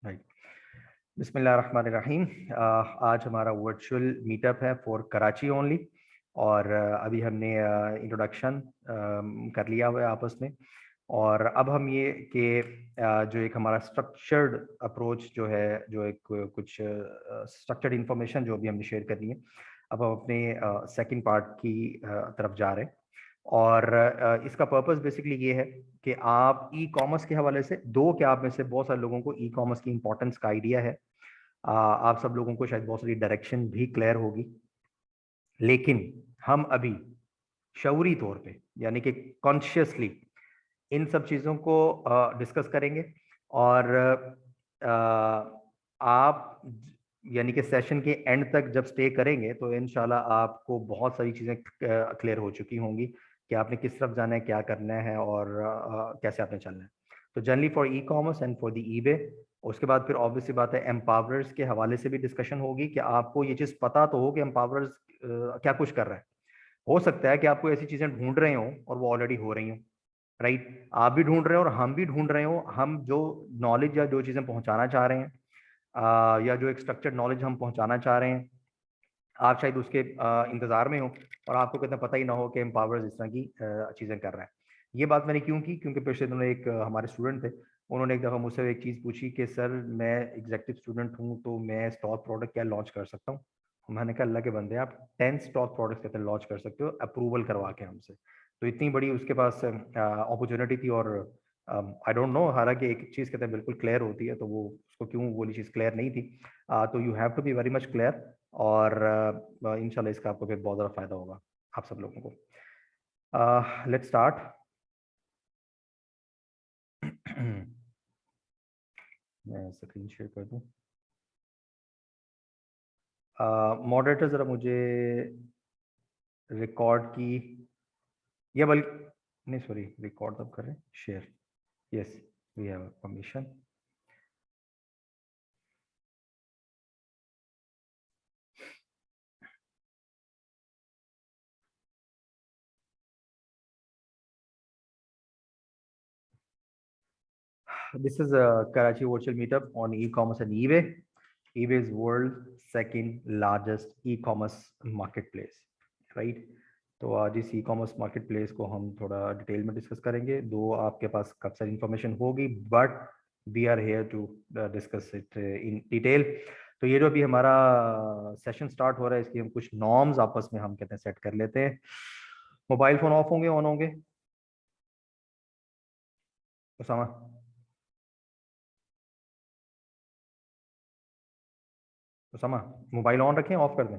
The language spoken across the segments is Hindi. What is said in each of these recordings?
राइट। बिस्मिल्लाहिर्रहमानिर्रहीम। आज हमारा वर्चुअल मीटअप है फॉर कराची ओनली। और अभी हमने इंट्रोडक्शन कर लिया हुआ है आपस में। और अब हम ये कि जो एक हमारा स्ट्रक्चर्ड अप्रोच जो है, जो एक कुछ स्ट्रक्चर्ड इंफॉर्मेशन जो अभी हमने शेयर करनी है, अब हम अपने सेकंड पार्ट की तरफ जा रहे हैं। और इसका पर्पस बेसिकली ये है कि आप ई कॉमर्स के हवाले से क्या आप में से बहुत सारे लोगों को ई कॉमर्स की इंपॉर्टेंस का आइडिया है। आप सब लोगों को शायद बहुत सारी डायरेक्शन भी क्लियर होगी, लेकिन हम अभी शऊरी तौर पे यानी कि कॉन्शियसली इन सब चीज़ों को डिस्कस करेंगे। और आप यानी कि सेशन के एंड तक जब स्टे करेंगे तो इंशाल्लाह आपको बहुत सारी चीज़ें क्लियर हो चुकी होंगी कि आपने किस तरफ जाना है, क्या करना है और कैसे आपने चलना है। तो generally for e commerce and for the eBay. उसके बाद फिर ऑब्वियसली बात है एम्पावरर्स के हवाले से भी डिस्कशन होगी कि आपको ये चीज़ पता तो हो कि एम्पावरर्स क्या कुछ कर रहा है। हो सकता है कि आपको ऐसी चीज़ें ढूंढ रहे हो और वो ऑलरेडी हो रही हो। राइट, आप भी ढूंढ रहे हो और हम भी ढूंढ रहे हो। हम जो नॉलेज या जो चीज़ें पहुंचाना चाह रहे हैं, या जो एक स्ट्रक्चर्ड नॉलेज हम पहुंचाना चाह रहे हैं, आप शायद उसके इंतजार में हो और आपको कितना पता ही ना हो कि एम्पावर्स इस तरह की चीज़ें कर रहा है। ये बात मैंने क्यों की, क्योंकि पिछले दिनों एक हमारे स्टूडेंट थे, उन्होंने एक दफ़ा मुझसे एक चीज़ पूछी कि सर मैं एग्जेक्टिव स्टूडेंट हूँ तो मैं स्टॉक प्रोडक्ट क्या लॉन्च कर सकता हूँ। मैंने कहा अल्लाह के बंदे, आप 10 स्टॉक प्रोडक्ट्स कहते हैं लॉन्च कर सकते हो अप्रूवल करवा के हमसे। तो इतनी बड़ी उसके पास अपॉर्चुनिटी थी। और आई डोंट नो, हालांकि एक चीज़ कहते हैं बिल्कुल क्लियर होती है तो वो उसको क्यों वो चीज़ क्लियर नहीं थी। तो you have to be very much clear. और इंशाल्लाह इसका आपको फिर बहुत ज़्यादा फायदा होगा आप सब लोगों को। Let's start. मैं स्क्रीन शेयर कर दूं। मॉडरेटर ज़रा मुझे रिकॉर्ड की या बल्कि नहीं, सॉरी, रिकॉर्ड तब करें share. Yes, we have permission. This is a Karachi virtual meetup on e-commerce and eBay. eBay is world's second largest e-commerce marketplace, right? तो आज इस e-commerce marketplace को हम थोड़ा डिटेल में डिस्कस करेंगे। दो आपके पास काफ़ी सारी इंफॉर्मेशन होगी, but we are here to discuss it in detail. तो ये जो अभी हमारा सेशन स्टार्ट हो रहा है, इसकी हम कुछ नॉर्म्स आपस में हम कहते हैं सेट कर लेते हैं। मोबाइल फोन ऑफ होंगे, ऑन होंगे? उसामा, उसामा, मोबाइल ऑन रखें, ऑफ कर दें?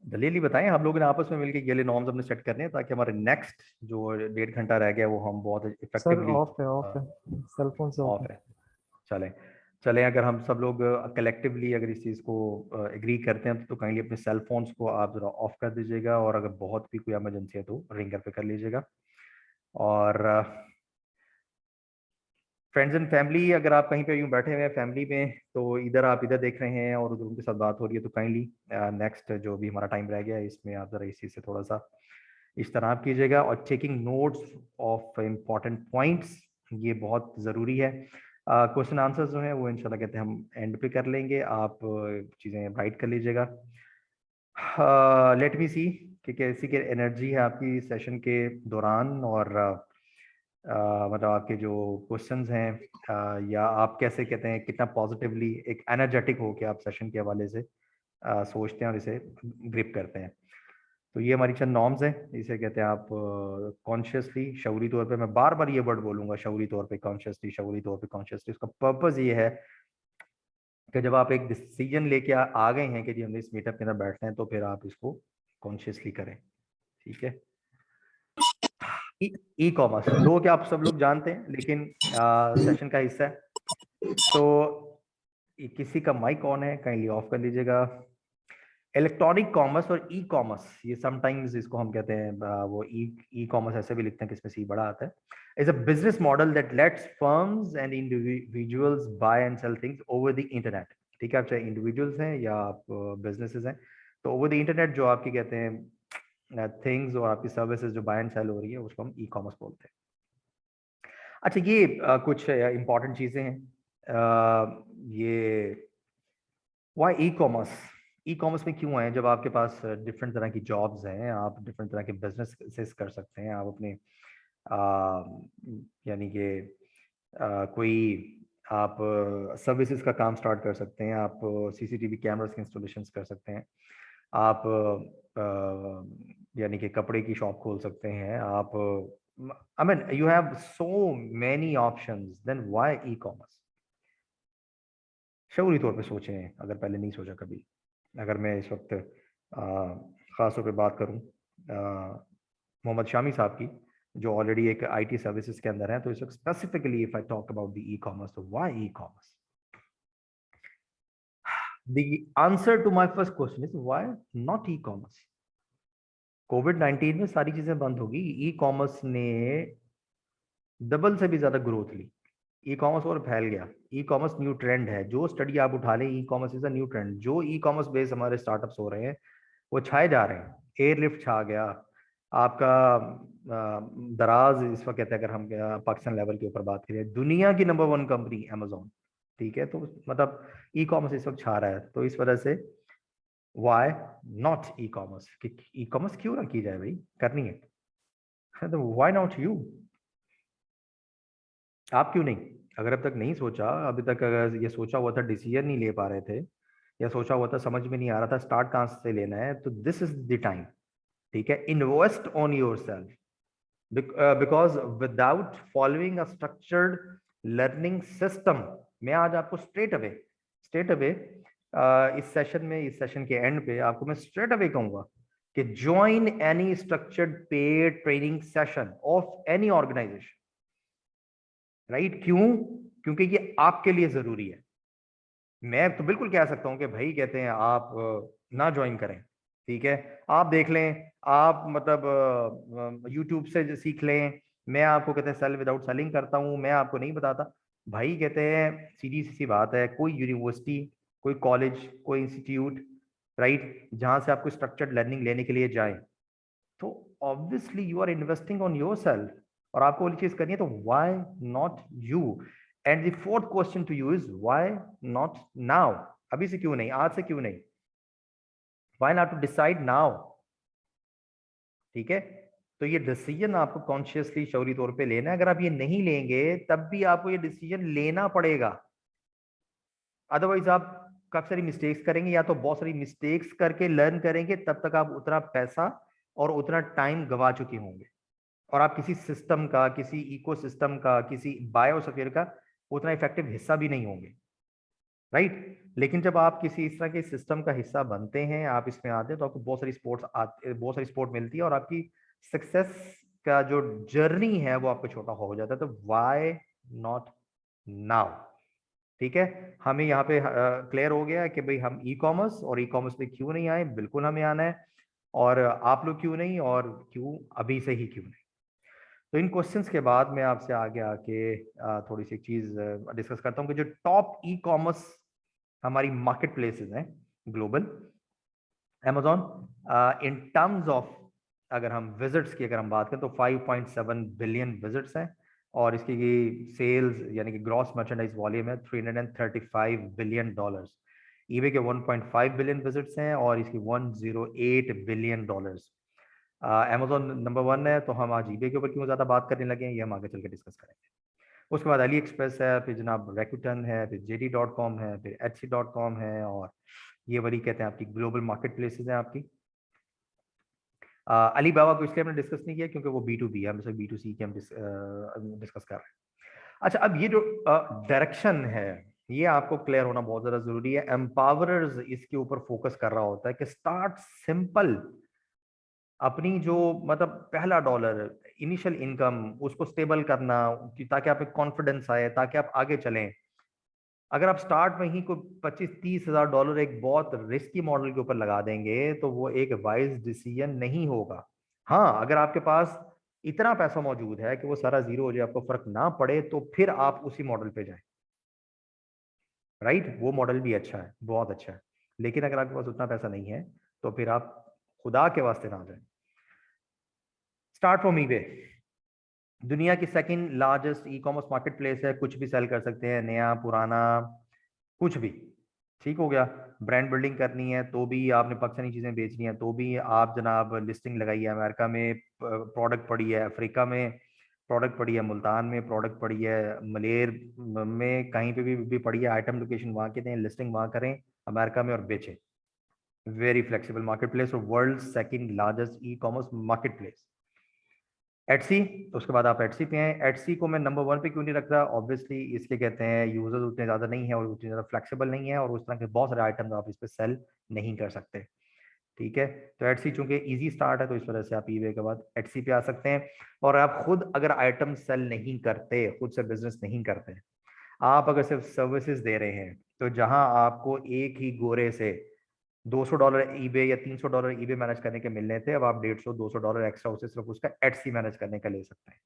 दलील ही बताएं। आप लोगों ने आपस में मिलकर ये ले नॉर्म्स हमने सेट करने हैं ताकि हमारे नेक्स्ट जो 1.5 घंटा रह गया वो हम बहुत सर इफेक्टिवली ऑफ है सेल फोन से ऑफ ऑफ है। है। चलें, चलें, अगर हम सब लोग कलेक्टिवली अगर इस चीज़ को एग्री करते हैं तो काइंडली अपने सेल फोन्स को आप ज़रा ऑफ कर दीजिएगा, और अगर बहुत भी कोई इमरजेंसी है तो रिंगर पे कर लीजिएगा। और फ्रेंड्स एंड फैमिली, अगर आप कहीं पे यूँ बैठे हुए हैं फैमिली में, तो इधर आप इधर देख रहे हैं और उधर उनके साथ बात हो रही है, तो काइंडली नेक्स्ट जो भी हमारा टाइम रह गया है इसमें आप ज़रा इस चीज़ से थोड़ा सा इज्तनाब कीजिएगा। और taking notes of important points, ये बहुत ज़रूरी है। क्वेश्चन आंसर्स जो है वो इंशाल्लाह कहते हैं हम एंड पे कर लेंगे, आप चीज़ें राइट कर लीजिएगा। लेट मी सी कि कैसी की एनर्जी है आपकी सेशन के दौरान, और मतलब आपके जो क्वेश्चंस हैं, या आप कैसे कहते हैं कितना पॉजिटिवली एक एनर्जेटिक हो के आप सेशन के हवाले से सोचते हैं और इसे ग्रिप करते हैं। तो ये हमारी चंद नॉर्म्स हैं, इसे कहते हैं आप कॉन्शियसली शऊरी तौर पे, मैं बार बार ये वर्ड बोलूंगा, शऊरी तौर पे कॉन्शियसली, शऊरी तौर पे कॉन्शियसली। इसका पर्पस ये है कि जब आप एक डिसीजन लेके आ गए हैं कि जी हमने इस मीटअप के अंदर बैठना है, तो फिर आप इसको कॉन्शियसली करें। ठीक है। ई कॉमर्स दो क्या आप सब लोग जानते हैं, लेकिन सेशन का हिस्सा है। तो किसी का माइक ऑन है, काइंडली ऑफ कर लीजिएगा। इलेक्ट्रॉनिक कॉमर्स और ई कॉमर्स, ये समटाइम्स इसको हम कहते हैं वो ई कॉमर्स ऐसे भी लिखते हैं कि इसमें सी बड़ा आता है, is a business model that lets firms and individuals buy and sell things over the internet. ठीक है, आप चाहे इंडिविजुअल्स हैं या आप बिजनेसेस हैं, तो ओवर द इंटरनेट जो आपकी कहते हैं थिंग्स और आपकी सर्विसेज जो बाय एंड सेल हो रही है उसको हम ई कॉमर्स बोलते हैं। अच्छा, ये कुछ इंपॉर्टेंट चीजें हैं। ये why e commerce, e commerce में क्यों आए? जब आपके पास डिफरेंट तरह की जॉब्स हैं, आप डिफरेंट तरह के बिजनेस कर सकते हैं, आप अपने यानी कि कोई आप सर्विसेज का काम स्टार्ट कर सकते हैं, आप सीसीटीवी कैमरास के इंस्टॉलेशन कर सकते हैं, आप यानी कि कपड़े की शॉप खोल सकते हैं, आप I mean you have so many options, then why e commerce? शऊरी तौर पे सोचें, अगर पहले नहीं सोचा कभी। अगर मैं इस वक्त ख़ास तौर पे बात करूं मोहम्मद शामी साहब की, जो ऑलरेडी एक आईटी सर्विसेज के अंदर है, तो इस वक्त specifically if I talk about the e commerce, तो why e commerce? The answer to my first question is why not e commerce? कोविड-19 में सारी चीजें बंद होगी, ई कॉमर्स ने डबल से भी ज्यादा ग्रोथ ली, ई कॉमर्स और फैल गया। ई कॉमर्स न्यू ट्रेंड है, जो स्टडी आप उठा लें, e commerce is a new trend. जो ई कॉमर्स बेस्ड हमारे स्टार्टअप्स हो रहे हैं वो छाए जा रहे हैं। एयरलिफ्ट छा गया आपका, दराज इस वक्त कहते हैं, अगर हम पाकिस्तान लेवल के ऊपर बात करें, दुनिया की नंबर 1 कंपनी अमेजोन, ठीक है? तो मतलब ई कॉमर्स इस वक्त छा रहा है, तो इस वजह से वाई नॉट ई कॉमर्स? कि ई कॉमर्स क्यों ना की जाए भाई, करनी है तो वाई नॉट यू? आप क्यों नहीं? अगर अब तक नहीं सोचा, अभी तक अगर ये सोचा हुआ था, डिसीजन नहीं ले पा रहे थे, या सोचा हुआ था समझ में नहीं आ रहा था स्टार्ट कहाँ से लेना है, तो दिस इज द टाइम, ठीक है? Invest on your self, because without following a structured learning system, मैं आज आपको स्ट्रेट अवे इस सेशन के एंड पे आपको मैं स्ट्रेट अवे कहूंगा कि join any structured paid training session of any organisation, right? क्यों? क्योंकि ये आपके लिए जरूरी है। मैं तो बिल्कुल कह सकता हूं कि भाई कहते हैं आप ना ज्वाइन करें, ठीक है? आप देख लें, आप मतलब यूट्यूब से सीख लें। मैं आपको कहते हैं सेल विदाउट सेलिंग करता हूं, मैं आपको नहीं बताता। भाई कहते हैं सीधी सी बात है, कोई यूनिवर्सिटी, कोई कॉलेज, कोई इंस्टीट्यूट, राइट, जहां से आपको स्ट्रक्चर्ड लर्निंग लेने के लिए जाए, तो obviously you are investing on your self, और आपको वाली चीज करनी है, तो why not you? And the fourth question to you is why not now? अभी से क्यों नहीं, आज से क्यों नहीं? Why not to decide now? ठीक है? तो ये डिसीजन आपको कॉन्शियसली शौरी तौर पे लेना है। अगर आप ये नहीं लेंगे तब भी आपको ये डिसीजन लेना पड़ेगा, अदरवाइज आप काफी सारी मिस्टेक्स करेंगे, या तो बहुत सारी मिस्टेक्स करके लर्न करेंगे, तब तक आप उतना पैसा और उतना टाइम गवा चुके होंगे, और आप किसी सिस्टम का, किसी इकोसिस्टम का, किसी बायोस्फीयर का उतना इफेक्टिव हिस्सा भी नहीं होंगे, राइट? लेकिन जब आप किसी इस तरह के सिस्टम का हिस्सा बनते हैं, आप इसमें आते हैं, तो आपको बहुत सारी सपोर्ट मिलती है, और आपकी सक्सेस का जो जर्नी है वो आपको छोटा हो जाता है। तो व्हाई नॉट नाउ? ठीक है, हमें यहाँ पे क्लियर हो गया कि भाई हम ई कॉमर्स और ई कॉमर्स में क्यों नहीं आए, बिल्कुल हमें आना है, और आप लोग क्यों नहीं, और क्यों अभी से ही क्यों नहीं? तो इन क्वेश्चंस के बाद मैं आपसे आगे आके थोड़ी सी चीज डिस्कस करता हूँ कि जो टॉप ई कॉमर्स हमारी मार्केट प्लेसेस हैं global, Amazon in terms of, अगर हम विजिट्स की अगर हम बात करें, तो 5.7 बिलियन विजिट्स हैं, और इसकी सेल्स यानी कि ग्रॉस मर्चेंडाइज वॉल्यूम है $335 बिलियन। ईबे के 1.5 बिलियन विजिट्स हैं, और इसकी $108 बिलियन। अमेजोन नंबर 1 है, तो हम आज ईबे के ऊपर क्यों ज्यादा बात करने लगे हैं, ये हम आगे चल के डिस्कस करेंगे। उसके बाद अली एक्सप्रेस है, फिर जनाब रेक्यूटन है, फिर JD.com है, फिर Etsy.com है, और ये वाली कहते हैं आपकी ग्लोबल मार्केट प्लेसेस हैं आपकी। अली बाबा को इसलिए हमने डिस्कस नहीं किया क्योंकि वो B2B है, हम सिर्फ B2C की हम डिस्कस कर रहे हैं। अच्छा, अब ये जो डायरेक्शन है, ये आपको क्लियर होना बहुत ज्यादा जरूरी है। एम्पावरर्स इसके ऊपर फोकस कर रहा होता है कि स्टार्ट सिंपल, अपनी जो मतलब पहला डॉलर इनिशियल इनकम उसको स्टेबल करना, ताकि आप एक कॉन्फिडेंस आए, ताकि आप आगे चलें। अगर आप स्टार्ट में ही कोई 25-30 हज़ार डॉलर एक बहुत रिस्की मॉडल के ऊपर लगा देंगे, तो वो एक वाइज डिसीजन नहीं होगा। हाँ, अगर आपके पास इतना पैसा मौजूद है कि वो सारा जीरो हो जाए, आपको फर्क ना पड़े, तो फिर आप उसी मॉडल पे जाएं, राइट? वो मॉडल भी अच्छा है, बहुत अच्छा है। लेकिन अगर आपके पास उतना पैसा नहीं है, तो फिर आप खुदा के वास्ते ना जाएं। Start from eBay. दुनिया की second largest e commerce market place है, कुछ भी सेल कर सकते हैं, नया पुराना कुछ भी। ठीक हो गया। ब्रांड बिल्डिंग करनी है तो भी, आपने पाकिस्तानी चीजें बेचनी है तो भी आप जनाब लिस्टिंग लगाइए। अमेरिका में प्रोडक्ट पड़ी है, अफ्रीका में प्रोडक्ट पड़ी है, मुल्तान में प्रोडक्ट पड़ी है, मलेर में कहीं पे भी पड़ी है, आइटम लोकेशन वहां के दें, लिस्टिंग वहां करें अमेरिका में और बेचें। वेरी फ्लेक्सिबल मार्केट प्लेस और world second largest e commerce market place. Etsy, तो उसके बाद आप एटसी पे हैं। एटसी को मैं नंबर 1 पे क्यों नहीं रख रहा? ऑब्वियसली इसलिए कहते हैं यूजर्स उतने ज़्यादा नहीं है और उतनी ज़्यादा फ्लेक्सिबल नहीं है और उस तरह के बहुत सारे आइटम्स आप इस पे सेल नहीं कर सकते। ठीक है, तो एटसी चूंकि इजी स्टार्ट है तो इस वजह से आप ईबे के बाद एटसी पे आ सकते हैं। और आप खुद अगर आइटम सेल नहीं करते, खुद से बिजनेस नहीं करते, आप अगर सिर्फ सर्विसेज दे रहे हैं, तो जहां आपको एक ही गोरे से $200 ईबे या $300 ईबे मैनेज करने के मिलने थे, अब आप $150-200 एक्स्ट्रा उसे सिर्फ उसका एटसी मैनेज करने का ले सकते हैं।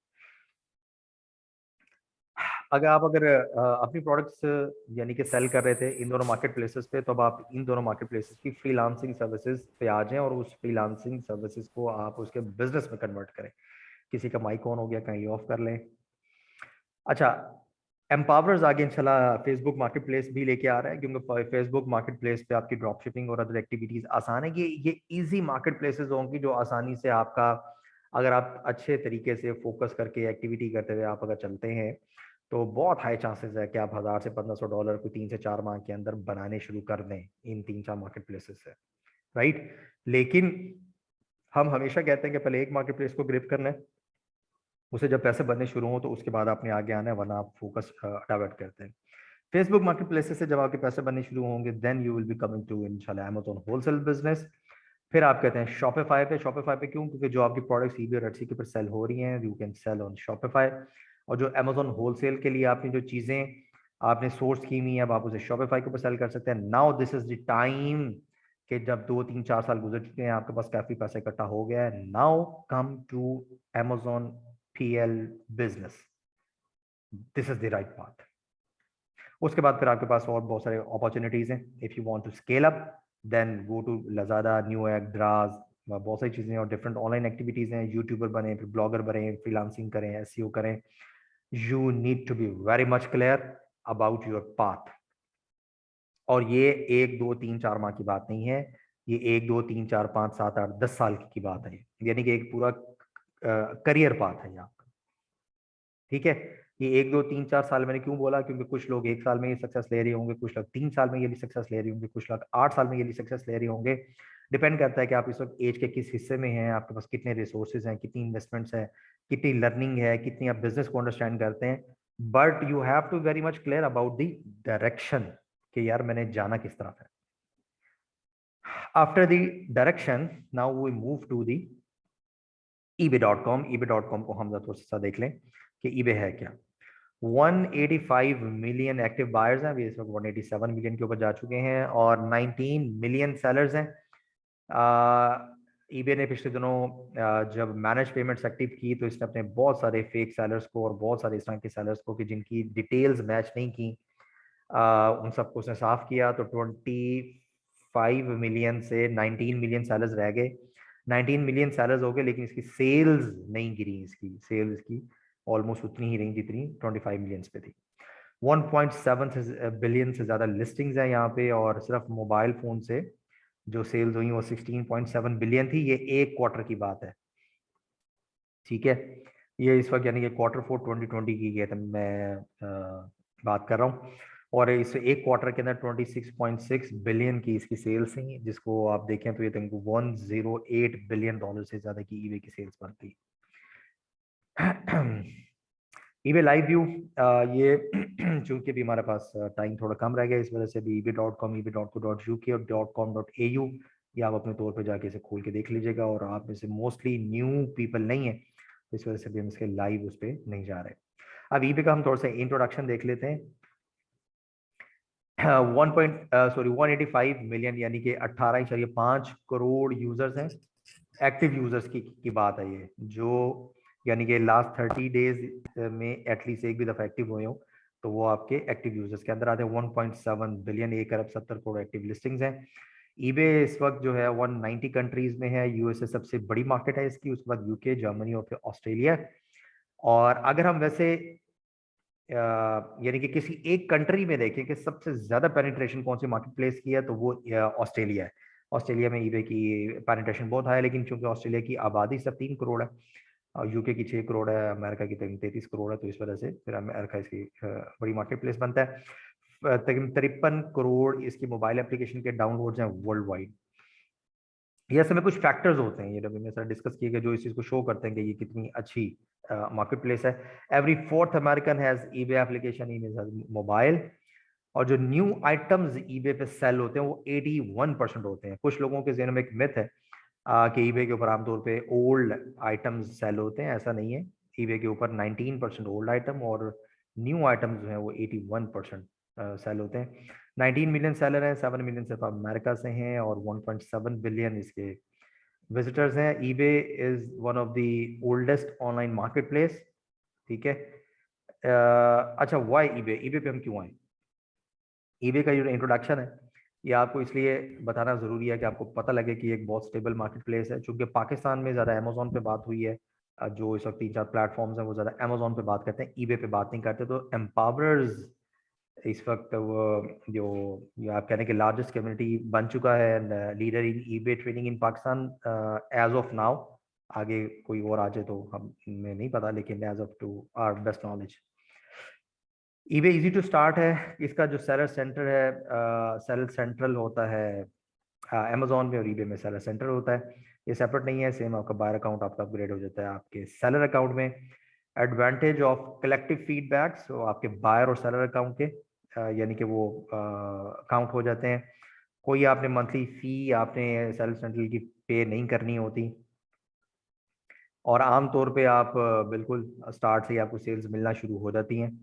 अगर अपनी प्रोडक्ट्स यानी कि सेल कर रहे थे इन दोनों मार्केट प्लेसेस पे, तो अब आप इन दोनों मार्केट प्लेसेस की फ्रीलांसिंग सर्विसेज पे आ जाएं और उस फ्रीलांसिंग सर्विसेज को आप उसके बिजनेस में कन्वर्ट करें। किसी का माइक ऑन हो गया, कहीं ऑफ कर लें। अच्छा, एम्पावर्स आगे इंशाल्लाह फेसबुक मार्केट प्लेस भी लेके आ रहा है, क्योंकि फेसबुक मार्केट प्लेस पे आपकी ड्रॉप शिपिंग और अदर एक्टिविटीज आसान है। ये इजी मार्केट प्लेसेस होंगी जो आसानी से आपका, अगर आप अच्छे तरीके से फोकस करके एक्टिविटी करते हुए आप अगर चलते हैं, तो बहुत हाई चांसेस है कि आप $1000 से $1500 को 3 से 4 माह के अंदर बनाने शुरू कर दें इन 3-4 मार्केट प्लेसेस से। राइट, लेकिन हम हमेशा कहते हैं कि पहले एक मार्केट प्लेस को ग्रिप करना है, उसे जब पैसे बनने शुरू हो तो उसके बाद आपने आगे आना है, वरना आप फोकस डाइवर्ट करते हैं। फेसबुक मार्केट प्लेसेस से जब आपके पैसे बनने शुरू होंगे, then you will be coming to इंशाल्लाह अमेज़न होलसेल बिजनेस। फिर आप कहते हैं शॉपिफाई पे। शॉपिफाई पे क्यों? क्योंकि जो आपकी प्रोडक्ट्स ईबे और एटसी के ऊपर सेल हो रही हैं, you can sell on Shopify. और जो अमेज़न होलसेल के लिए आपने जो चीजें आपने सोर्स की हुई है, अब आप उसे शॉपिफाई के ऊपर सेल कर सकते हैं। Now this is the time कि जब 2-3-4 साल गुजर चुके हैं, आपके पास काफी पैसा इकट्ठा हो गया है, now come to Amazon PL business. This is the right path. उसके बाद फिर आपके पास और बहुत सारे अपॉर्चुनिटीज हैं। If you want to scale up, then go to Lazada, Newegg, Daraz, बहुत सारी चीजें और डिफरेंट ऑनलाइन एक्टिविटीज हैं। यूट्यूबर बने, फिर ब्लॉगर बने, फ्रीलांसिंग करें, एसईओ करें। You need to be very much clear about your path. और ये 1-2-3-4 माह की बात नहीं है, ये 1-2-3-4-5-7-8-10 साल की बात है, यानी कि एक पूरा करियर पाथ है ये आपका। ठीक है, ये 1-2-3-4 साल मैंने क्यों बोला? क्योंकि कुछ लोग 1 साल में ये सक्सेस ले रहे होंगे, कुछ लोग 3 साल में ये भी सक्सेस ले रहे होंगे, कुछ लोग 8 साल में ये भी सक्सेस ले रहे होंगे। डिपेंड करता है कि आप इस वक्त एज के किस हिस्से में हैं, आपके पास कितने रिसोर्सेज हैं, कितनी इन्वेस्टमेंट्स है, कितनी लर्निंग है, कितनी आप बिजनेस को अंडरस्टैंड करते हैं। But you have to very much clear about the direction कि यार मैंने जाना किस तरफ है। After the direction, now we move to the ebay.com। ebay.com को हम थोड़ा सा देख लें कि eBay है क्या। 185 मिलियन एक्टिव बायर्स हैं, अभी इस वक्त 187 मिलियन के ऊपर जा चुके हैं और 19 मिलियन सेलर्स हैं। eBay ने पिछले दिनों जब मैनेज पेमेंट्स एक्टिव की, तो इसने अपने बहुत सारे फेक सेलर्स को और बहुत सारे इस तरह के सेलर्स को कि जिनकी डिटेल्स मैच नहीं की, उन सबको उसने साफ किया। तो 25 मिलियन से 19 मिलियन सेलर्स रह गए। 19 मिलियन सेलर्स हो गए, लेकिन इसकी सेल्स नहीं गिरी। इसकी सेल्स की ऑलमोस्ट उतनी ही रही जितनी 25 मिलियन पे थी। 1.7 बिलियन से ज्यादा लिस्टिंग्स हैं यहाँ पे, और सिर्फ मोबाइल फोन से जो सेल्स हुई वो 16.7 बिलियन थी। ये एक क्वार्टर की बात है। ठीक है, ये इस वक्त यानी कि Q4 2020 की मैं बात कर रहा हूँ। और इस एक क्वार्टर के अंदर 26.6 बिलियन की इसकी सेल्स थी, जिसको आप देखें तो ये तुमको $108 बिलियन से ज्यादा की ईबे की सेल्स बनती। ईबे लाइव व्यू, ये चूंकि भी हमारे पास टाइम थोड़ा कम रह गया, इस वजह से भी ebay.com, ebay.co.uk और .com.au ये आप अपने तौर पे जाके इसे खोल के देख लीजिएगा। और आप में से मोस्टली न्यू पीपल नहीं है, तो इस वजह से भी हम इसके लाइव उस पर नहीं जा रहे। अब ईबे का हम थोड़ा सा इंट्रोडक्शन देख लेते हैं। 185 मिलियन यानी कि 18.5 करोड़ यूजर्स हैं। एक्टिव यूजर्स की बात है ये, जो यानी कि लास्ट 30 डेज में एटलीस्ट एक भी दफा एक्टिव हुए हो, तो वो आपके एक्टिव यूजर्स के अंदर आते हैं। 1.7 बिलियन, 1 अरब 70 करोड़ एक्टिव लिस्टिंग्स हैं। ईबे इस वक्त जो है 190 कंट्रीज में है। यूएसए सबसे बड़ी मार्केट है इसकी, उसके बाद यूके, जर्मनी और फिर ऑस्ट्रेलिया। और अगर हम वैसे यानी कि किसी एक कंट्री में देखें कि सबसे ज्यादा पेनिट्रेशन कौन सी मार्केट प्लेस की है, तो वो ऑस्ट्रेलिया है। ऑस्ट्रेलिया में ईबे की पेनिट्रेशन बहुत हाई है, लेकिन चूंकि ऑस्ट्रेलिया की आबादी सिर्फ 3 करोड़ है और यूके की 6 करोड़ है, अमेरिका की 33 करोड़ है, तो इस वजह से फिर अमेरिका इसकी बड़ी मार्केट प्लेस बनता है। तकरीबन 53 करोड़ इसकी मोबाइल एप्लीकेशन के डाउनलोड्स हैं वर्ल्ड वाइड। ये सब में कुछ फैक्टर्स होते हैं, ये मैंने सारा डिस्कस किए गए, जो इस चीज को शो करते हैं कि ये कितनी अच्छी मार्केट प्लेस है। Every fourth American has eBay application in mobile. और जो न्यू आइटम्स ईबे पे सेल होते हैं वो 81% होते हैं। कुछ लोगों के जहन में एक मिथ है कि ईबे के ऊपर आमतौर पे ओल्ड आइटम्स सेल होते हैं, ऐसा नहीं है। ईबे के ऊपर 19% ओल्ड आइटम और न्यू आइटम्स जो है वो 81% सेल होते हैं। 19 मिलियन सेलर हैं, 7 मिलियन सिर्फ अमेरिका से हैं और 1.7 बिलियन इसके विजिटर्स हैं। EBay is one of the oldest online market place. ठीक है। अच्छा, वाई ईबे, ईबे पे हम क्यों आए? ईबे का जो इंट्रोडक्शन है ये आपको इसलिए बताना जरूरी है कि आपको पता लगे कि एक बहुत स्टेबल मार्केट प्लेस है। चूंकि पाकिस्तान में ज़्यादा अमेजोन पे बात हुई है, जो इस वक्त 3-4 प्लेटफॉर्म्स हैं वो ज़्यादा अमेजोन पे बात करते हैं, ईबे पे बात नहीं करते। तो एम्पावरर्स इस वक्त वो जो ये आप कहने के लार्जेस्ट कम्युनिटी बन चुका है and leader in eBay trading in Pakistan as of now. आगे कोई और आ जाए तो हमें नहीं पता, लेकिन as of to our best knowledge eBay easy to start है। इसका जो सेलर सेंटर है, सेलर सेंट्रल होता है अमेजोन में, और ईबे में सेलर सेंटर होता है। ये सेपरेट नहीं है, सेम आपका बायर अकाउंट आपका अपग्रेड हो जाता है आपके सेलर अकाउंट में। एडवांटेज ऑफ कलेक्टिव फीडबैक्स, तो आपके बायर और सेलर अकाउंट के यानी कि वो काउंट हो जाते हैं। कोई आपने मंथली फी आपने सेलर सेंट्रल की पे नहीं करनी होती, और आमतौर पे आप बिल्कुल स्टार्ट से ही आपको सेल्स मिलना शुरू हो जाती हैं।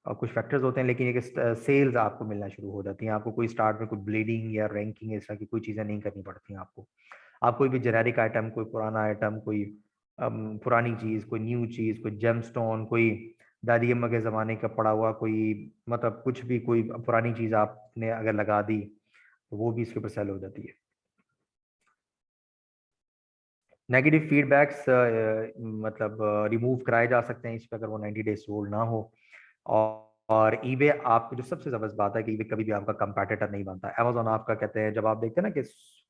और कुछ फैक्टर्स होते हैं, लेकिन ये सेल्स आपको मिलना शुरू हो जाती हैं। आपको कोई स्टार्ट में कोई ब्लीडिंग या रैंकिंग इस तरह की कोई चीज़ें नहीं करनी पड़ती हैं आपको। आप कोई भी जेनेरिक आइटम, कोई पुराना आइटम, कोई पुरानी चीज़, कोई न्यू चीज़, कोई जेमस्टोन, कोई दादी अम्मा के ज़माने का पड़ा हुआ कोई, मतलब कुछ भी, कोई पुरानी चीज़ आपने अगर लगा दी तो वो भी इसके ऊपर सेल हो जाती है। नेगेटिव फीडबैक्स मतलब रिमूव कराए जा सकते हैं इस पर, अगर वो 90 डेज ओल्ड ना हो। और ईबे आपको जो सबसे जबरदस्त बात है कि ईबे कभी भी आपका कंपैटिटर नहीं बनता। अमेजोन आपका कहते हैं, जब आप देखते हैं ना कि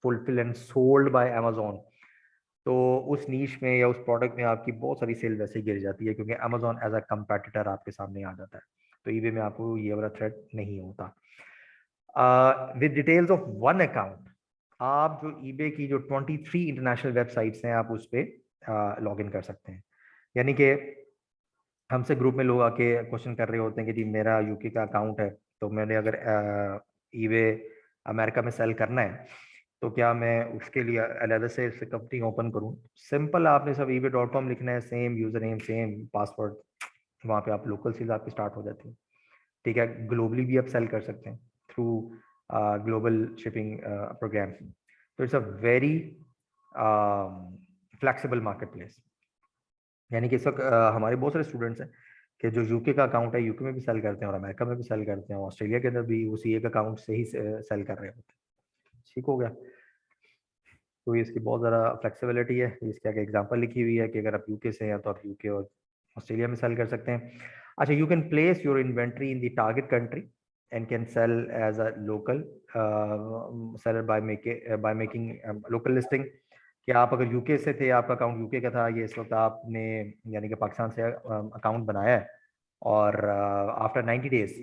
fulfil and sold by Amazon, तो उस नीश में या उस प्रोडक्ट में आपकी बहुत सारी सेल वैसे ही गिर जाती है, क्योंकि अमेजोन एज अ कंपैटिटर आपके सामने आ जाता है। तो ईबे में आपको ये वाला थ्रेट नहीं होता। With details of one account, आप जो ईबे की जो 23 इंटरनेशनल वेबसाइट्स हैं आप उस पर लॉग इन कर सकते हैं। यानी कि हमसे ग्रुप में लोग आके क्वेश्चन कर रहे होते हैं कि जी मेरा यूके का अकाउंट है, तो मैंने अगर ईबे अमेरिका में सेल करना है तो क्या मैं उसके लिए अलग से कंपनी ओपन करूं? सिंपल, आपने सब ebay.com लिखना है, same user name, same password, वहाँ पे आप लोकल सेल्स आपकी स्टार्ट हो जाती है। ठीक है। ग्लोबली भी आप सेल कर सकते हैं थ्रू ग्लोबल शिपिंग प्रोग्राम। तो it's a very flexible market place. यानी कि इस वक्त हमारे बहुत सारे स्टूडेंट्स हैं कि जो यूके का अकाउंट है यूके में भी सेल करते हैं और अमेरिका में भी सेल करते हैं, ऑस्ट्रेलिया के अंदर भी उसी एक अकाउंट से ही सेल कर रहे होते हैं। ठीक हो गया। तो इसकी बहुत ज़्यादा फ्लेक्सिबिलिटी है। इसके आगे एग्जांपल लिखी हुई है कि अगर आप यूके से हैं तो आप यूके और ऑस्ट्रेलिया में सेल कर सकते हैं। अच्छा, you can place your inventory in the target country and can sell as a local seller by making local listing. कि आप अगर यूके से थे, आपका अकाउंट यूके का था, ये इस वक्त आपने यानी कि पाकिस्तान से अकाउंट बनाया है, और आफ्टर 90 डेज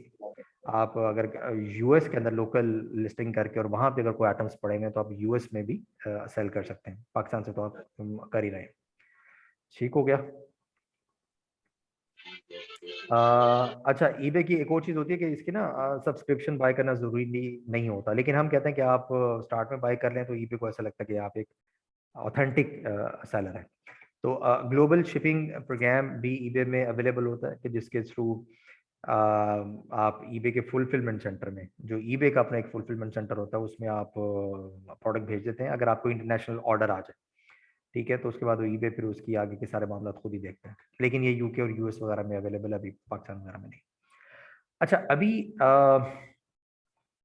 आप अगर यूएस के अंदर लोकल लिस्टिंग करके और वहां पे अगर कोई आइटम्स पड़ेंगे तो आप यूएस में भी सेल कर सकते हैं। पाकिस्तान से तो आप कर ही रहे हैं। ठीक हो गया। अच्छा, ईबे की एक और चीज होती है कि इसकी ना सब्सक्रिप्शन बाय करना जरूरी नहीं होता, लेकिन हम कहते हैं कि आप स्टार्ट में बाय कर लें तो ईबे को ऐसा लगता है कि आप एक ऑथेंटिक सेलर है। तो ग्लोबल शिपिंग प्रोग्राम भी ईबे में अवेलेबल होता है कि जिसके थ्रू आप ईबे के फुलफिलमेंट सेंटर में, जो ईबे का अपना एक फुलफिलमेंट सेंटर होता है, उसमें आप प्रोडक्ट भेज देते हैं अगर आपको इंटरनेशनल ऑर्डर आ जाए। ठीक है। तो उसके बाद वो ईबे फिर उसकी आगे के सारे मामला खुद ही देखते हैं, लेकिन ये यूके और यूएस वगैरह में अवेलेबल है, अभी पाकिस्तान वगैरह में नहीं। अच्छा, अभी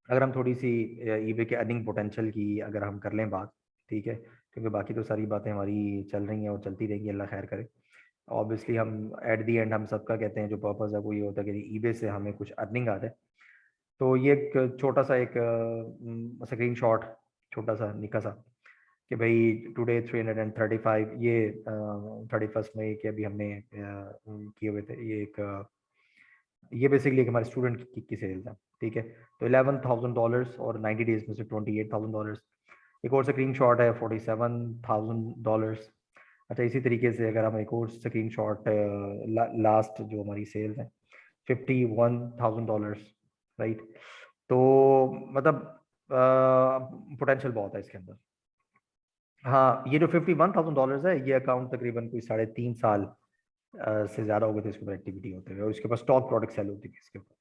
अगर हम थोड़ी सी ईबे के अर्निंग पोटेंशियल की अगर हम कर लें बात, ठीक है, क्योंकि बाकी तो सारी बातें हमारी चल रही हैं और चलती रहेंगी, अल्लाह खैर करे। ऑब्वियसली हम एट दी एंड हम सबका कहते हैं जो पर्पज़ है वो ये होता है कि ईबे से हमें कुछ अर्निंग आ जाए। तो ये एक छोटा सा एक स्क्रीन शॉट, छोटा सा निका सा, कि भाई टुडे 335, ये 31 मई के अभी हमने किए हुए थे। ये एक ये बेसिकली एक हमारे स्टूडेंट की सेल्स है, ठीक है। तो $11,000 और 90 डेज में से $28,000। एक और स्क्रीन शॉट है $47,000। अच्छा, इसी तरीके से अगर हम एक और स्क्रीन शॉट लास्ट जो हमारी सेल्स है $51,000, राइट। तो मतलब पोटेंशियल बहुत है इसके अंदर। हाँ, ये जो $51,000 है, ये अकाउंट तकरीबन कोई 3.5 साल से ज़्यादा हो गए थे इसके ऊपर एक्टिविटी होते हुए, और इसके पास स्टॉक प्रोडक्ट सेल होती थी इसके ऊपर।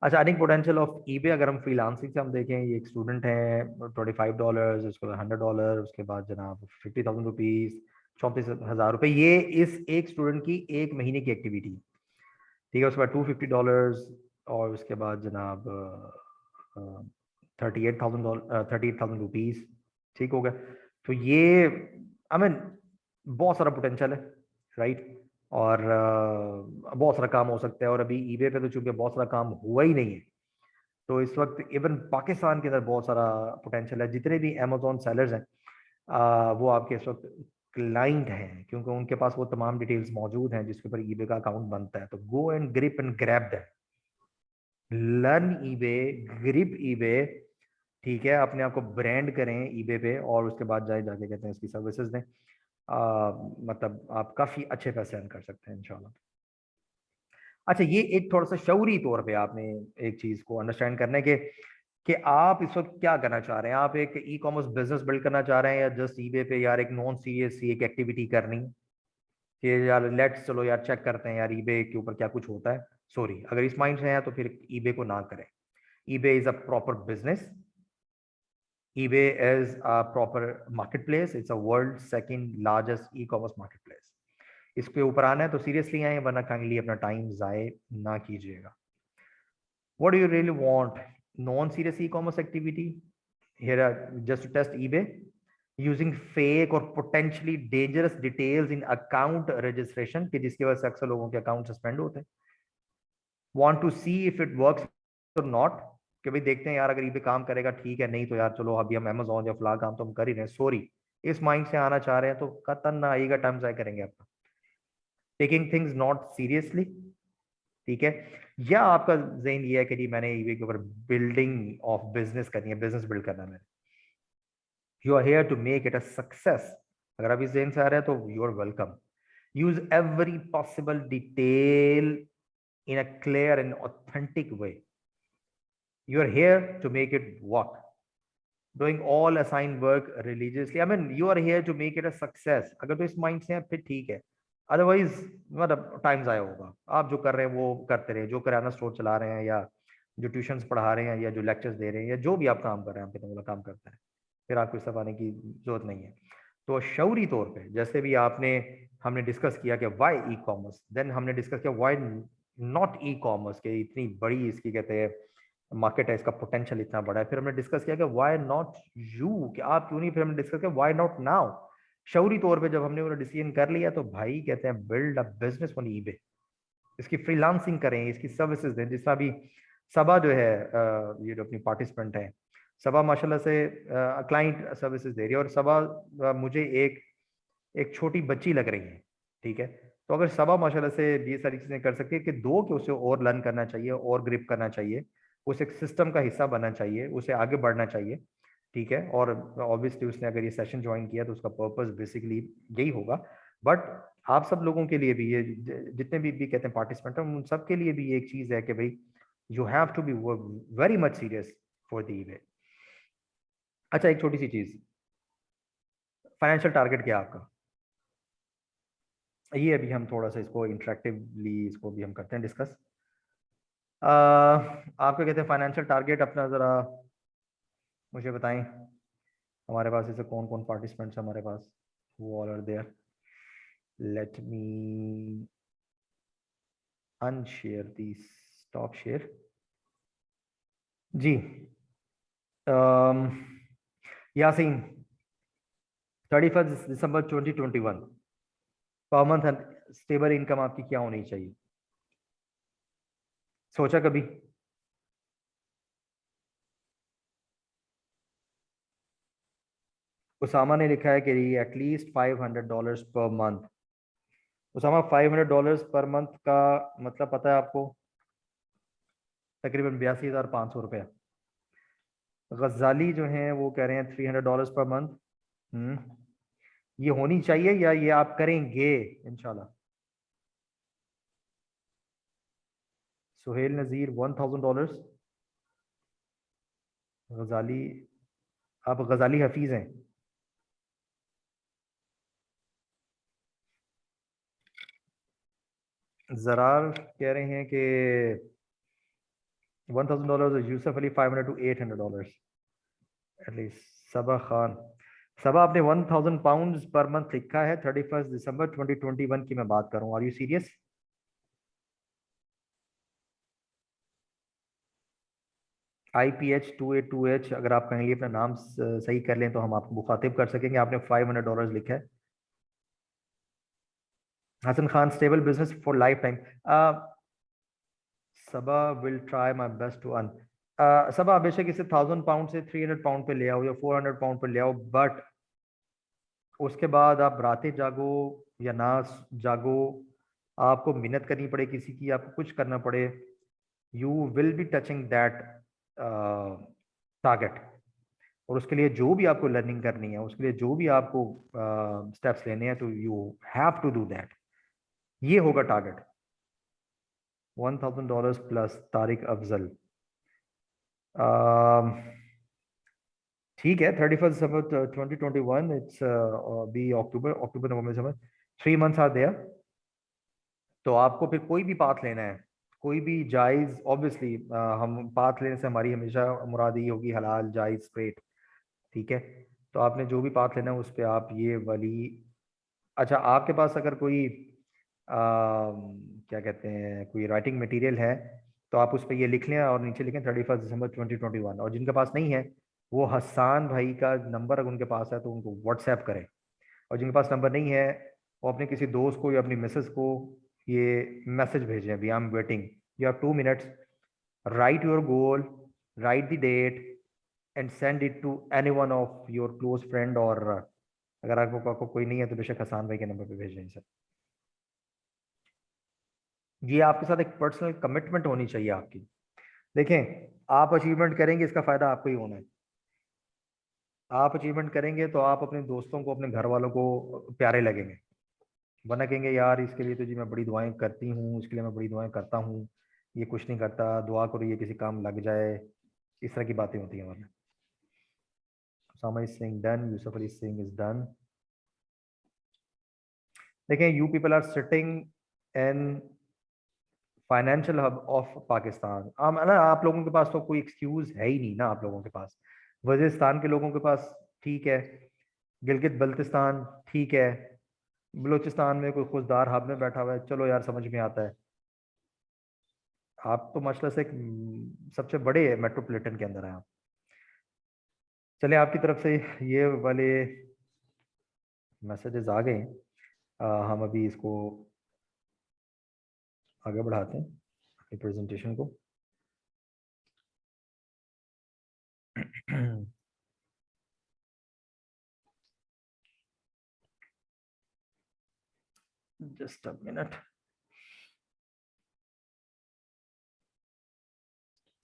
अच्छा, अर्निंग पोटेंशियल ऑफ ईबे अगर हम फ्रीलांसिंग से हम देखें, ये एक स्टूडेंट है, $25, उसके बाद $100, उसके बाद जनाब ₹50,000, ₹34,000। ये इस एक स्टूडेंट की एक महीने की एक्टिविटी, ठीक है। उसके बाद $250, और उसके बाद जनाब ₹38,000, ठीक हो गया। तो ये आई मीन बहुत सारा पोटेंशियल है, राइट। और बहुत सारा काम हो सकता है, और अभी ईबे पे तो चूंकि बहुत सारा काम हुआ ही नहीं है, तो इस वक्त इवन पाकिस्तान के अंदर बहुत सारा पोटेंशियल है। जितने भी अमेजोन सेलर्स हैं, वो आपके इस वक्त क्लाइंट हैं, क्योंकि उनके पास वो तमाम डिटेल्स मौजूद हैं जिसके ऊपर ईबे का अकाउंट बनता है। तो go and grip and grab that, learn eBay, grip eBay, ठीक है। अपने आप को ब्रांड करें ईबे पे, और उसके बाद जाके कहते हैं इसकी सर्विसेज दें। मतलब आप काफ़ी अच्छे पैसे अर्न कर सकते हैं इंशाल्लाह। अच्छा, ये एक थोड़ा सा शऊरी तौर पे आपने एक चीज़ को अंडरस्टैंड करना है कि आप इस वक्त क्या करना चाह रहे हैं। आप एक ई कॉमर्स बिजनेस बिल्ड करना चाह रहे हैं, या जस्ट ईबे पे यार एक नॉन सीरियस सी एक एक्टिविटी करनी कि यार लेट्स चलो यार चेक करते हैं यार ईबे के ऊपर क्या कुछ होता है। सॉरी, अगर इस माइंड से है तो फिर ईबे को ना करें। EBay is a proper business. eBay is a proper marketplace. It's a world second largest e-commerce marketplace. इसके ऊपर आना है तो सीरियसली आए, वरना काइंडली अपना टाइम जाए ना कीजिएगा। What do you really want? Non-serious e-commerce activity? Here just to test eBay using fake or potentially dangerous details in account registration, कि जिसकी वजह से अक्सर लोगों के अकाउंट सस्पेंड होते हैं। Want to see if it works or not, कि भाई देखते हैं यार अगर ये भी काम करेगा ठीक है, नहीं तो यार चलो अभी हम अमेजोन या फला काम तो हम कर ही रहे हैं। सॉरी, इस माइंड से आना चाह रहे हैं तो कतन ना आएगा, टाइम जाया करेंगे आपका, टेकिंग थिंग्स नॉट सीरियसली, ठीक है। या आपका जहन ये है कि जी मैंने ईबे के ऊपर बिल्डिंग ऑफ बिजनेस करनी है, बिजनेस बिल्ड करना है मैंने। You are here to make it a success. अगर आप इस जहन से आ रहे हैं तो you are welcome. Use every possible detail in a clear and authentic way. You are here to make it work. Doing all assigned work religiously. I mean, you are here to make it a success. अगर तो इस माइंड से हैं फिर ठीक है, अदरवाइज मतलब टाइम ज़ाया होगा। आप जो कर रहे हैं वो करते रहे, जो किराना स्टोर चला रहे हैं, या जो ट्यूशंस पढ़ा रहे हैं, या जो लेक्चर्स दे रहे हैं, या जो भी आप काम कर रहे हैं, आप वाला काम करते हैं, फिर आपको इस आने की जरूरत नहीं है। तो शऊरी तौर पे जैसे भी आपने हमने डिस्कस किया कि वाई ई कॉमर्स, देन हमने डिस्कस किया वाई नॉट ई कॉमर्स, के इतनी बड़ी इसकी कहते हैं मार्केट है, इसका पोटेंशियल इतना बड़ा है। फिर हमने डिस्कस किया कि व्हाई नॉट यू, कि आप क्यों नहीं। फिर हमने डिस्कस किया व्हाई नॉट नाउ। शऊरी तौर पे जब हमने वो डिसीजन कर लिया तो भाई कहते हैं build a business on eBay, इसकी फ्रीलांसिंग करें, इसकी सर्विसेज दें। जिस तरह अभी सबा जो है ये जो अपनी पार्टिसिपेंट है, सबा माशाल्लाह से क्लाइंट सर्विसेज दे रही है, और सबा मुझे एक एक छोटी बच्ची लग रही है, ठीक है। तो अगर सबा माशाल्लाह से ये सारी चीजें कर सकती है कि दो कि उसे और लर्न करना चाहिए और ग्रिप करना चाहिए, उसे एक सिस्टम का हिस्सा बनना चाहिए, उसे आगे बढ़ना चाहिए, ठीक है। और ऑब्वियसली उसने अगर ये सेशन ज्वाइन किया तो उसका पर्पस बेसिकली यही होगा। बट आप सब लोगों के लिए भी, ये जितने भी कहते हैं पार्टिसिपेंट हैं, उन सब के लिए भी ये एक चीज है कि भाई you have to be very much serious for the event. अच्छा, एक छोटी सी चीज, फाइनेंशियल टारगेट क्या है आपका? ये अभी हम थोड़ा सा इसको इंटरेक्टिवली इसको भी हम करते हैं डिस्कस। आपका कहते हैं फाइनेंशियल टारगेट अपना ज़रा मुझे बताएं। हमारे पास ऐसे कौन कौन पार्टिसिपेंट्स हमारे पास, वो all are there. Let me unshare the stop share. जी, यासीन, 31 दिसंबर 2021 पर मंथ स्टेबल इनकम आपकी क्या होनी चाहिए? सोचा कभी? उसामा ने लिखा है कि at least $500 per month. Usama, $500 per month का मतलब पता है आपको? तकरीबन $82,500। गजाली जो हैं वो कह रहे हैं $300 पर मंथ। ये होनी चाहिए या ये आप करेंगे इंशाल्लाह? सुहेल नज़ीर, $1,000। गजाली, आप गजाली हफीज हैं? जरार कह रहे हैं कि $1,000, यूसुफ अली 500 to $800 एटलीस्ट। सबा खान, सबा आपने £1,000 पर मंथ लिखा है। 31 दिसंबर 2021 की मैं बात करूं, आर यू सीरियस? IPH2828, अगर आप कहेंगे अपना नाम सही कर लें तो हम आपको मुखातिब कर सकेंगे। आपने $500 लिखा है। Hasan Khan, stable business for lifetime. Saba, will try my best to earn. Saba, बेशक इसे £1,000 से £300 पे ले आओ या £400 पे ले आओ, बट उसके बाद आप रातें जागो या ना जागो, आपको मिन्नत करनी पड़े किसी की, आपको कुछ करना पड़े, you will B touching that target. और उसके लिए जो भी आपको लर्निंग करनी है, उसके लिए जो भी आपको स्टेप्स लेने हैं, तो you have to do that. ये होगा टारगेट। $1,000 प्लस। तारिक अफजल, ठीक है। 31 दिसंबर 2021, it's be October, November December, 3 months are there. तो आपको फिर कोई भी पाथ लेना है, कोई भी जायज़, ऑब्वियसली हम पाथ लेने से हमारी हमेशा मुराद ये होगी हलाल, जायज़, स्ट्रेट, ठीक है। तो आपने जो भी पाथ लेना है उस पर आप ये वाली, अच्छा आपके पास अगर कोई क्या कहते हैं, कोई राइटिंग मटेरियल है तो आप उस पर ये लिख लें और नीचे लिखें 31 दिसंबर 2021। और जिनके पास नहीं है वो हसान भाई का नंबर अगर उनके पास है तो उनको व्हाट्सएप करें। और जिनके पास नंबर नहीं है वो अपने किसी दोस्त को या अपनी मिसेस को ये मैसेज भेजें, अभी I am waiting, you have 2 minutes, right your goal, right the date and send it to any one of your close friend. और अगर आपको कोई नहीं है तो बेशक हसान भाई के नंबर पे भेजें सर। ये आपके साथ एक पर्सनल कमिटमेंट होनी चाहिए आपकी। देखें, आप अचीवमेंट करेंगे इसका फायदा आपको ही होना है। आप अचीवमेंट करेंगे तो आप अपने दोस्तों को, अपने घर वालों को प्यारे लगेंगे, वरना कहेंगे यार इसके लिए तो जी मैं बड़ी दुआएं करती हूँ, इसके लिए मैं बड़ी दुआएं करता हूँ, ये कुछ नहीं करता, दुआ करो ये किसी काम लग जाए। इस तरह की बातें होती हैं वरना। Sama is saying done, Yusuf Ali Singh is done. देखें, you people are sitting in financial hub of Pakistan. ना आप लोगों के पास तो कोई एक्सक्यूज है ही नहीं ना। आप लोगों के पास, वजीरिस्तान के लोगों के पास ठीक है, गिलगित बल्तिस्तान ठीक है, बलूचिस्तान में कोई खुशदार हब में बैठा हुआ है, चलो यार समझ में आता है। आप तो माशाल्लाह से एक सबसे बड़े मेट्रोपॉलिटन के अंदर हैं आप। चले आपकी तरफ से ये वाले मैसेजेस आ गए। हम अभी इसको आगे बढ़ाते हैं अपनी प्रेजेंटेशन को। Just a minute.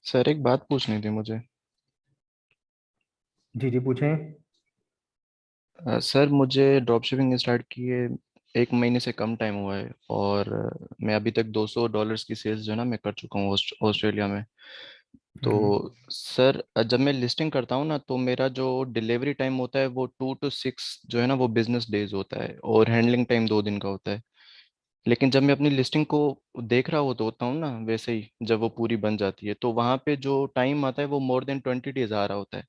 सर एक बात पूछनी थी मुझे। जी जी पूछें। सर मुझे ड्रॉप शिपिंग स्टार्ट किए 1 महीने से कम टाइम हुआ है और मैं अभी तक $200 की सेल्स जो है ना मैं कर चुका हूँ ऑस्ट्रेलिया में। तो हम्म। सर जब मैं लिस्टिंग करता हूँ ना तो मेरा जो डिलीवरी टाइम होता है वो 2 to 6 जो है ना वो बिजनेस डेज होता है और हैंडलिंग टाइम 2 दिन का होता है। लेकिन जब मैं अपनी लिस्टिंग को देख रहा होता हूँ ना वैसे ही जब वो पूरी बन जाती है तो वहाँ पे जो टाइम आता है वो मोर देन 20 डेज आ रहा होता है।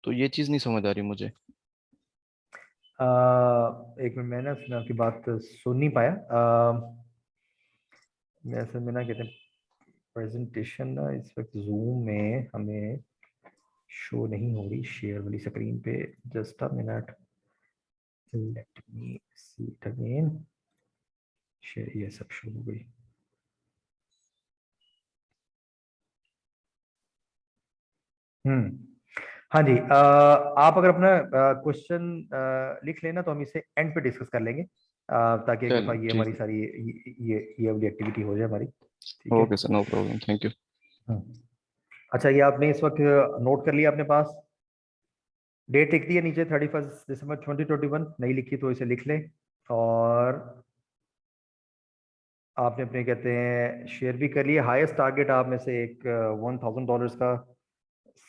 तो ये चीज़ नहीं समझ आ रही मुझे। एक मिनट, मैंने उसमें आपकी बात सुन नहीं पाया। वैसे मैं ना कहते हैं प्रेजेंटेशन ना इस वक्त जूम में हमें शो नहीं हो रही शेयर वाली स्क्रीन पे, just a minute, let me see it again. Share ये सब शो हो गई। हाँ जी, आप अगर अपना क्वेश्चन लिख लेना तो हम इसे एंड पे डिस्कस कर लेंगे, ताकि एक दफ़ा चलो ये ठीक हमारी सारी ये वाली एक्टिविटी हो जाए हमारी। ठीक है, है। Okay sir, no problem, thank you. अच्छा, ये आपने इस वक्त नोट कर लिया अपने पास? डेट लिख दी है नीचे 31 दिसंबर 2021, नहीं लिखी तो इसे लिख लें। और आपने अपने कहते हैं शेयर भी कर लिए। हाईएस्ट टारगेट आप में से एक $1000 का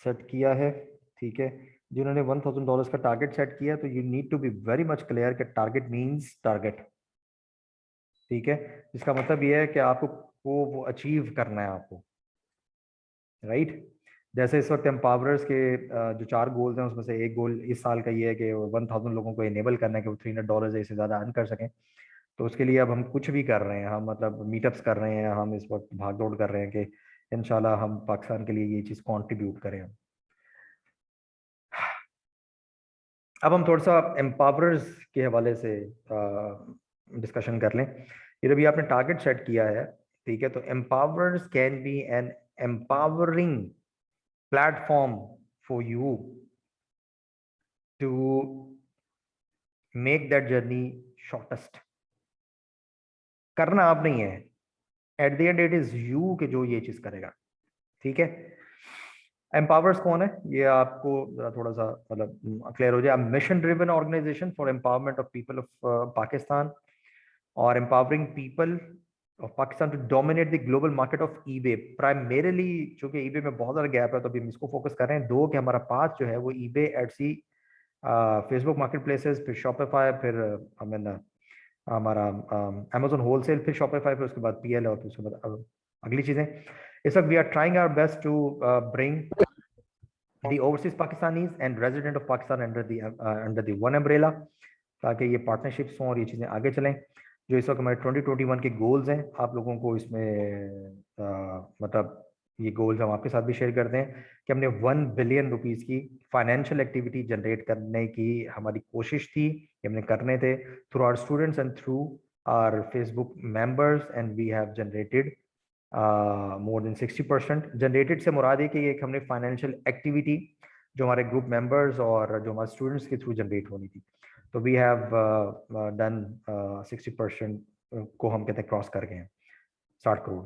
सेट किया है। ठीक है। जिन्होंने $1000 का टारगेट सेट किया, तो you need to be very much clear कि टारगेट मींस टारगेट। ठीक है। इसका मतलब ये है कि आपको वो अचीव करना है आपको, राइट। जैसे इस वक्त एम्पावरर्स के जो 4 गोल्स हैं, उसमें से एक गोल इस साल का ये है कि 1000 लोगों को इनेबल करना है कि वो $300 या इससे ज़्यादा अर्न कर सकें। तो उसके लिए अब हम कुछ भी कर रहे हैं, हम मतलब मीटअप्स कर रहे हैं, हम इस वक्त भाग दौड़ कर रहे हैं कि इंशाल्लाह हम पाकिस्तान के लिए ये चीज़ कंट्रीब्यूट करें। अब हम थोड़ा सा एम्पावरर्स के हवाले से डिस्कशन कर लें। ये जब भी आपने टारगेट सेट किया है, ठीक है, तो empowerers can be an empowering platform for you to make that journey shortest. करना आप नहीं है, at the end it is you के जो ये चीज करेगा। ठीक है। एम्पावर्स कौन है, ये आपको जरा थोड़ा सा मतलब क्लियर हो जाए। Mission driven organisation for empowerment of people of Pakistan, और empowering people of Pakistan to dominate the global market of eBay. Primarily चूंकि ईबे में बहुत ज्यादा गैप है, तो अभी हम इसको फोकस कर रहे हैं। दो कि हमारा पाथ जो है वो eBay, Etsy, Facebook market places, फिर शॉपिफाई, फिर हमारा अमेजोन होलसेल, फिर शॉपिफाई, फिर उसके बाद पीएल, और फिर उसके बाद अगली चीजें। इस वक्त we are trying our best to bring the overseas Pakistanis and resident of Pakistan under the one umbrella, ताकि ये पार्टनरशिप्स हों और ये चीज़ें आगे चलें। जो इस वक्त हमारे 2021 के गोल्स हैं, आप लोगों को इसमें मतलब ये गोल्स हम आपके साथ भी शेयर करते हैं कि हमने 1 बिलियन रुपीस की फाइनेंशियल एक्टिविटी जनरेट करने की हमारी कोशिश थी, ये हमने करने थे through our students and through our Facebook members, and we have generated more than 60%। Generated से मुराद है कि एक हमने फाइनेंशियल एक्टिविटी जो हमारे ग्रुप मेंबर्स और जो हमारे स्टूडेंट्स के थ्रू जनरेट होनी थी, तो वी हैव डन 60% को हम कहते हैं क्रॉस कर गए हैं, 60 करोड़।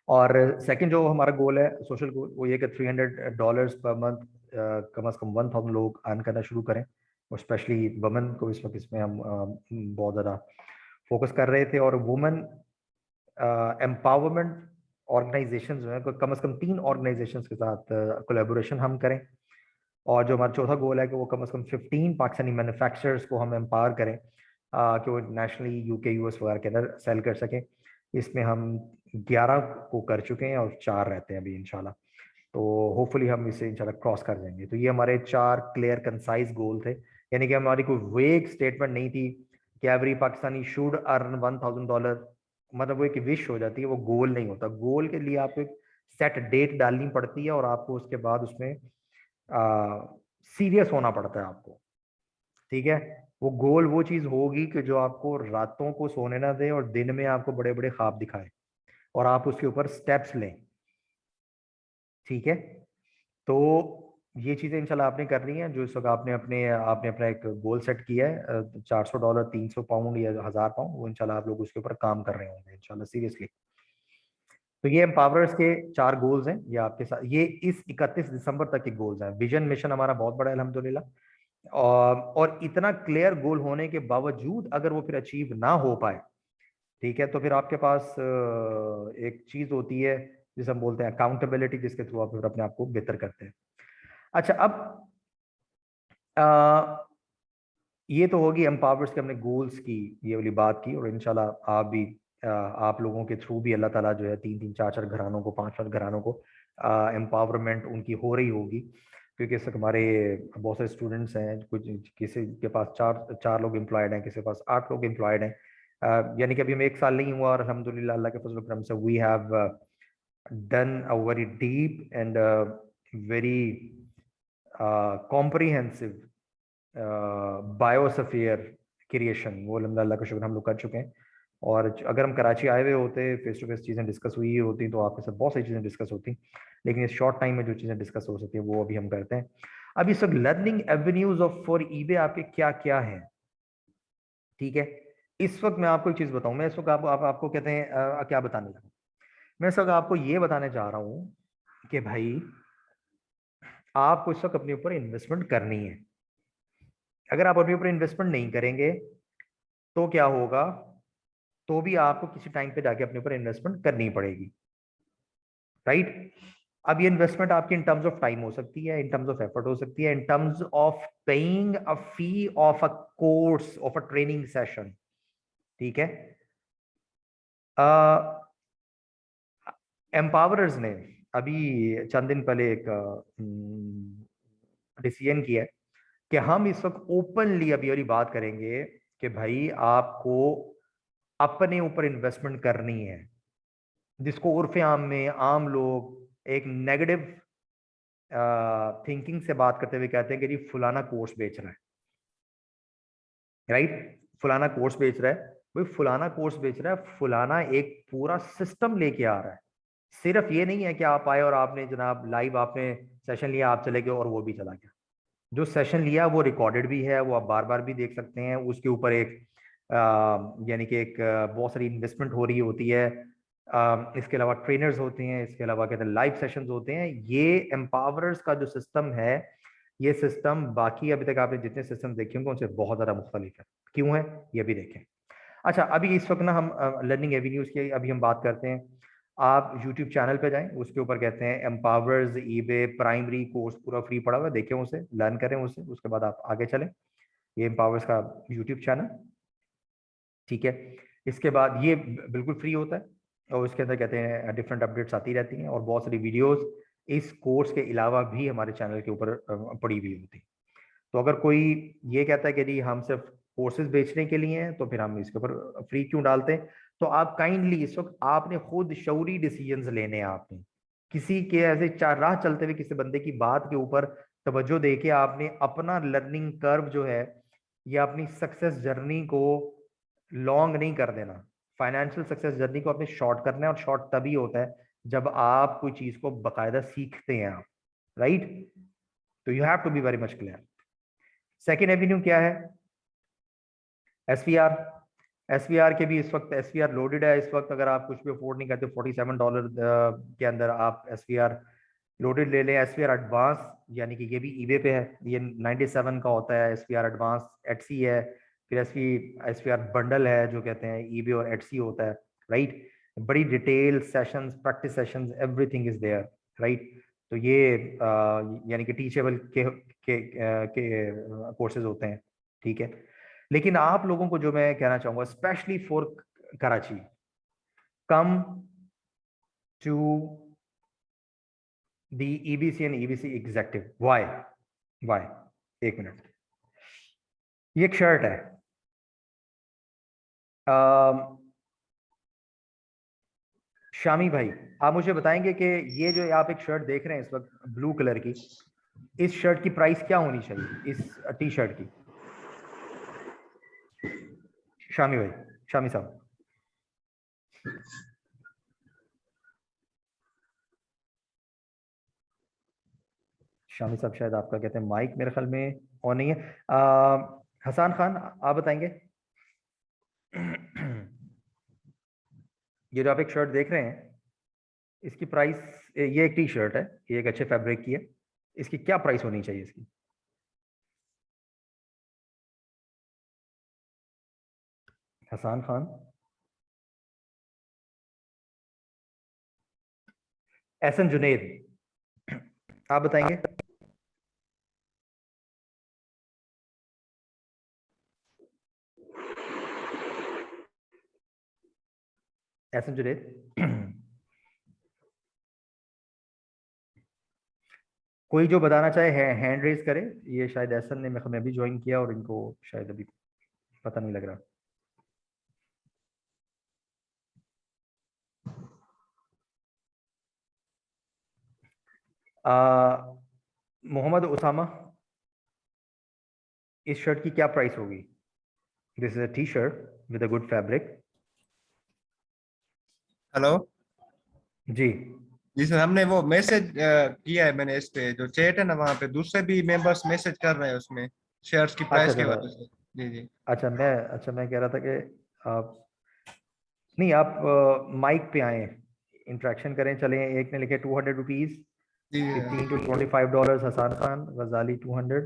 और सेकंड जो हमारा गोल है सोशल गोल, वो ये कि $300 पर मंथ कम से कम 1000 लोग अर्न करना शुरू करें, और स्पेशली वुमेन को इस वक्त इसमें हम बहुत ज़्यादा फोकस कर रहे थे। और वुमेन एम्पावरमेंट ऑर्गेनाइजेशन जो है, कम से कम 3 ऑर्गेनाइजेशन के साथ कोलेबोरेशन हम करें। और जो हमारा चौथा गोल है कि वो कम से कम 15 पाकिस्तानी मैन्युफैक्चरर्स को हम एम्पावर करें कि वो नेशनली यूके यूएस वगैरह के अंदर सेल कर सकें। इसमें हम 11 को कर चुके हैं और 4 रहते हैं अभी इंशाल्लाह। तो होपफुली हम इसे इंशाल्लाह क्रॉस कर देंगे। तो ये हमारे 4 क्लियर कंसाइज गोल थे, यानी कि हमारी कोई वेग स्टेटमेंट नहीं थी कि एवरी पाकिस्तानी शुड अर्न $1000, मतलब वो एक विश हो जाती है, वो गोल नहीं होता। गोल के लिए आपको एक सेट डेट डालनी पड़ती है, और आपको उसके बाद उसमें सीरियस होना पड़ता है आपको। ठीक है। वो गोल वो चीज होगी कि जो आपको रातों को सोने ना दे और दिन में आपको बड़े बड़े ख्वाब दिखाए, और आप उसके ऊपर स्टेप्स लें। ठीक है। तो ये चीजें इंशाल्लाह आपने करनी है। जो इस वक्त आपने अपना एक गोल सेट किया है, $400, 300 पाउंड या 1000 पाउंड, वो इंशाल्लाह आप लोग उसके ऊपर काम कर रहे होंगे इंशाल्लाह सीरियसली। तो ये एम्पावरर्स के 4 गोल्स हैं, ये आपके साथ, ये इस 31 दिसंबर तक के गोल्स हैं। विजन मिशन हमारा बहुत बड़ा है अल्हम्दुलिल्लाह, और इतना क्लियर गोल होने के बावजूद अगर वो फिर अचीव ना हो पाए, ठीक है, तो फिर आपके पास एक चीज होती है जिसे हम बोलते हैं अकाउंटेबिलिटी, जिसके थ्रू आप फिर अपने आप को बेहतर करते हैं। अच्छा, अब ये तो होगी एम्पावर्स के हमने गोल्स की ये वाली बात की, और इंशाल्लाह आप भी आप लोगों के थ्रू भी अल्लाह ताला जो है 3-3 4-4 घरानों को, 5-5 घरानों को एम्पावरमेंट उनकी हो रही होगी। क्योंकि इस वक्त हमारे बहुत सारे स्टूडेंट्स हैं, कुछ किसी के पास 4 लोग एम्प्लॉयड हैं, किसी के पास 8 लोग एम्प्लॉयड हैं। यानी कि अभी हम 1 साल नहीं हुआ, और अल्हम्दुलिल्लाह अल्लाह के फजल करम से we have done a very deep and very comprehensive biosphere creation, वो अल्लाह का शुक्र हम लोग कर चुके हैं। और अगर हम कराची आए हुए होते, फेस टू फेस चीज़ें डिस्कस हुई होती तो आपके साथ बहुत सारी चीज़ें डिस्कस होती, लेकिन इस शॉर्ट टाइम में जो चीज़ें डिस्कस हो सकती है वो अभी हम करते हैं। अब इस वक्त learning avenues of for eBay आपके क्या क्या हैं, ठीक है। इस वक्त मैं आपको एक चीज़ बताऊं, मैं इस वक्त आपको कहते हैं क्या बताने लगा, मैं इस वक्त आपको ये बताने चाह रहा हूँ कि भाई आपको इस वक्त अपने ऊपर इन्वेस्टमेंट करनी है। अगर आप अपने ऊपर इन्वेस्टमेंट नहीं करेंगे तो क्या होगा, तो भी आपको किसी टाइम पे जाके अपने ऊपर इन्वेस्टमेंट करनी पड़ेगी, राइट। अब ये इन्वेस्टमेंट आपकी इन टर्म्स ऑफ टाइम हो सकती है, इन टर्म्स ऑफ एफर्ट हो सकती है, in terms of paying a fee of a course of a training session, ठीक है। एम्पावरर्स ने अभी चंद दिन पहले एक डिसीजन किया है कि हम इस वक्त ओपनली अभी वाली बात करेंगे कि भाई आपको अपने ऊपर इन्वेस्टमेंट करनी है, जिसको उर्फ आम में आम लोग एक नेगेटिव थिंकिंग से बात करते हुए कहते हैं कि जी फलाना कोर्स बेच रहा है, राइट। फलाना कोर्स बेच रहा है, भाई फलाना कोर्स बेच रहा है, फलाना एक पूरा सिस्टम लेके आ रहा है। सिर्फ ये नहीं है कि आप आए और आपने जनाब लाइव आपने सेशन लिया, आप चले गए और वो भी चला गया। जो सेशन लिया वो रिकॉर्डेड भी है, वो आप बार बार भी देख सकते हैं, उसके ऊपर एक यानी कि एक बहुत सारी इन्वेस्टमेंट हो रही होती है। इसके अलावा ट्रेनर्स होते हैं, इसके अलावा कहते हैं लाइव सेशंस होते हैं। ये एम्पावरर्स का जो सिस्टम है, ये सिस्टम बाकी अभी तक आपने जितने सिस्टम देखे होंगे उनसे बहुत ज़्यादा मुख्तलिफ है। क्यों है ये भी देखें। अच्छा, अभी इस वक्त ना हम लर्निंग एवेन्यूज की अभी हम बात करते हैं। आप यूट्यूब चैनल पे जाएं, उसके ऊपर कहते हैं एम्पावर्स ईबे प्राइमरी कोर्स, पूरा फ्री पड़ा हुआ है, देखें उसे, लर्न करें उसे, उसके बाद आप आगे चलें। ये एम्पावर्स का यूट्यूब चैनल, ठीक है। इसके बाद ये बिल्कुल फ्री होता है और इसके अंदर कहते हैं डिफरेंट अपडेट्स आती रहती हैं और बहुत सारी वीडियोस इस कोर्स के अलावा भी हमारे चैनल के ऊपर पड़ी हुई होती है। तो अगर कोई ये कहता है कि जी हम सिर्फ कोर्सेज बेचने के लिए हैं तो फिर हम इसके ऊपर फ्री क्यों डालते हैं, तो आप काइंडली इस वक्त आपने खुद शऊरी डिसीजंस लेने हैं। आपने किसी के ऐसे चार राह चलते हुए किसी बंदे की बात के ऊपर तवज्जो दे के आपने अपना लर्निंग कर्व जो है या अपनी सक्सेस जर्नी को लॉन्ग नहीं कर देना। फाइनेंशियल सक्सेस जर्नी को आपने शॉर्ट करना है, और शॉर्ट तभी होता है जब आप कोई चीज को बकायदा सीखते हैं आप, राइट। तो you have to be very much clear. Second avenue क्या है, एसवीआर। एसवीआर के भी इस वक्त एसवीआर लोडेड है। इस वक्त अगर आप कुछ भी अफोर्ड नहीं करते, $47 के अंदर आप एसवीआर लोडेड ले लें। एसवीआर एडवांस यानी कि ये भी ईबे पे है, ये 97 का होता है। एसवीआर एडवांस एटसी है, फिर एसवीआर बंडल है जो कहते हैं ईबे और एटसी होता है, राइट। बड़ी detail sessions, practice sessions, everything is there, right. तो ये यानी कि टीचेबल के कोर्सेज होते हैं, ठीक है। लेकिन आप लोगों को जो मैं कहना चाहूंगा, specially for Karachi, come to the EBC and EBC executive. Why why, एक मिनट, ये एक शर्ट है। शामी भाई, आप मुझे बताएंगे कि ये जो आप एक शर्ट देख रहे हैं इस वक्त ब्लू कलर की, इस शर्ट की प्राइस क्या होनी चाहिए, इस टी शर्ट की? शामी भाई, शामी साहब, शामी साहब शायद आपका कहते हैं माइक मेरे ख्याल में ऑन नहीं है। हसान खान, आप बताएंगे। ये जो आप एक शर्ट देख रहे हैं, इसकी प्राइस, ये एक टी शर्ट है, ये एक अच्छे फैब्रिक की है, इसकी क्या प्राइस होनी चाहिए इसकी? हसान खान, एहसन जुनेद, आप बताएंगे। एहसन जुनेद, कोई जो बताना चाहे हैंड रेज करे। ये शायद एहसन ने मैं भी ज्वाइन किया और इनको शायद अभी पता नहीं लग रहा। मोहम्मद उसामा, इस शर्ट की क्या प्राइस होगी? This is a T shirt with a good fabric. Hello. जी जी सर, हमने वो मैसेज किया है, मैंने इस पे जो चैट है ना, वहाँ पे दूसरे भी मेंबर्स मैसेज कर रहे हैं उसमें शेयर्स की अच्छा प्राइस के अच्छा बारे में। जी जी। मैं कह रहा था कि आप नहीं, आप माइक पे आए, इंटरेक्शन करें। चलें, एक ने लिखे 200 रुपीज, जी 15 to 25 dollars, Hassan Khan Ghazali 200,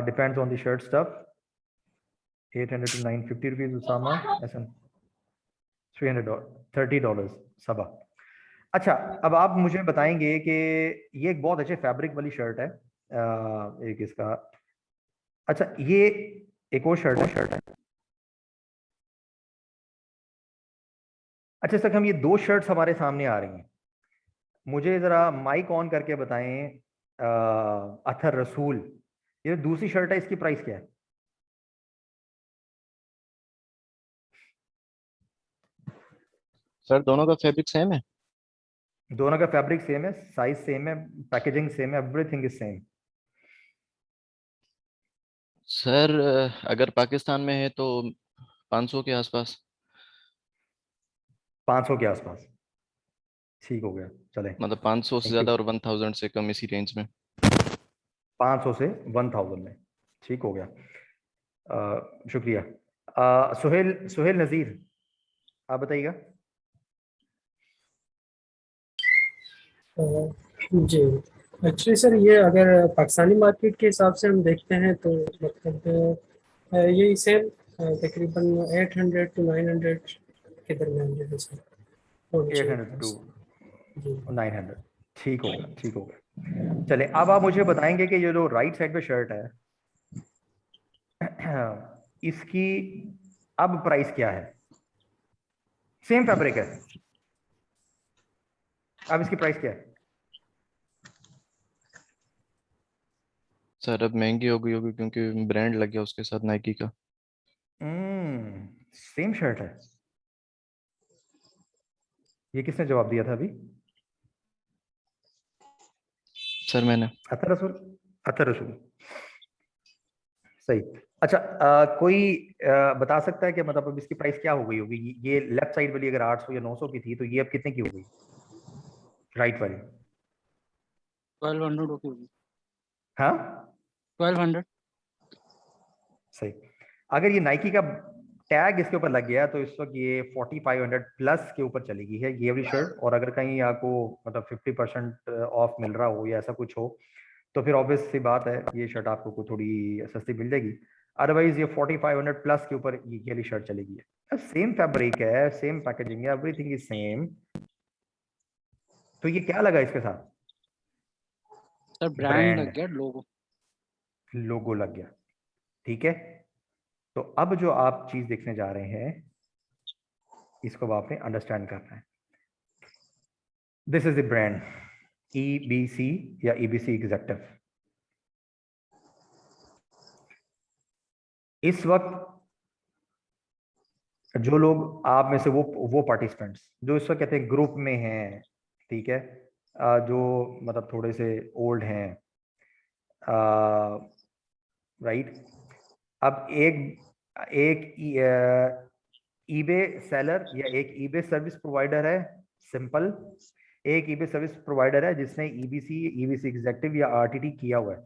depends on the shirt stuff. 800 to 950 rupees Usama, ऐसा 300 $30 सबा। अच्छा, अब आप मुझे बताएंगे कि ये एक बहुत अच्छे फैब्रिक वाली शर्ट है, एक इसका। अच्छा, ये एक और शर्ट है। अच्छा, इस तक हम ये दो शर्ट्स हमारे सामने आ रही हैं। मुझे जरा माइक ऑन करके बताएं, अथर रसूल, ये दूसरी शर्ट है, इसकी प्राइस क्या है? सर दोनों का फैब्रिक सेम है। दोनों का फैब्रिक सेम है, साइज सेम है, पैकेजिंग सेम है, एवरीथिंग इज सेम। सर अगर पाकिस्तान में है तो 500 के आसपास। 500 के आसपास, ठीक हो गया, चलें। मतलब 500 से थैंक यू। ज़्यादा और 1000 से कम, इसी रेंज में। 500 से 1000 में, ठीक हो गया। शुक्रिया। सुहेल सुहेल नज़ीर, आप बताइएगा। जी, एक्चुअली सर ये अगर पाकिस्तानी मार्केट के हिसाब से हम देखते हैं तो मतलब यही सेम तकरीबन 800 to 900 के दरमियान जो है सर होनी चाहिए 800 to price। जी 900, ठीक हो गया, ठीक हो गया। चले, अब आप मुझे बताएंगे कि ये जो राइट साइड पे शर्ट है, इसकी अब प्राइस क्या है? सेम फैब्रिक है, अब इसकी प्राइस क्या है? सर अब महंगी हो गई होगी क्योंकि ब्रांड लग गया उसके साथ, नाइकी का। सेम शर्ट है। ये किसने जवाब दिया था अभी? सर मैंने। अतर रसूल, अतर रसूल, सही। अच्छा, कोई बता सकता है कि मतलब अब इसकी प्राइस क्या हो गई होगी? ये लेफ्ट साइड वाली अगर 800 या 900 की थी, तो ये अब कितने की हो गई, राइट वाली? 1200 रुपये होगी। हाँ 1200। सही। अगर ये नाइकी का टैग इसके ऊपर लग गया तो इस वक्त ये 4500 प्लस के ऊपर चली गई है ये वाली शर्ट। और अगर कहीं आपको मतलब 50% ऑफ मिल रहा हो या ऐसा कुछ हो, तो फिर ऑब्वियस सी बात है, ये शर्ट आपको थोड़ी सस्ती मिल जाएगी। अदरवाइज ये 4500 प्लस के ऊपर ये वाली शर्ट चलेगी। सेम फैब्रिक है, सेम पैकेजिंग है, एवरीथिंग इज सेम। तो ये क्या लगा इसके साथ? सर ब्रांड ब्रांड लग गया, लोगो। लोगो लग गया, ठीक है। तो अब जो आप चीज देखने जा रहे हैं, इसको अब आपने अंडरस्टैंड करना है। This is the brand EBC या EBC एग्जेक्टिव। इस वक्त जो लोग आप में से वो पार्टिसिपेंट्स जो इस वक्त कहते हैं ग्रुप में हैं, ठीक है, जो मतलब थोड़े से ओल्ड हैं, राइट। अब एक एक ईबे सेलर या एक ईबे सर्विस प्रोवाइडर है, सिंपल। एक ईबे सर्विस प्रोवाइडर है जिसने EBC एग्जेक्टिव या RTT किया हुआ है,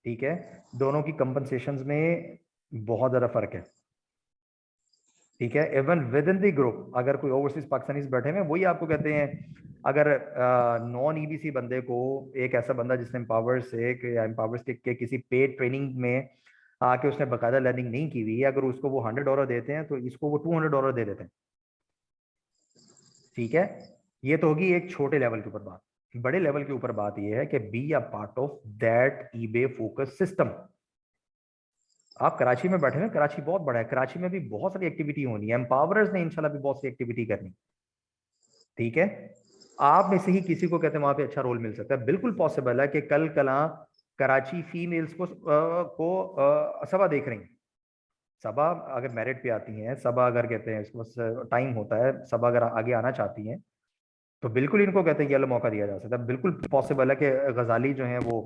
ठीक है। दोनों की कंपनसेशंस में बहुत ज़्यादा फर्क है, ठीक है। Even with in the group अगर कोई ओवरसीज पाकिस्तानीज बैठे हैं, वही आपको कहते हैं, अगर नॉन EBC बंदे को, एक ऐसा बंदा जिसने एम्पावर्स के किसी पेड ट्रेनिंग में आके उसने बाकायदा लर्निंग नहीं की हुई है, अगर उसको वो $100 देते हैं तो इसको वो $200 दे देते हैं, ठीक है। ये तो होगी एक छोटे लेवल के ऊपर बात। बड़े लेवल के ऊपर बात ये है कि be a part of that eBay focus system. आप कराची में बैठे हैं, कराची बहुत बड़ा है, कराची में भी बहुत सारी एक्टिविटी होनी है, एम्पावरर्स ने इंशाल्लाह भी बहुत सी एक्टिविटी करनी, ठीक है। आप में से ही किसी को कहते हैं वहां पे अच्छा रोल मिल सकता है, बिल्कुल पॉसिबल है कि कल कला कराची फीमेल्स को सबा देख रही हैं। सबा अगर मेरिट पे आती हैं, सबा अगर कहते हैं इसको टाइम होता है, सबा अगर आगे आना चाहती हैं, तो बिल्कुल इनको कहते हैं ये वाला मौका दिया जा सकता है। बिल्कुल पॉसिबल है कि गजाली जो है वो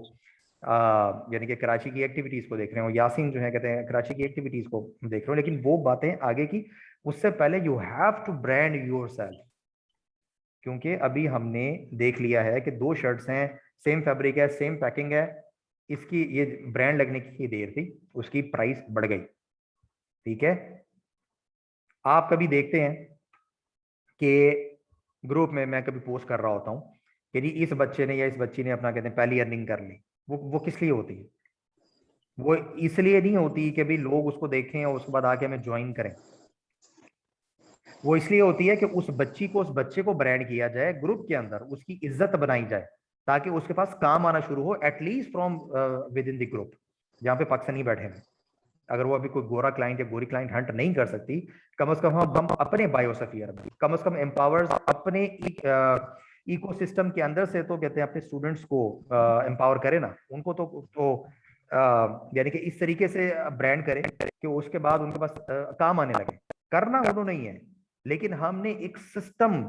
यानी कि कराची की एक्टिविटीज को देख रहे हो, यासीन जो है कहते हैं कराची की एक्टिविटीज को देख रहे हो, लेकिन वो बातें आगे की, उससे पहले you have to brand yourself. क्योंकि अभी हमने देख लिया है कि 2 शर्ट्स हैं, सेम फैब्रिक है, सेम पैकिंग है, इसकी ये ब्रांड लगने की देर थी, उसकी प्राइस बढ़ गई। ठीक है, आप कभी देखते हैं कि ग्रुप में मैं कभी पोस्ट कर रहा होता हूँ कि जी इस बच्चे ने या इस बच्ची ने अपना कहते हैं पहली अर्निंग कर ली। वो किस लिए होती है? वो इसलिए नहीं होती कि भाई लोग उसको देखें और उसके बाद आके हमें ज्वाइन करें। वो इसलिए होती है कि उस बच्चे को ब्रांड किया जाए ग्रुप के अंदर, उसकी इज्जत बनाई जाए, ताकि उसके पास काम आना शुरू हो, at least from with in the group जहाँ पे पाकिस्तानी बैठे हैं। अगर वो अभी कोई गोरा क्लाइंट या गोरी क्लाइंट हंट नहीं कर सकती, कम से कम हम अपने बायोस्फीयर में, कम से कम एम्पावर्स अपने इकोसिस्टम के अंदर से तो कहते हैं अपने स्टूडेंट्स को एम्पावर करें ना, उनको तो यानी कि इस तरीके से ब्रांड करें कि उसके बाद उनके पास काम आने लगे। करना उन्होंने नहीं है, लेकिन हमने एक सिस्टम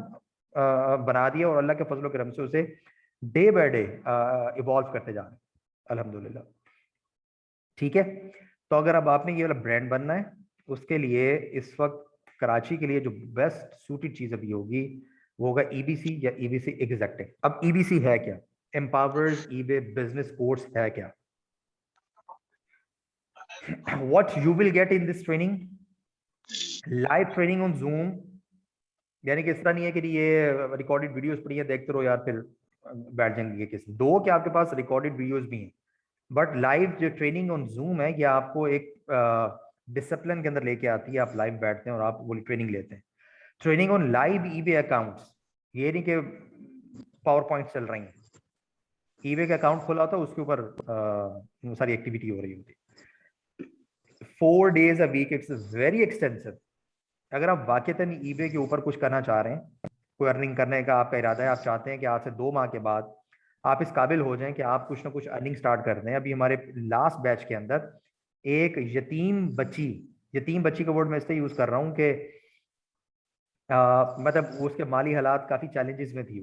बना दिया और अल्लाह के फजल करम से उसे डे बाय डे इवॉल्व करते जा रहे हैं अल्हम्दुलिल्लाह। ठीक है, तो अगर अब आपने ये वाला ब्रांड बनना है, उसके लिए इस वक्त कराची के लिए जो बेस्ट सूटेड चीज अभी होगी वो होगा ईबीसी या ईबीसी एग्जेक्टिव। अब ईबीसी है क्या? एम्पावर्स ईबे बिजनेस कोर्स है क्या? What you will get in this training, live training on zoom, यानी कि इस तरह नहीं है कि ये रिकॉर्डेड वीडियोस पड़ी है देखते रहो यार फिर बैठ जाएंगे किसी दो, कि आपके पास रिकॉर्डेड वीडियोस भी हैं, बट लाइव जो ट्रेनिंग ऑन जूम है, ये आपको एक डिसिप्लिन के अंदर लेके आती है। आप लाइव बैठते हैं और आप वो ट्रेनिंग लेते हैं। Training on live eBay accounts, ये नहीं कि पावर पॉइंट चल रही हैं, ईबे का अकाउंट खोला होता है, उसके ऊपर सारी एक्टिविटी हो रही होती है। 4 days a week, it's very extensive. अगर आप वाकईतन ईबे के ऊपर कुछ करना चाह रहे हैं, कोई अर्निंग करने का आपका इरादा है, आप चाहते हैं कि आज से 2 माह के बाद आप इस काबिल हो जाएं कि आप कुछ ना कुछ अर्निंग स्टार्ट कर दें। अभी हमारे लास्ट बैच के अंदर एक यतीम बच्ची का वर्ड मैं इसलिए यूज कर रहा हूं कि मतलब उसके माली हालात काफी चैलेंजेस में थी।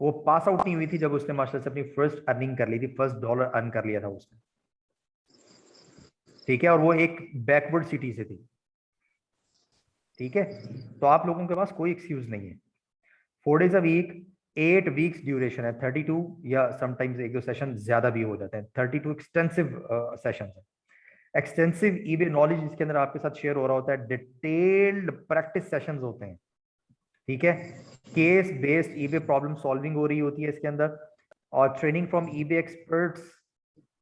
वो पास आउट नहीं हुई थी जब उसने मास्टर से अपनी फर्स्ट अर्निंग कर ली थी, फर्स्ट डॉलर अर्न कर लिया था उसने। ठीक है, और वो एक बैकवर्ड सिटी से थी। ठीक है, तो आप लोगों के पास कोई एक्सक्यूज नहीं है। 4 days a week, 8 weeks duration है, 32 या समटाइम्स एक दो सेशन ज्यादा भी हो जाते हैं, 32 एक्सटेंसिव सेशन है। एक्सटेंसिव ईबे नॉलेज इसके अंदर आपके साथ शेयर हो रहा होता है, डिटेल्ड प्रैक्टिस सेशंस होते हैं। ठीक है, case based eBay problem solving हो रही होती है इसके अंदर, और ट्रेनिंग फ्रॉम ईबे एक्सपर्ट्स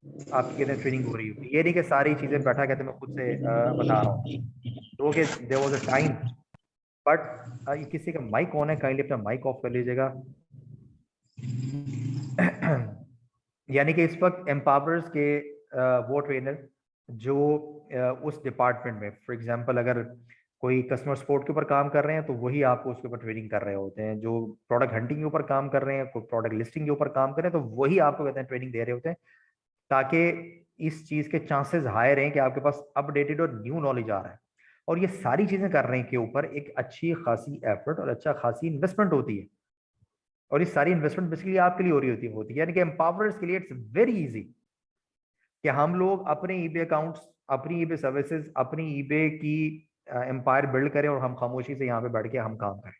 आपकी कहते हैं ट्रेनिंग हो रही होती है। ये नहीं कि सारी चीजें बैठा कहते मैं खुद से बता रहा हूँ। तो there was a time, but किसी का माइक ऑन है, काइंडली अपना माइक ऑफ कर लीजिएगा। यानी कि इस वक्त एम्पावर्स के वो ट्रेनर जो उस डिपार्टमेंट में, फॉर एग्जांपल अगर कोई कस्टमर सपोर्ट के ऊपर काम कर रहे हैं तो वही आपको उसके ऊपर ट्रेनिंग कर रहे होते हैं। जो प्रोडक्ट हंटिंग के ऊपर काम कर रहे हैं, कोई प्रोडक्ट लिस्टिंग के ऊपर काम कर रहे हैं, तो वही आपको कहते हैं ट्रेनिंग दे रहे होते हैं, ताकि इस चीज के चांसेस हाई रहें कि आपके पास अपडेटेड और न्यू नॉलेज आ रहा है। और ये सारी चीजें करने के ऊपर एक अच्छी खासी एफर्ट और अच्छा खासी इन्वेस्टमेंट होती है, और ये सारी इन्वेस्टमेंट बेसिकली आपके लिए हो रही होती है। यानी कि एम्पावर्स के लिए इट्स वेरी इजी कि हम लोग अपने ईबे अकाउंट्स, अपनी ईबे सर्विसेज, अपनी ईबे की एम्पायर बिल्ड करें और हम खामोशी से यहाँ पे बैठ के हम काम करें।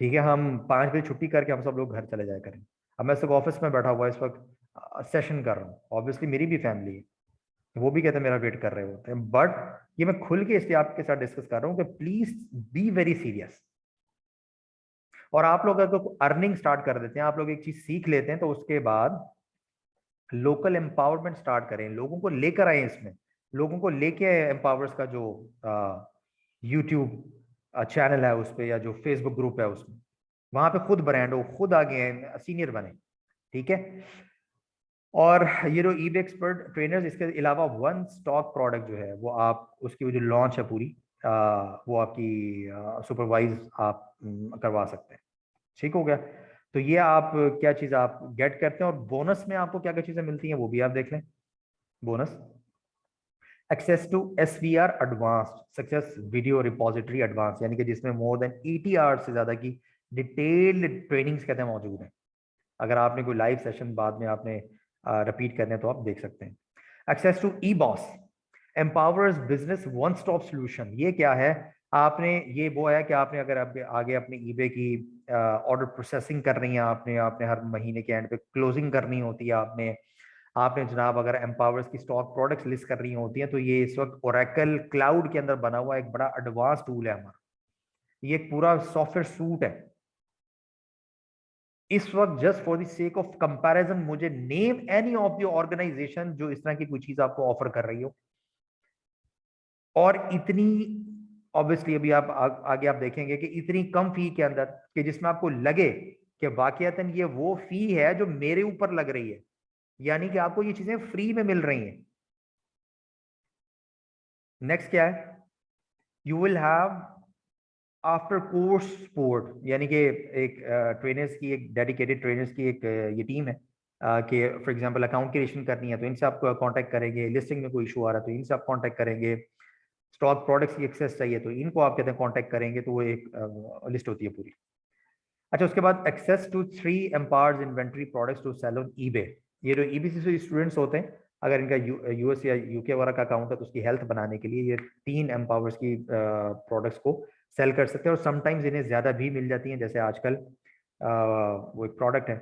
ठीक है, हम 5 बजे छुट्टी करके हम सब लोग घर चले जाए करें। अब मैं सिर्फ ऑफिस में बैठा हुआ इस वक्त सेशन कर रहा हूँ, ऑब्वियसली मेरी भी फैमिली है, वो भी कहते हैं मेरा वेट कर रहे होते हैं, बट ये मैं खुल के इसलिए आपके साथ डिस्कस कर रहा हूँ कि प्लीज बी वेरी सीरियस। और आप लोग अगर अर्निंग स्टार्ट कर देते हैं, आप लोग एक चीज सीख लेते हैं, तो उसके बाद लोकल एम्पावरमेंट स्टार्ट करें, लोगों को लेकर आए इसमें, लोगों को लेके आए। एम्पावर्स का जो यूट्यूब चैनल है उस पर, या जो फेसबुक ग्रुप है उसमें, वहां पे खुद ब्रांड हो, खुद आगे सीनियर बने। ठीक है, और ये जो ईबे एक्सपर्ट ट्रेनर्स, इसके अलावा वन स्टॉक प्रोडक्ट जो है वो आप उसकी जो लॉन्च है पूरी, वो आपकी सुपरवाइज आप करवा सकते हैं। ठीक हो गया, तो ये आप क्या चीज़ आप गेट करते हैं, और बोनस में आपको क्या क्या चीज़ें मिलती हैं वो भी आप देख लें। Bonus access to SVR advanced success video repository advance, यानी कि जिसमें मोर देन 80 आवर्स से ज़्यादा की डिटेल्ड ट्रेनिंग्स कहते हैं मौजूद हैं। अगर आपने कोई लाइव सेशन बाद में आपने रिपीट करने तो आप देख सकते हैं। Access to e boss empowers business one stop solution. ये क्या है? आपने ये वो है कि आपने अगर आगे अपने ईबे की ऑर्डर प्रोसेसिंग कर रही है, आपने आपने हर महीने के एंड पे क्लोजिंग करनी होती है, आपने आपने जनाब अगर एम्पावर्स की स्टॉक प्रोडक्ट्स लिस्ट कर रही होती हैं, तो ये इस वक्त ओरेकल क्लाउड के अंदर बना हुआ एक बड़ा एडवांस टूल है हमारा। ये एक पूरा सॉफ्टवेयर सूट है। इस वक्त just for the sake of comparison मुझे name any of the organisation जो इस तरह की कोई चीज आपको ऑफर कर रही हो, और इतनी ऑब्वियसली अभी आप आगे आप देखेंगे कि इतनी कम फी के अंदर कि जिसमें आपको लगे कि वाकईतन ये वो फी है जो मेरे ऊपर लग रही है, यानी कि आपको ये चीजें फ्री में मिल रही हैं। नेक्स्ट क्या है? You will have after course support, यानी कि एक ट्रेनर्स की, एक डेडिकेटेड ट्रेनर्स की एक ये टीम है कि फॉर एग्जांपल अकाउंट क्रिएशन करनी है तो इनसे आप कांटेक्ट करेंगे, लिस्टिंग में कोई इशू आ रहा है तो इनसे आप कांटेक्ट करेंगे, स्टॉक प्रोडक्ट्स की एक्सेस चाहिए तो इनको आप कहते हैं कांटेक्ट करेंगे, तो वो एक लिस्ट होती है पूरी। अच्छा, उसके बाद access to 3 empowers inventory products to sell on eBay. ये जो ईबीसी से स्टूडेंट्स होते हैं, अगर इनका यूएस या यूके वगैरह का अकाउंट है तो उसकी हेल्थ बनाने के लिए ये 3 एम्पावर्स की प्रोडक्ट्स को सेल कर सकते हैं, और समटाइम्स इन्हें ज़्यादा भी मिल जाती हैं। जैसे आजकल वो एक प्रोडक्ट है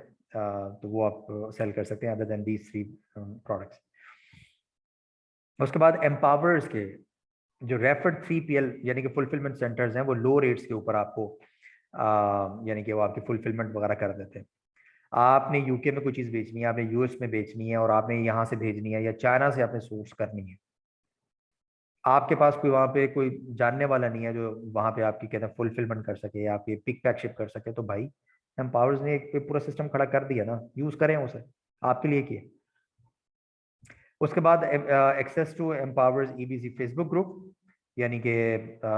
तो वो आप सेल कर सकते हैं अदर देन दीज 3 प्रोडक्ट्स। उसके बाद एम्पावर्स के जो रेफर्ड 3PL यानी कि फुलफिलमेंट सेंटर्स हैं, वो लो रेट्स के ऊपर आपको यानी कि वो आपकी फुलफिलमेंट वगैरह कर देते हैं। आपने यूके में कोई चीज़ बेचनी है, आपने यूएस में बेचनी है और आपने यहाँ से भेजनी है या चाइना से आपने सोर्स करनी है, आपके पास कोई वहाँ पे कोई जानने वाला नहीं है जो वहाँ पे आपकी कहते हैं फुलफिलमेंट कर सके या आपकी पिक पैक शिप कर सके, तो भाई एम्पावर्स ने एक पूरा सिस्टम खड़ा कर दिया ना, यूज़ करें उसे, आपके लिए किए। उसके बाद access to empowers EBC Facebook group, यानी कि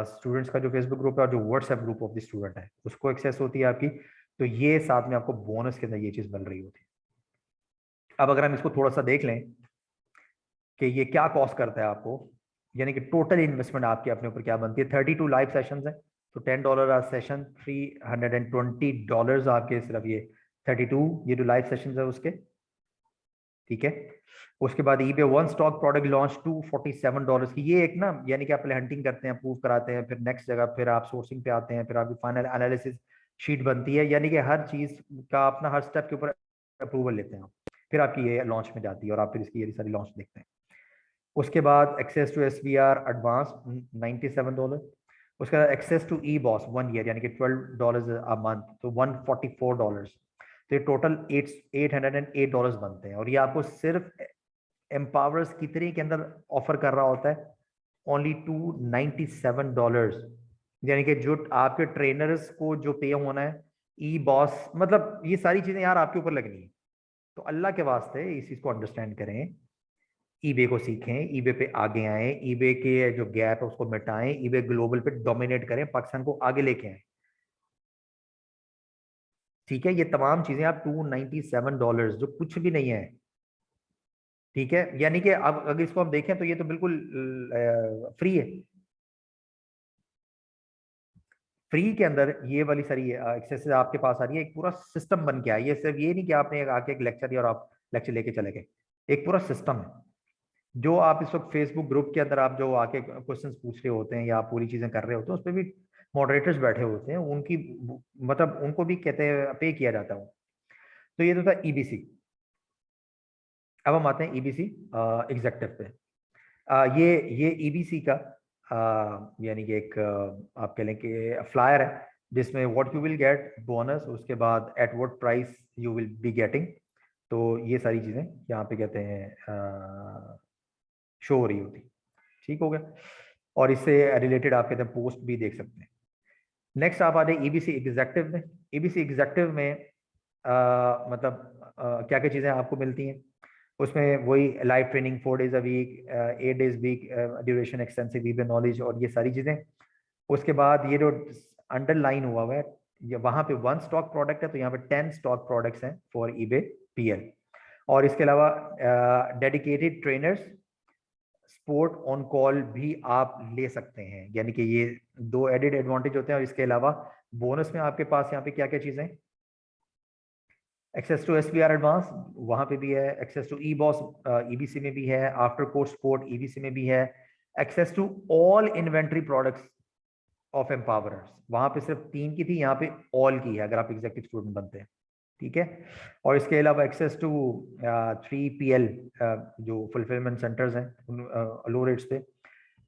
स्टूडेंट्स का जो फेसबुक ग्रुप है और जो WhatsApp group of the student है उसको एक्सेस होती है आपकी, तो ये साथ में आपको बोनस के अंदर ये चीज़ मिल रही होती है। अब अगर हम इसको थोड़ा सा देख लें कि ये क्या कॉस्ट करता है आपको, यानी कि टोटल इन्वेस्टमेंट आपके अपने ऊपर क्या बनती है। 32 लाइव सेशंस है तो $10 आ सेशन, $320 आपके सिर्फ ये 32 ये जो लाइव सेशंस है उसके, ठीक है। उसके बाद eBay one stock product launch $247 की, ये एक ना यानी कि आप पहले हंटिंग करते हैं, प्रूव कराते हैं, फिर नेक्स्ट जगह फिर आप सोर्सिंग पे आते हैं, फिर आपकी फाइनल एनालिसिस शीट बनती है, यानी कि हर चीज का अपना हर स्टेप के ऊपर अप्रूवल लेते हैं, फिर आपकी ये लॉन्च में जाती है और आप फिर इसकी ये सारी लॉन्च देखते हैं। उसके बाद एक्सेस टू SVR एडवांस $97। उसके बाद access to e boss 1 year यानी कि $12 अ मंथ, तो $144। तो ये टोटल $808 बनते हैं, और ये आपको सिर्फ एम्पावर्स कितने के अंदर ऑफर कर रहा होता है, ओनली $297, यानी कि जो आपके ट्रेनर्स को जो पे होना है, ई बॉस मतलब ये सारी चीजें यार आपके ऊपर लगनी है। तो अल्लाह के वास्ते इस चीज को अंडरस्टैंड करें, ईबे को सीखें, ईबे पे आगे आए, ईबे के जो गैप है उसको मिटाएं, ईबे ग्लोबल पे डोमिनेट करें, पाकिस्तान को आगे लेके आए, ठीक है। ये तमाम चीजें आप $297 जो कुछ भी नहीं है, ठीक है, यानी कि अब अगर इसको हम देखें तो ये तो बिल्कुल फ्री है। फ्री के अंदर ये वाली सारी एक्सेस आपके पास आ रही है, एक पूरा सिस्टम बन के आया। ये सिर्फ ये नहीं कि आपने आके एक लेक्चर दिया और आप लेक्चर लेके चले गए, एक पूरा सिस्टम है जो आप इस वक्त फेसबुक ग्रुप के अंदर आप जो आके क्वेश्चंस पूछ रहे होते हैं या आप पूरी चीजें कर रहे होते हैं, उस पर भी मॉडरेटर्स बैठे होते हैं, उनकी मतलब उनको भी कहते हैं पे किया जाता है। तो ये तो था ईबीसी। अब हम आते हैं ईबीसी एग्जेक्टिव पे। ये ईबीसी का यानी कि एक आप कह लें कि फ्लायर है जिसमें what you will get bonus, उसके बाद at what price you will be getting, तो ये सारी चीजें यहाँ पे कहते हैं शो हो रही होती, ठीक हो गया। और इससे रिलेटेड आप कहते हैं पोस्ट भी देख सकते हैं। नेक्स्ट आप आ जाए ईबीसी एग्जेक्टिव में। ईबीसी एग्जेक्टिव में मतलब क्या क्या चीज़ें आपको मिलती हैं, उसमें वही live training 4 days a week, 8 days week duration, extensive eBay knowledge और ये सारी चीज़ें। उसके बाद ये जो अंडरलाइन हुआ हुआ है, ये वहाँ पे 1 स्टॉक प्रोडक्ट है तो यहाँ पे 10 स्टॉक प्रोडक्ट्स हैं फॉर ईबे PL। और इसके अलावा dedicated trainers, sport on call भी आप ले सकते हैं, यानी कि ये 2 एडेड एडवांटेज होते हैं। और इसके अलावा बोनस में आपके पास यहाँ पे क्या क्या चीजें, एक्सेस टू SPR एडवांस वहां पे भी है, एक्सेस टू EBOS EBC में भी है, आफ्टर कोर्स सपोर्ट EBC में भी है, access to all inventory products of empowerers, वहां पे सिर्फ 3 की थी, यहाँ पे ऑल की है अगर आप एग्जीक्यूटिव स्टूडेंट बनते हैं, ठीक है। और इसके अलावा एक्सेस टू 3PL जो फुलफिलमेंट सेंटर्स हैं लो रेट्स पे,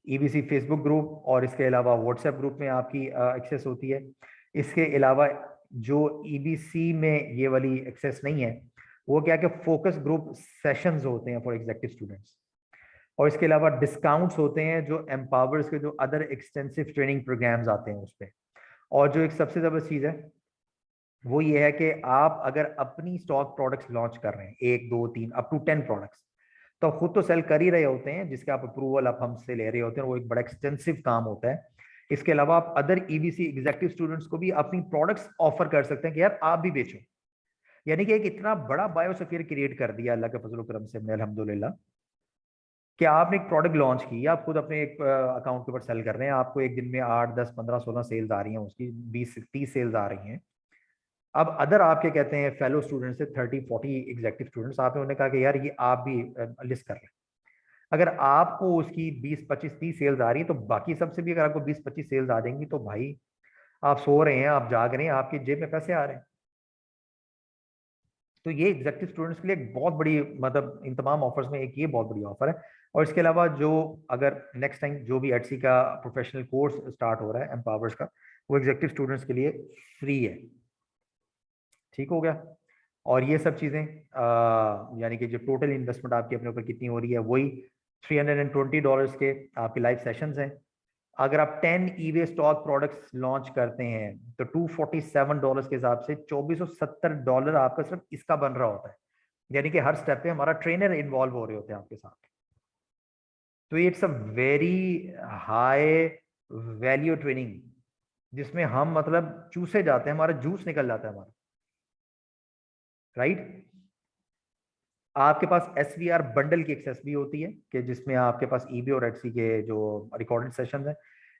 EBC फेसबुक ग्रुप, और इसके अलावा व्हाट्सएप ग्रुप में आपकी एक्सेस होती है। इसके अलावा जो EBC में ये वाली एक्सेस नहीं है, वो क्या कि फोकस ग्रुप सेशंस होते हैं फॉर एग्जीक्यूटिव स्टूडेंट्स, और इसके अलावा डिस्काउंट्स होते हैं जो एम्पावर्स के जो अदर एक्सटेंसिव ट्रेनिंग प्रोग्राम्स आते हैं उस पर। और जो एक सबसे ज़बरदस्त चीज़ है वो ये है कि आप अगर अपनी स्टॉक प्रोडक्ट्स लॉन्च कर रहे हैं 1 2 3 अप टू 10 प्रोडक्ट्स, तो खुद तो सेल कर ही रहे होते हैं जिसके आप अप्रूवल आप हमसे ले रहे होते हैं, वो एक बड़ा एक्सटेंसिव काम होता है। इसके अलावा आप अदर EBC एग्जीक्यूटिव स्टूडेंट्स को भी अपनी प्रोडक्ट्स ऑफर कर सकते हैं कि यार आप भी बेचो, यानी कि एक इतना बड़ा बायोस्फीयर क्रिएट कर दिया अल्लाह के फजल करम से हमने अल्हम्दुलिल्लाह, कि आपने एक प्रोडक्ट लॉन्च की, आप खुद अपने एक अकाउंट के ऊपर सेल कर रहे हैं, आपको एक दिन में 8 10 15 16 सेल्स आ रही हैं, उसकी 20 30 सेल्स आ रही हैं। अब अदर आपके कहते हैं फेलो स्टूडेंट्स से 30 40 एग्जीक्यूटिव स्टूडेंट्स, आपने उन्हें कहा कि यार ये आप भी लिस्ट कर लें, अगर आपको उसकी 20 25 30 सेल्स आ रही है, तो बाकी सबसे भी अगर आपको 20 25 सेल्स आ जाएंगी, तो भाई आप सो रहे हैं, आप जाग रहे हैं, आपकी जेब में पैसे आ रहे हैं। तो ये एग्जीक्यूटिव स्टूडेंट्स के लिए एक बहुत बड़ी, मतलब इन तमाम ऑफर्स में एक ये बहुत बड़ी ऑफर है। और इसके अलावा जो अगर नेक्स्ट टाइम जो भी एटसी का प्रोफेशनल कोर्स स्टार्ट हो रहा है एम्पावर्स का, वो एग्जीक्यूटिव स्टूडेंट्स के लिए फ्री है, ठीक हो गया। और ये सब चीज़ें यानी कि जो टोटल इन्वेस्टमेंट आपकी अपने ऊपर कितनी हो रही है, वही $320 के आपके लाइव सेशंस हैं। अगर आप 10 ईवे स्टॉक प्रोडक्ट्स लॉन्च करते हैं तो $247 के हिसाब से $2470 आपका सिर्फ इसका बन रहा होता है, यानी कि हर स्टेप पे हमारा ट्रेनर इन्वॉल्व हो रहे होते हैं आपके साथ। तो it's a very high value training जिसमें हम मतलब चूसे जाते हैं, हमारा जूस निकल जाता है हमारा, राइट। आपके पास SVR बंडल की एक्सेस भी होती है कि जिसमें आपके पास EB और एटसी के जो रिकॉर्डेड सेशन है,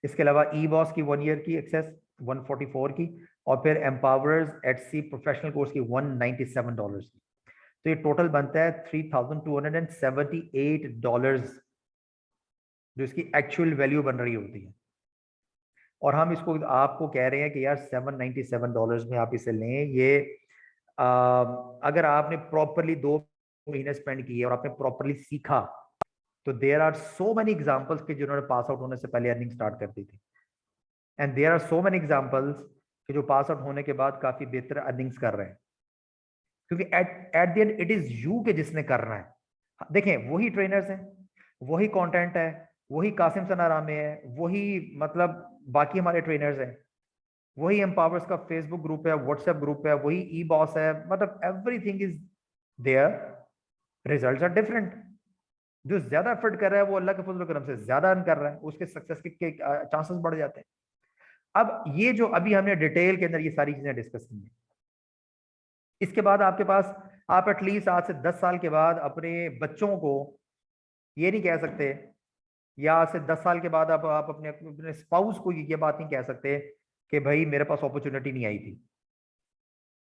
इसके अलावा EBOS की 1 ईयर की एक्सेस 144 की, और फिर एम्पावर्स एटसी प्रोफेशनल कोर्स की $197 की। तो ये टोटल बनता है $3278 जो इसकी एक्चुअल वैल्यू बन रही होती है। और हम इसको आपको कह रहे हैं कि यार $797 में आप इसे लें। ये अगर आपने प्रॉपरली 2 महीने स्पेंड किए और आपने प्रॉपरली सीखा, तो there are so many examples कि जिन्होंने पास आउट होने से पहले अर्निंग स्टार्ट कर दी थी, and there are so many examples कि जो पास आउट होने के बाद काफी बेहतर अर्निंग्स कर रहे हैं, क्योंकि eight the end it is you के जिसने करना है। देखें, वही ट्रेनर्स हैं, वही कंटेंट है, वही कासिम सनारामे है, वही मतलब बाकी हमारे ट्रेनर्स हैं, वही एम्पावर्स का फेसबुक ग्रुप है, व्हाट्सएप ग्रुप है, वही EBOS है, मतलब everything is there, results are different. जो ज्यादा एफर्ट कर रहा है वो अल्लाह के फजल करम से ज्यादा अर्न कर रहा है, उसके सक्सेस के चांसेस बढ़ जाते हैं। अब ये जो अभी हमने डिटेल के अंदर ये सारी चीजें डिस्कस की हैं, इसके बाद आपके पास आप एटलीस्ट आज से 10 साल के बाद अपने बच्चों को ये नहीं कह सकते, या आज से 10 साल के बाद आप अपने स्पाउस को ये बात नहीं कह सकते कि भाई मेरे पास अपॉर्चुनिटी नहीं आई थी,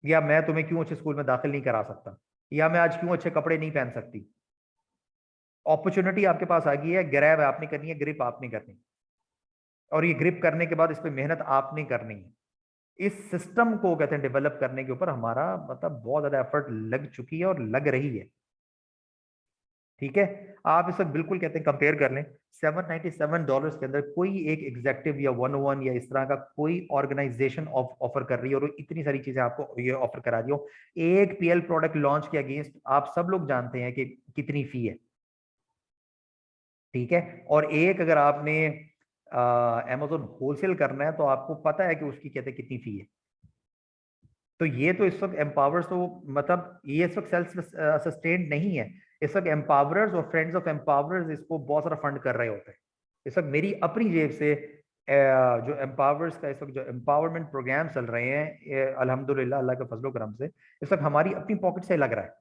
या मैं तुम्हें क्यों अच्छे स्कूल में दाखिल नहीं करा सकता, या मैं आज क्यों अच्छे कपड़े नहीं पहन सकती। अपॉर्चुनिटी आपके पास आ गई है, ग्रैब आपने करनी है, ग्रिप आपने करनी, और ये ग्रिप करने के बाद इस पर मेहनत आपने करनी है। इस सिस्टम को कहते हैं डेवलप करने के ऊपर हमारा मतलब बहुत ज्यादा एफर्ट लग चुकी है और लग रही है, ठीक है। आप इस वक्त बिल्कुल कहते हैं कंपेयर कर लें, $797 के अंदर कोई एक एग्जेक्टिव या 101 या इस तरह का कोई ऑर्गेनाइजेशन ऑफर कर रही है और इतनी सारी चीजें आपको ये ऑफर करा दी हो। एक PL प्रोडक्ट लॉन्च के अगेंस्ट आप सब लोग जानते हैं कि कितनी फी है, ठीक है। और एक अगर आपने Amazon होलसेल करना है तो आपको पता है कि उसकी कहते हैं कितनी फी है। तो ये तो इस वक्त एम्पावर्स तो मतलब ये इस वक्त सेल्फ सस्टेन्ड नहीं है, इस वक्त एम्पावरर्स और फ्रेंड्स ऑफ एम्पावरर्स इसको बहुत सारा फंड कर रहे होते हैं। इस वक्त मेरी अपनी जेब से जो एम्पावर्स का इस वक्त जो एम्पावरमेंट प्रोग्राम चल रहे हैं अल्हम्दुलिल्लाह अल्लाह के फजलो करम से, इस वक्त हमारी अपनी पॉकेट से लग रहा है।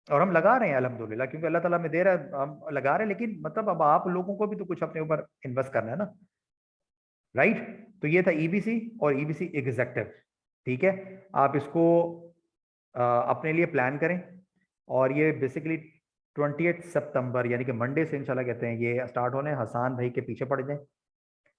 और हम लगा रहे हैं अल्हम्दुलिल्लाह, क्योंकि अल्लाह ताला में दे रहा है, हम लगा रहे हैं, लेकिन मतलब अब आप लोगों को भी तो कुछ अपने ऊपर इन्वेस्ट करना है ना, राइट। तो ये था ईबीसी और ईबीसी एग्जेक्टिव, ठीक है। आप इसको अपने लिए प्लान करें, और ये बेसिकली 28 सितंबर यानी कि मंडे से इंशाल्लाह कहते हैं ये स्टार्ट होने। हसान भाई के पीछे पड़ जाएं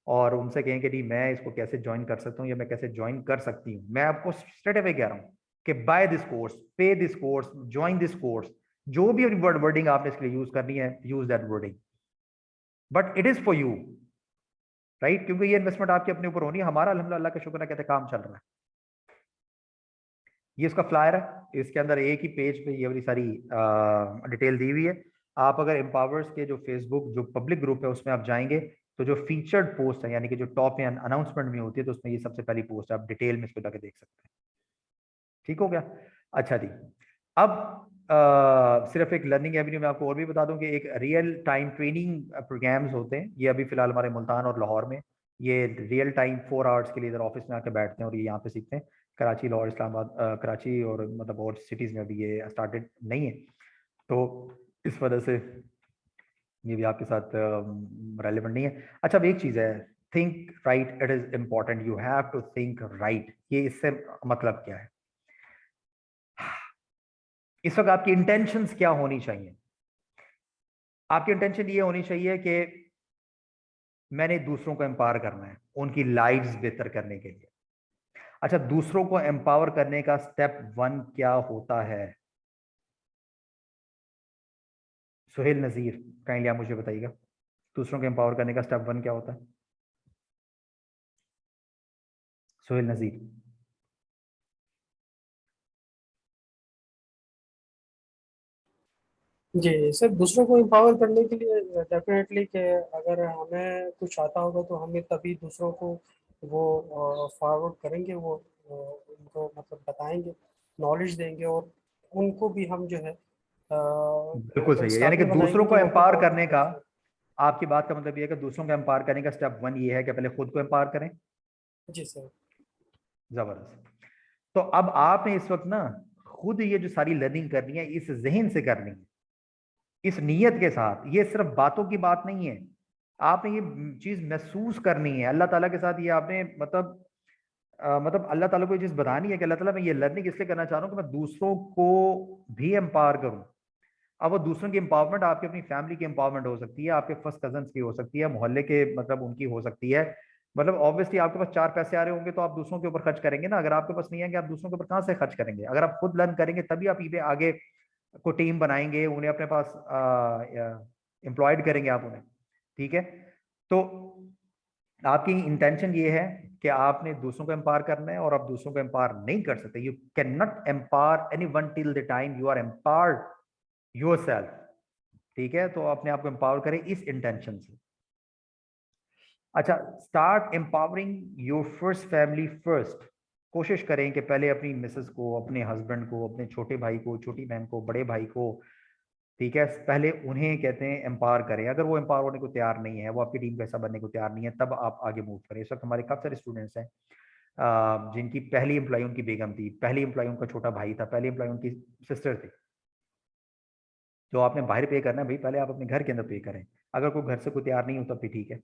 और उनसे कहें कि नहीं मैं इसको कैसे ज्वाइन कर सकता हूँ या मैं कैसे ज्वाइन कर सकती हूँ। मैं आपको स्ट्रेट अवे कह रहा हूँ कि बाय दिस कोर्स, पे this course, join this course, जो भी वर्डिंग आपने इसके लिए यूज करनी है, use that wording, but it is for you, right, क्योंकि ये इन्वेस्टमेंट आपके अपने ऊपर होनी है। हमारा अल्हम्दुलिल्लाह का शुक्र है, कहते काम चल रहा है। ये इसका फ्लायर है, इसके अंदर एक ही पेज पे ये वाली सारी डिटेल दी हुई है। आप अगर एम्पावर्स के जो फेसबुक जो पब्लिक ग्रुप है उसमें आप जाएंगे तो जो फीचर्ड पोस्ट है यानी कि जो टॉप या अनाउंसमेंट में होती है, तो उसमें ये सबसे पहली पोस्ट है, आप डिटेल में इसको जाके देख सकते हैं। ठीक हो गया। अच्छा जी, अब सिर्फ एक लर्निंग एवेन्यू में आपको और भी बता दूं कि एक रियल टाइम ट्रेनिंग प्रोग्राम्स होते हैं। ये अभी फिलहाल हमारे मुल्तान और लाहौर में ये रियल टाइम 4 आवर्स के लिए इधर ऑफिस में आके बैठते हैं और ये यहाँ पे सीखते हैं। कराची, लाहौर, इस्लामाबाद, कराची और मतलब और सिटीज़ में अभी ये स्टार्टेड नहीं है, तो इस वजह से ये भी आपके साथ रेलिवेंट नहीं है। अच्छा, अब एक चीज़ है, think right, it is important, you have to think right. ये इससे मतलब क्या है? इस वक्त आपकी इंटेंशंस क्या होनी चाहिए? आपकी इंटेंशन ये होनी चाहिए कि मैंने दूसरों को एम्पावर करना है, उनकी लाइव्स बेहतर करने के लिए। अच्छा, दूसरों को एम्पावर करने का स्टेप 1 क्या होता है? सुहेल नजीर, काइंडली आप मुझे बताइएगा, दूसरों को एम्पावर करने का स्टेप 1 क्या होता है? सुहेल नजीर। जी सर, दूसरों को एम्पावर करने के लिए डेफिनेटली कि अगर हमें कुछ आता होगा तो हमें तभी दूसरों को वो फॉरवर्ड करेंगे, वो उनको मतलब बताएंगे, नॉलेज देंगे, और उनको भी हम जो है बिल्कुल मतलब सही इस है, यानी कि काबिल दूसरों बनाएंगे को कि वो खुद एम्पावर और भी करने का, करें। आपकी बात का मतलब ये है कि दूसरों को एम्पावर करने का स्टेप 1 ये है कि पहले खुद को एम्पावर करें। जी सर। जबरदस्त। तो अब आपने इस वक्त ना खुद ये जो सारी लर्निंग करनी है इस जहन से करनी है, इस नीयत के साथ। ये सिर्फ बातों की बात नहीं है, आपने ये चीज महसूस करनी है अल्लाह ताला के साथ। ये आपने मतलब अल्लाह ताला को ये चीज बतानी है कि अल्लाह ताला मैं ये लर्निंग इसलिए करना चाह रहा हूँ कि मैं दूसरों को भी एम्पावर करूँ। अब वो दूसरों की एम्पावरमेंट आपकी अपनी फैमिली की एम्पावरमेंट हो सकती है, आपके फर्स्ट कजन्स की हो सकती है, मोहल्ले के मतलब उनकी हो सकती है। मतलब ऑब्वियसली आपके पास 4 पैसे आ रहे होंगे तो आप दूसरों के ऊपर खर्च करेंगे ना। अगर आपके पास नहीं आएंगे आप दूसरों के ऊपर कहाँ से खर्च करेंगे? अगर आप खुद लर्न करेंगे तभी आप इधर आगे को टीम बनाएंगे, उन्हें अपने पास एम्प्लॉयड करेंगे आप उन्हें। ठीक है, तो आपकी इंटेंशन ये है कि आपने दूसरों को एम्पावर करना है, और आप दूसरों को एम्पावर नहीं कर सकते। You can not empower anyone till the time you are empowered yourself. ठीक है, तो अपने आप को एम्पावर करें इस इंटेंशन से। अच्छा, start empowering your first family first. कोशिश करें कि पहले अपनी मिसेस को, अपने हस्बैंड को, अपने छोटे भाई को, छोटी बहन को, बड़े भाई को, ठीक है, पहले उन्हें कहते हैं एम्पावर करें। अगर वो एम्पावर होने को तैयार नहीं है, वो आपकी टीम का हिस्सा बनने को तैयार नहीं है, तब आप आगे मूव करें। इस वक्त हमारे काफी सारे स्टूडेंट्स हैं जिनकी पहली एम्प्लॉय उनकी बेगम थी, पहली एम्प्लॉय उनका छोटा भाई था, पहली एम्प्लॉय उनकी सिस्टर थी। जो आपने बाहर पे करना है भाई, पहले आप अपने घर के अंदर पे करें। अगर कोई घर से कोई तैयार नहीं हो तब भी ठीक है।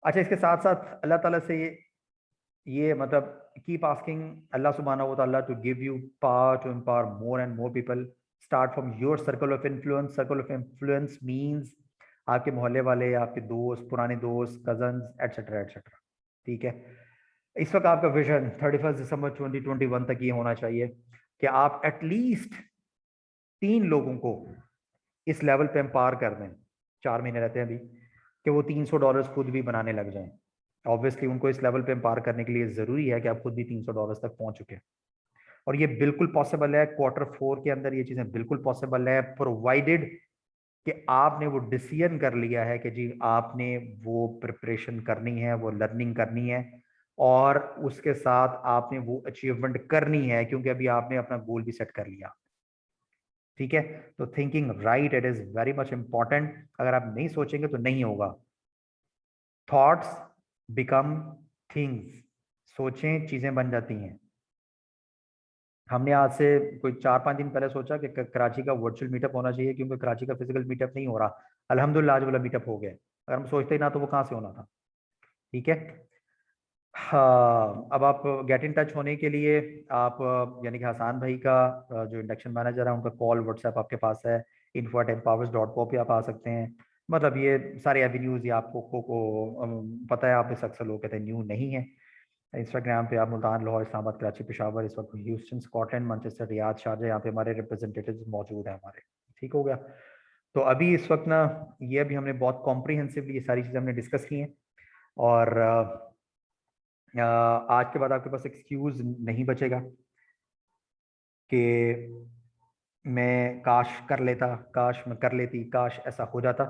अच्छा, इसके साथ साथ अल्लाह ताला से ये मतलब कीप आस्किंग अल्लाह सुब्हानहू व तआला to give you power to empower more and more people. Start from your circle of influence. Circle of influence means आपके मोहल्ले वाले, आपके दोस्त, पुराने दोस्त, कजन्स, एटसेट्रा एटसेट्रा। ठीक है, इस वक्त आपका विजन 31 दिसंबर 2021 तक ये होना चाहिए कि आप एटलीस्ट 3 लोगों को इस लेवल पे एम्पावर कर दें। 4 महीने रहते हैं अभी, कि वो $300 खुद भी बनाने लग जाएं। ऑब्वियसली उनको इस लेवल पे एम्पावर करने के लिए जरूरी है कि आप खुद भी $300 तक पहुंच चुके हैं, और ये बिल्कुल पॉसिबल है। Q4 के अंदर ये चीजें बिल्कुल पॉसिबल है, प्रोवाइडेड कि आपने वो डिसीजन कर लिया है कि जी आपने वो प्रिपरेशन करनी है, वो लर्निंग करनी है, और उसके साथ आपने वो अचीवमेंट करनी है, क्योंकि अभी आपने अपना गोल भी सेट कर लिया। ठीक है, तो thinking right, it is very much important. अगर आप नहीं सोचेंगे तो नहीं होगा। थॉट्स बिकम थिंग्स, सोचें चीजें बन जाती हैं। हमने आज से कोई 4-5 दिन पहले सोचा कि कराची का वर्चुअल मीटअप होना चाहिए, क्योंकि कराची का फिजिकल मीटअप नहीं हो रहा। अल्हम्दुलिल्लाह आज वाला मीटअप हो गया। अगर हम सोचते ही ना तो वो कहाँ से होना था। ठीक है। हाँ, अब आप गेट इन टच होने के लिए आप यानी कि हसान भाई का जो इंडक्शन मैनेजर है उनका कॉल व्हाट्सएप आपके पास है, info@empowers.co पे आप आ सकते हैं। मतलब ये सारे एवेन्यूज ये आपको पता है, आप इस अक्सर लोग कहते हैं न्यू नहीं है। इंस्टाग्राम पे आप मुल्तान, लाहौर, इस्लामाबाद, कराची, पेशावर, इस वक्त Houston, Scotland, Manchester, Riyadh, Sharjah, यहाँ पे हमारे रिप्रेजेंटेटिव्स मौजूद हैं हमारे। ठीक हो गया। तो अभी इस वक्त ना ये अभी हमने बहुत कॉम्प्रिहेंसिवली ये सारी चीज़ें हमने डिस्कस की हैं, और आज के बाद आपके पास एक्सक्यूज नहीं बचेगा कि मैं काश कर लेता, काश मैं कर लेती, काश ऐसा हो जाता।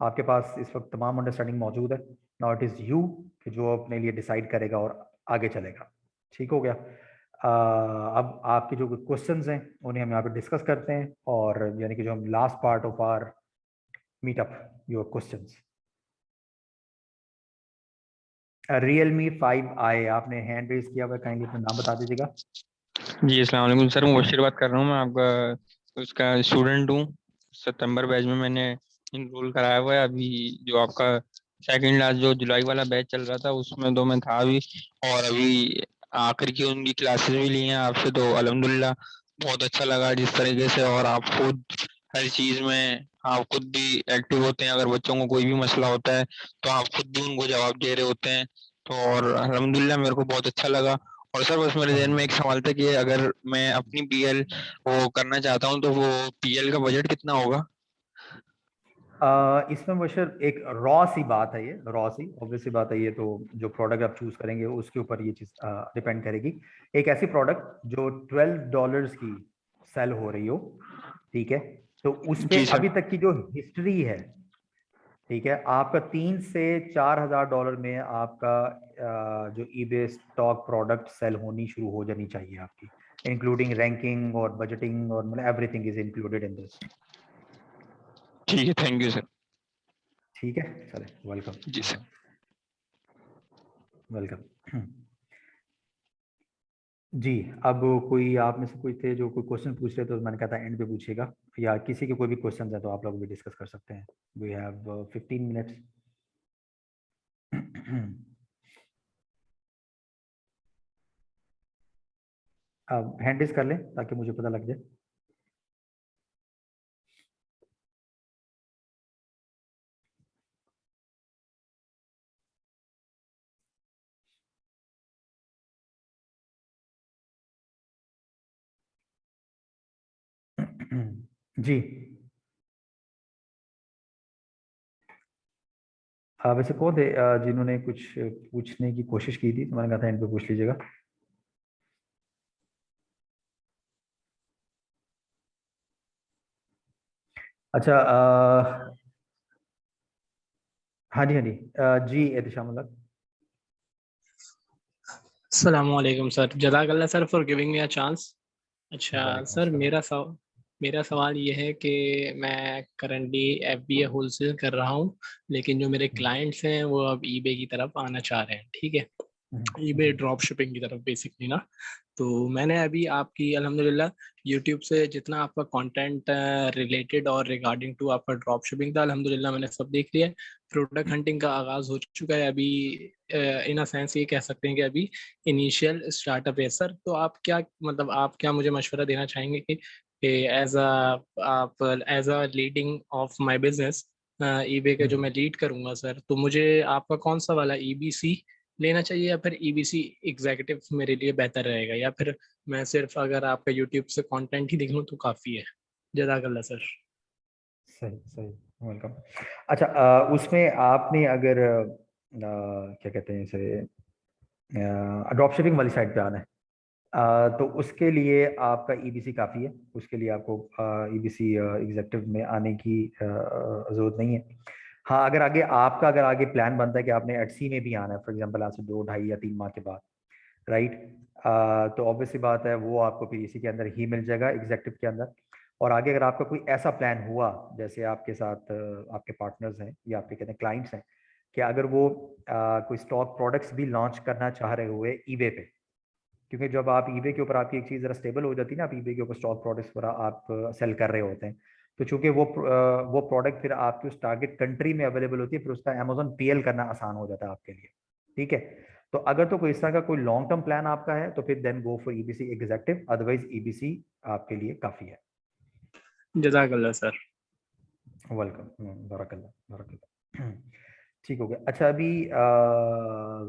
आपके पास इस वक्त तमाम अंडरस्टैंडिंग मौजूद है। नाउ इट इज़ यू कि जो अपने लिए डिसाइड करेगा और आगे चलेगा। ठीक हो गया। अब आपके जो क्वेश्चंस हैं उन्हें हम यहाँ पे डिस्कस करते हैं, और यानी कि जो हम last part of our meetup, your questions. Realme 5i, आपने हैंड रेज किया हुआ, काइंडली अपना नाम बता दीजिएगा। जी अस्सलाम वालेकुम सर, मुबशिर बात कर रहा हूँ मैं, आपका उसका स्टूडेंट हूँ। सितंबर बैच में मैंने इनरोल कराया हुआ है। अभी जो आपका सेकंड लास्ट जो जुलाई वाला बैच चल रहा था उसमें तो मैं था अभी, और अभी आखिर की उनकी क्लासेस भी ली हैं आपसे, तो अल्हम्दुलिल्लाह बहुत अच्छा लगा जिस तरीके से, और आप खुद हर चीज़ में आप खुद भी एक्टिव होते हैं। अगर बच्चों को कोई भी मसला होता है तो आप खुद भी उनको जवाब दे रहे होते हैं, तो और अल्हम्दुलिल्लाह मेरे को बहुत अच्छा लगा। और सर बस मेरे जहन में एक सवाल था कि अगर मैं अपनी पीएल वो करना चाहता हूँ तो वो पीएल का बजट कितना होगा? इसमें मुशर एक रॉ सी बात है, ये रॉ सी ऑब्वियसली बात है। ये तो जो प्रोडक्ट आप चूज करेंगे उसके ऊपर ये चीज़ डिपेंड करेगी। एक ऐसी प्रोडक्ट जो $12 की सेल हो रही हो, ठीक है, तो उस जी पे सर। अभी तक की जो हिस्ट्री है, ठीक है, आपका $3,000 से $4,000 में आपका जो ईबे स्टॉक प्रोडक्ट सेल होनी शुरू हो जानी चाहिए आपकी, इंक्लूडिंग रैंकिंग और बजटिंग, और मतलब everything is included in this. ठीक है, थैंक यू सर। ठीक है, चले, वेलकम। जी सर। वेलकम। जी, अब कोई आप में से कोई थे जो कोई क्वेश्चन पूछ रहे थे, तो मैंने कहा था एंड पे पूछिएगा, या किसी के कोई भी क्वेश्चन है तो आप लोग भी डिस्कस कर सकते हैं। We have 15 minutes. अब हैंड रेज कर लें ताकि मुझे पता लग जाए। जी, वैसे कौन थे जिन्होंने कुछ पूछने की कोशिश की थी, तो मैंने कहा था एंड पे पूछ लीजिएगा। अच्छा, हाँ जी, हाँ जी, जी एहतिशाम उल्लाह। अस्सलामुअलैकुम सर, जज़ाकल्लाह sir for giving me a chance. अच्छा वालेकुम सर, अस्सलाम। मेरा सवाल ये है कि मैं करंटली एफबीए होलसेल कर रहा हूँ, लेकिन जो मेरे क्लाइंट्स हैं वो अब ईबे की तरफ आना चाह रहे हैं। ठीक है, ईबे ड्रॉप शिपिंग की तरफ बेसिकली ना। तो मैंने अभी आपकी अल्हम्दुलिल्लाह यूट्यूब से जितना आपका कंटेंट रिलेटेड और रिगार्डिंग टू आपका ड्रॉप शिपिंग था, अल्हम्दुलिल्लाह मैंने सब देख लिया है। प्रोडक्ट हंटिंग का आगाज़ हो चुका है अभी। इन अ सेंस ये कह सकते हैं कि अभी इनिशियल स्टार्टअप है सर। तो आप क्या मतलब आप क्या मुझे मशवरा देना चाहेंगे कि एज अ आप as a leading of my business eBay के जो मैं लीड करूंगा सर, तो मुझे आपका कौन सा वाला ईबीसी लेना चाहिए, या फिर ईबीसी एग्जीक्यूटिव मेरे लिए बेहतर रहेगा, या फिर मैं सिर्फ अगर आपका यूट्यूब से कंटेंट ही देख लूँ तो काफ़ी है? जज़ाकल्लाह सर। सही सही, वेलकम। अच्छा, उसमें आपने अगर क्या कहते हैं इसे, ड्रॉप शिपिंग वाली साइड पे आना है, तो उसके लिए आपका ईबीसी काफ़ी है। उसके लिए आपको ईबीसी एग्जेक्टिव में आने की ज़रूरत नहीं है। हाँ, अगर आगे प्लान बनता है कि आपने एटसी में भी आना है, फॉर एग्जांपल आज से 2, 2.5 या 3 माह के बाद, राइट, तो ऑब्वियसली बात है वो आपको फिर इसी के अंदर ही मिल जाएगा, एग्जेक्टिव के अंदर। और आगे अगर आपका कोई ऐसा प्लान हुआ, जैसे आपके साथ आपके पार्टनर्स हैं या आपके कहते हैं क्लाइंट्स हैं, कि अगर वो कोई स्टॉक प्रोडक्ट्स भी लॉन्च करना चाह रहे हुए ईबे पे, क्योंकि जब आप ईबे के ऊपर आपकी एक चीज़ ज़रा स्टेबल हो जाती है ना, आप ईबे के ऊपर स्टॉक प्रोडक्ट्स पर आप सेल कर रहे होते हैं, तो चूंकि वो प्रोडक्ट फिर आपकी उस टारगेट कंट्री में अवेलेबल होती है, फिर उसका अमेजोन पीएल करना आसान हो जाता है आपके लिए। ठीक है, तो अगर तो कोई इस तरह का कोई लॉन्ग टर्म प्लान आपका है तो फिर then go for EBC executive, otherwise EBC आपके लिए काफ़ी है। जज़ाकल्लाह सर। वेलकम, बारकल्लाह बारकल्लाह। ठीक हो गया। अच्छा, अभी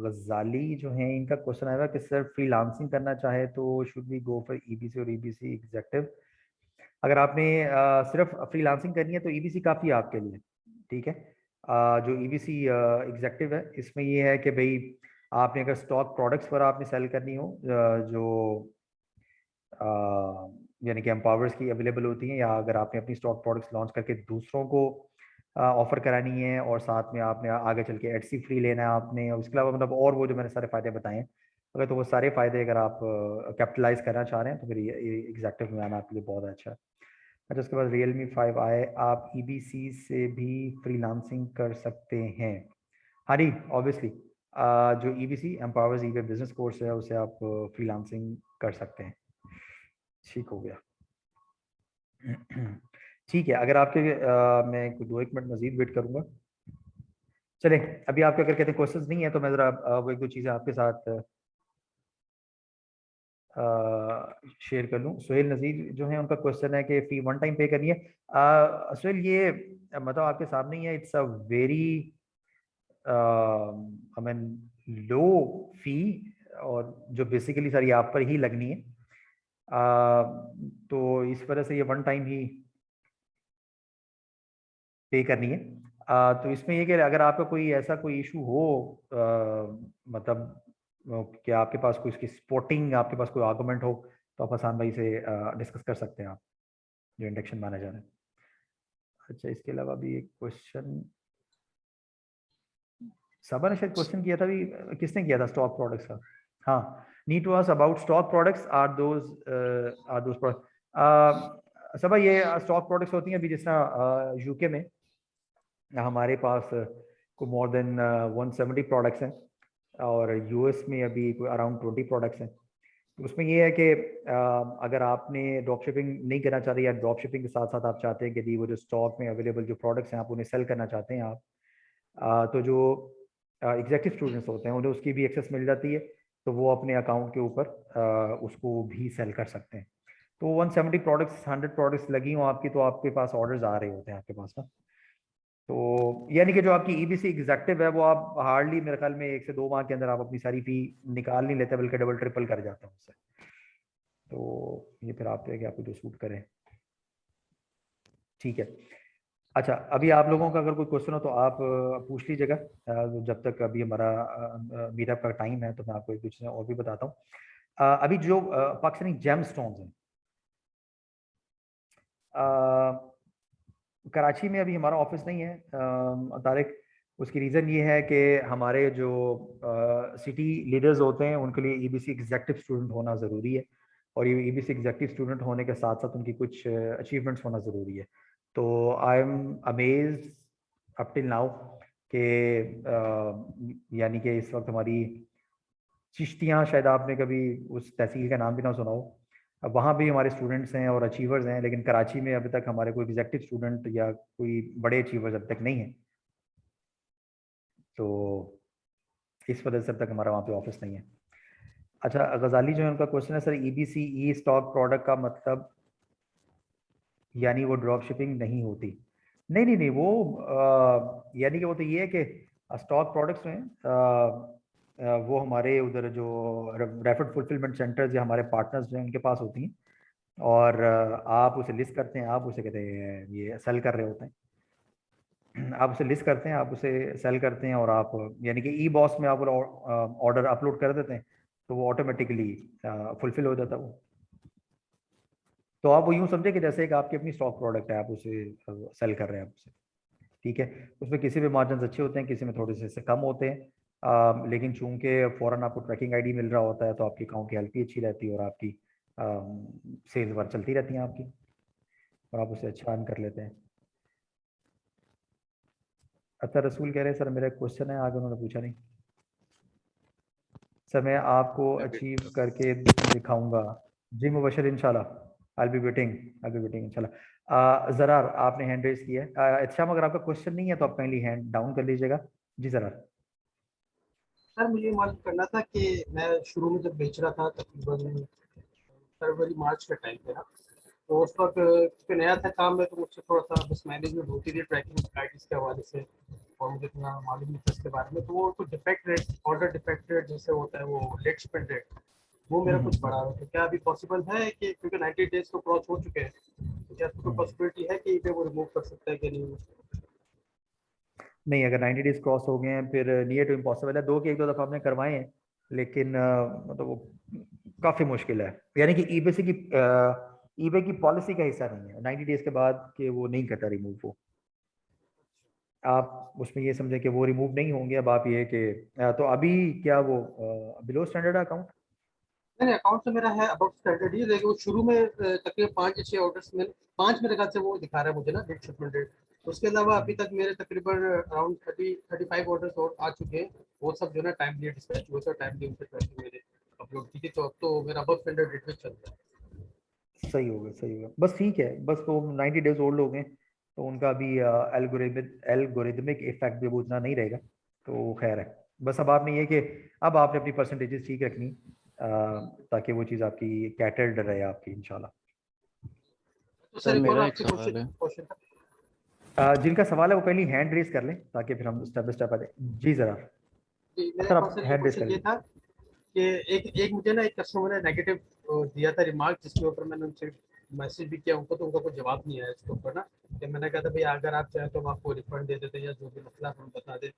गजाली जो है इनका क्वेश्चन आएगा कि सर फ्रीलांसिंग करना चाहे तो should we go for EBC और ईबीसी एग्जेक्टिव। अगर आपने सिर्फ फ्रीलांसिंग करनी है तो ईबीसी काफ़ी है आपके लिए। ठीक है, जो ईबीसी एग्जेक्टिव है इसमें ये है कि भाई आपने अगर स्टॉक प्रोडक्ट्स पर आपने सेल करनी हो जो यानी कि एम्पावर्स की अवेलेबल होती हैं, या अगर आपने अपनी स्टॉक प्रोडक्ट्स लॉन्च करके दूसरों को ऑफर करानी है और साथ में आपने आगे चल के एडसी फ्री लेना है आपने, और उसके अलावा मतलब और वो जो मैंने सारे फायदे बताए हैं, अगर तो वो सारे फायदे अगर आप कैपिटलाइज करना चाह रहे हैं तो फिर ये एग्जैक्टिव में आना आपके लिए बहुत अच्छा है। अच्छा, उसके बाद Realme 5 आए, आप ईबीसी से भी फ्रीलांसिंग कर सकते हैं। हाँ जी, ऑब्वियसली जो EBC empowers eBay business course है उसे आप फ्रीलांसिंग कर सकते हैं। ठीक हो गया। ठीक है, अगर आपके मैं 2-1 मिनट मजीद वेट करूंगा। चलें, अभी आपके अगर कहते हैं क्वेश्चंस नहीं है तो मैं ज़रा वो 1-2 चीज़ें आपके साथ शेयर कर लूँ। सुहेल नज़ीर जो है उनका क्वेश्चन है कि फ़ी वन टाइम पे करनी है। सुहेल, ये मतलब आपके सामने ही है, it's a very I mean low fee, और जो बेसिकली सारी आप पर ही लगनी है। तो इस वजह से ये वन टाइम ही पे करनी है। तो इसमें ये कि अगर आपका कोई ऐसा कोई इशू हो, मतलब कि आपके पास कोई इसकी स्पोर्टिंग आपके पास कोई आर्गूमेंट हो, तो आप आसान भाई से डिस्कस कर सकते हैं, आप जो इंडक्शन मैनेजर है। अच्छा, इसके अलावा भी एक क्वेश्चन सबा ने शायद क्वेश्चन किया था, भी किसने किया था स्टॉक प्रोडक्ट्स का? हाँ, need to ask about stock products, are those products. Saba, ये स्टॉक प्रोडक्ट्स होती हैं अभी, जिस तरह यूके में हमारे पास को मोर देन 170 प्रोडक्ट्स हैं, और यूएस में अभी कोई अराउंड 20 प्रोडक्ट्स हैं। तो उसमें ये है कि अगर आपने ड्रॉप शिपिंग नहीं करना चाहते, या ड्रॉप शिपिंग के साथ साथ आप चाहते हैं कि वो जो स्टॉक में अवेलेबल जो प्रोडक्ट्स हैं आप उन्हें सेल करना चाहते हैं आप, तो जो एग्जेक्टिव स्टूडेंट्स होते हैं उन्हें उसकी भी एक्सेस मिल जाती है, तो वो अपने अकाउंट के ऊपर उसको भी सेल कर सकते हैं। तो 170 प्रोडक्ट्स 100 प्रोडक्ट्स लगी हो आपकी, तो आपके पास ऑर्डर्स आ रहे होते हैं आपके पास ना। तो यानी कि जो आपकी ईबीसी एग्जेक्टिव है वो आप हार्डली मेरे ख्याल में 1 से 2 माह के अंदर आप अपनी सारी फी निकाल नहीं लेते, बल्कि डबल ट्रिपल कर जाते हैं उससे। तो ये फिर आप पे है कि आपको जो सूट करें। ठीक है। अच्छा, अभी आप लोगों का अगर कोई क्वेश्चन हो तो आप पूछ लीजिएगा, जब तक अभी हमारा मीटअप का टाइम है, तो मैं आपको एक दो चीज़ें और भी बताता हूँ। अभी जो पाकिस्तानी जेम स्टोन्स हैं, कराची में अभी हमारा ऑफिस नहीं है तारिक। उसकी रीज़न ये है कि हमारे जो सिटी लीडर्स होते हैं उनके लिए ईबीसी एग्जेक्टिव स्टूडेंट होना ज़रूरी है, और ये ईबीसी एग्जेक्टिव स्टूडेंट होने के साथ साथ उनकी कुछ अचीवमेंट्स होना ज़रूरी है। तो I am amazed up till now कि यानी कि इस वक्त हमारी चिश्तियाँ, शायद आपने कभी उस तहसील का नाम भी ना सुना हो, अब वहाँ भी हमारे स्टूडेंट्स हैं और अचीवर्स हैं, लेकिन कराची में अभी तक हमारे कोई एग्जेक्टिव स्टूडेंट या कोई बड़े अचीवर्स अभी तक नहीं है। तो इस वजह से अब तक हमारा वहाँ पे ऑफिस नहीं है। अच्छा, गजाली जो है उनका क्वेश्चन है, सर ईबीसी ई स्टॉक प्रोडक्ट का मतलब यानी वो ड्रॉप शिपिंग नहीं होती? नहीं नहीं नहीं, वो यानी कि वो तो ये है कि स्टॉक प्रोडक्ट्स में वो हमारे उधर जो रैपिड फुलफिलमेंट सेंटर्स या हमारे पार्टनर्स जो हैं उनके पास होती हैं, और आप उसे लिस्ट करते हैं, आप उसे कहते हैं ये सेल कर रहे होते हैं। आप उसे लिस्ट करते हैं, आप उसे सेल करते हैं, और आप यानी कि ई बॉस में आप ऑर्डर अपलोड कर देते हैं, तो वो ऑटोमेटिकली फुलफिल हो जाता है वो। तो आप वो यूँ समझे कि जैसे एक आपकी अपनी स्टॉक प्रोडक्ट है, आप उसे सेल कर रहे हैं आप उसे। ठीक है, उसमें किसी भी मार्जिन अच्छे होते हैं, किसी में थोड़े से कम होते हैं, लेकिन चूंकि फ़ौरन आपको ट्रैकिंग आईडी मिल रहा होता है, तो आपकी अकाउंट की हेल्थ भी अच्छी रहती है, और आपकी सेल्स वर्क चलती रहती हैं आपकी, और आप उसे अच्छा अर्न कर लेते हैं। अच्छा, रसूल कह रहे हैं सर मेरा क्वेश्चन है, आगे उन्होंने पूछा नहीं। सर मैं आपको अचीव करके दिखाऊंगा जी मुबशर, इंशाल्लाह आई बी वेटिंग इंशाल्लाह। ज़रार आपने हैंड रेज किया है। अच्छा, अगर आपका क्वेश्चन नहीं है तो आप काइंडली हैंड डाउन कर लीजिएगा। जी ज़रार। सर मुझे मालूम करना था कि मैं शुरू में जब बेच रहा था तकरीबन फरवरी मार्च के टाइम पे ना, तो उस वक्त क्योंकि नया था काम में तो मुझसे थोड़ा सा मिसमैनेजमेंट होती थी ट्रैकिंग गाइड्स के हवाले से, और मुझे इतना मालूम नहीं था इसके बारे में। तो वो कुछ defect rate, order defect rate जैसे होता है, वो लेट शिपमेंट रेट, वो मेरा कुछ बढ़ा रहा है। तो क्या अभी पॉसिबल है कि क्योंकि 90 डेज को क्रॉस हो चुके हैं, तो क्या कोई पॉसिबिलिटी है कि वो रिमूव कर सकता है कि नहीं? नहीं, अगर 90 डेज क्रॉस हो गए हैं फिर नियर टू इम्पॉसिबल है। दो की एक दो दफ़ा आपने करवाए हैं, लेकिन मतलब वो काफ़ी मुश्किल है। यानी कि ईबे की पॉलिसी का हिस्सा नहीं है 90 डेज के बाद कि वो नहीं करता रिमूव। वो आप उसमें ये समझें कि वो रिमूव नहीं होंगे। अब आप ये कि तो अभी क्या वो बिलो स्टैंडर्ड अकाउंट? नहीं अकाउंट तो मेरा है अबाउट स्टैंडर्ड ही, लेकिन वो शुरू में तकरीबन 5 या 6 ऑर्डर्स में 5 मेरे ख्याल से वो दिखा रहा है मुझे ना डेट शिपमेंट डेट। उसके अलावा अभी तक मेरे तकरीबन अराउंड 35 ऑर्डर्स और आ चुके हैं। वो सब जो है टाइमली डिस्पैच हुए, सर टाइमली उनसे ट्रैकिंग मेरे अपलोड की थी, तो अब तो मेरा अबव स्टैंडर्ड रेट में चलता है। सही होगा, सही होगा, बस ठीक है। बस तो 90 डेज ओल्ड हो गए तो उनका अभी एल्गोरिदमिक इफेक्ट भी वो उतना नहीं रहेगा, तो खैर है। बस अब आपने ये कि अब आपने अपनी परसेंटेजेस ठीक रखनी, ताकि वो चीज़ आपकी कैटल्ड रहे आपकी इंशाल्लाह। तो सर सर एक और मेरा एक आपसे सवाल है। क्वेश्चन था। जिनका सवाल है वो पहले हैंड रेज कर लें ताकि फिर हम स्टेप बाय स्टेप आ जाए। जी ज़रा जी, मेरा सर, एक और आप सर ये हैंड रेज कर क्वेश्चन ये लें। था कि एक एक मुझे ना एक कस्टमर ने नेगेटिव दिया था रिमार्क, जिसके ऊपर मैंने उनसे मैसेज भी किया उनको, तो उनका कोई जवाब नहीं आया इसके ऊपर ना। कि मैंने कहा था भाई अगर आप चाहें तो हम आपको रिफंड दे देते हैं या जो भी मसला हम बता दें।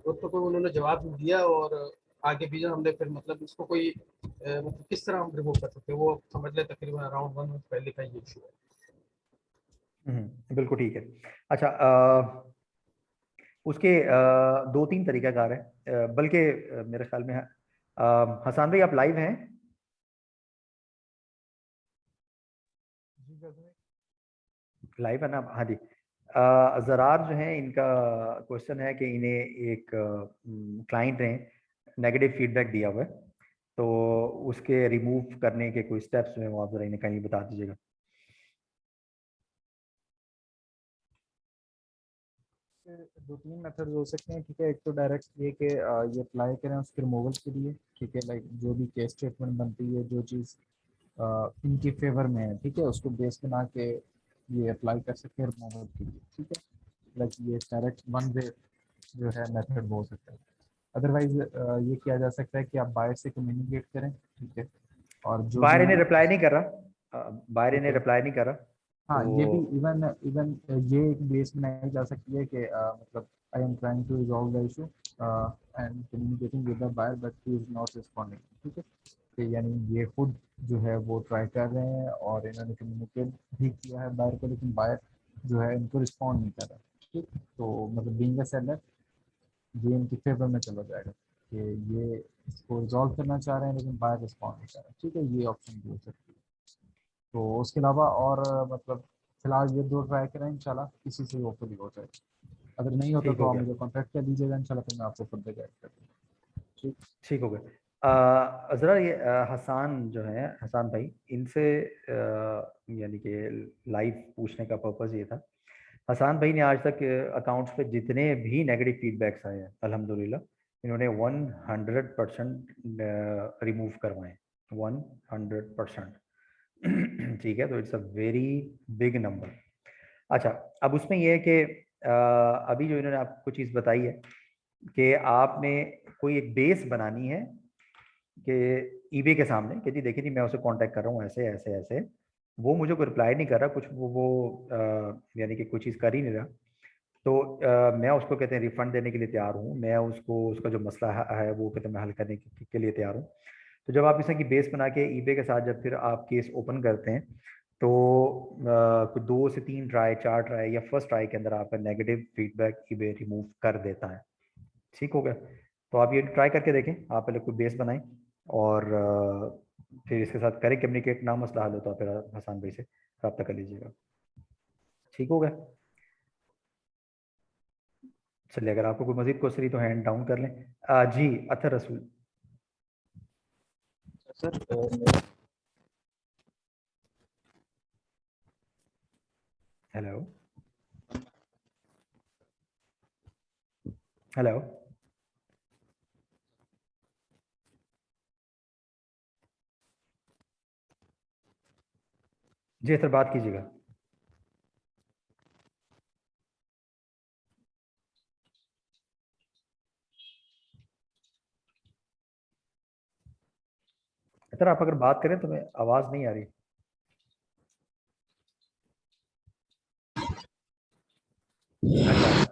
तो कोई उन्होंने जवाब नहीं दिया, और आगे भी जो हमने फिर मतलब इसको कोई मतलब किस तरह हम रिमूव कर सकते हैं, वो समझ ले तकरीबन अराउंड 1 मंथ पहले का ये इशू है। बिल्कुल ठीक है। अच्छा, उसके दो तीन तरीकाकार है, बल्कि मेरे ख्याल में हसान भाई आप लाइव हैं? लाइव है ना? हाँ जी। ज़रार जो है इनका क्वेश्चन है कि इन्हें एक क्लाइंट ने नेगेटिव फीडबैक दिया हुआ है, तो उसके रिमूव करने के कोई स्टेप्स जो हैं वो आप ज़रा इन्हें कहीं बता दीजिएगा। दो तीन मेथड हो सकते हैं, ठीक है। एक तो डायरेक्ट ये कि ये अप्लाई करें उसके रिमूवल के लिए, ठीक है। लाइक जो भी केस स्टेटमेंट बनती है, जो चीज़ इनके फेवर में है, ठीक है, उसको बेस बना के ये अप्लाई कर सकते हैं रिमूवल के लिए, ठीक है। लाइक ये डायरेक्ट वन वे जो है मेथड हो सकता है। अदरवाइज ये किया जा सकता है कि आप बायर से कम्युनिकेट करें, ठीक है, और जो बाहर भी, इन्हें रिप्लाई नहीं कर रहा, बाहर ठीक इन्हें है। रिप्लाई नहीं कर रहा हाँ, ये भी तो इवन इवन ये एक बेस बनाई जा सकती है कि मतलब I am trying to resolve the issue and communicating with the buyer but he is not responding, ठीक है। तो यानी ये खुद जो है वो ट्राई कर रहे हैं और इन्होंने कम्युनिकेट भी किया है बायर को, लेकिन बायर जो है इनको रिस्पॉन्ड नहीं कर रहा, ठीक। तो मतलब बीइंग अ सेलर ये इनके फेवर में चला जाएगा कि ये इसको रिजॉल्व करना चाह रहे हैं लेकिन बायर रिस्पॉन्ड नहीं कर रहा, ठीक है। ये ऑप्शन भी हो सकती है। तो उसके अलावा और मतलब फिलहाल ये दो ट्राई करें, इंशाल्लाह इसी से होपफुली हो जाए। अगर नहीं होता ठीक तो हो आप गया, मुझे कॉन्टैक्ट कर दीजिएगा, इंशाल्लाह फिर मैं आपको फर्दर गाइड कर दूँगा, ठीक। ठीक हो गया। ज़रा ये हसान जो है, हसान भाई, इनसे यानी कि लाइव पूछने का पर्पज़ ये था। हसान भाई ने आज तक अकाउंट्स पे जितने भी नेगेटिव फीडबैक्स आए हैं अल्हम्दुलिल्लाह इन्होंने 100% रिमूव करवाए, 100%। ठीक है, तो it's a very big number. अच्छा, अब उसमें यह है कि अभी जो इन्होंने आपको चीज़ बताई है कि आपने कोई एक बेस बनानी है कि ईबे के सामने कि जी देखिए जी मैं उसे कांटेक्ट कर रहा हूँ ऐसे ऐसे ऐसे, वो मुझे कोई रिप्लाई नहीं कर रहा, कुछ वो यानी कि कोई चीज़ कर ही नहीं रहा, तो मैं उसको कहते हैं रिफंड देने के लिए तैयार हूँ, मैं उसको उसका जो मसला है वो कहते हैं मैं हल करने के लिए तैयार हूँ। तो जब आप इस तरह की बेस बना के ईबे के साथ जब फिर आप केस ओपन करते हैं तो कुछ 2 से 3 ट्राई 4 ट्राई या फर्स्ट ट्राई के अंदर आपका नेगेटिव फीडबैक ईबे रिमूव कर देता है। ठीक हो गया? तो आप ये ट्राई करके देखें, आप पहले कोई बेस बनाएं और फिर इसके साथ करें कम्युनिकेट, ना मसला हल होता है फिर हसान भाई से रब्ता कर लीजिएगा। ठीक हो गया? चलिए, अगर आपको कोई मजीद क्वेश्चन तो हैंड डाउन कर लें। जी अतर रसूल। सर मेरा हेलो हेलो जी सर, बात कीजिएगा। सर आप अगर बात करें तो मैं आवाज नहीं आ रही।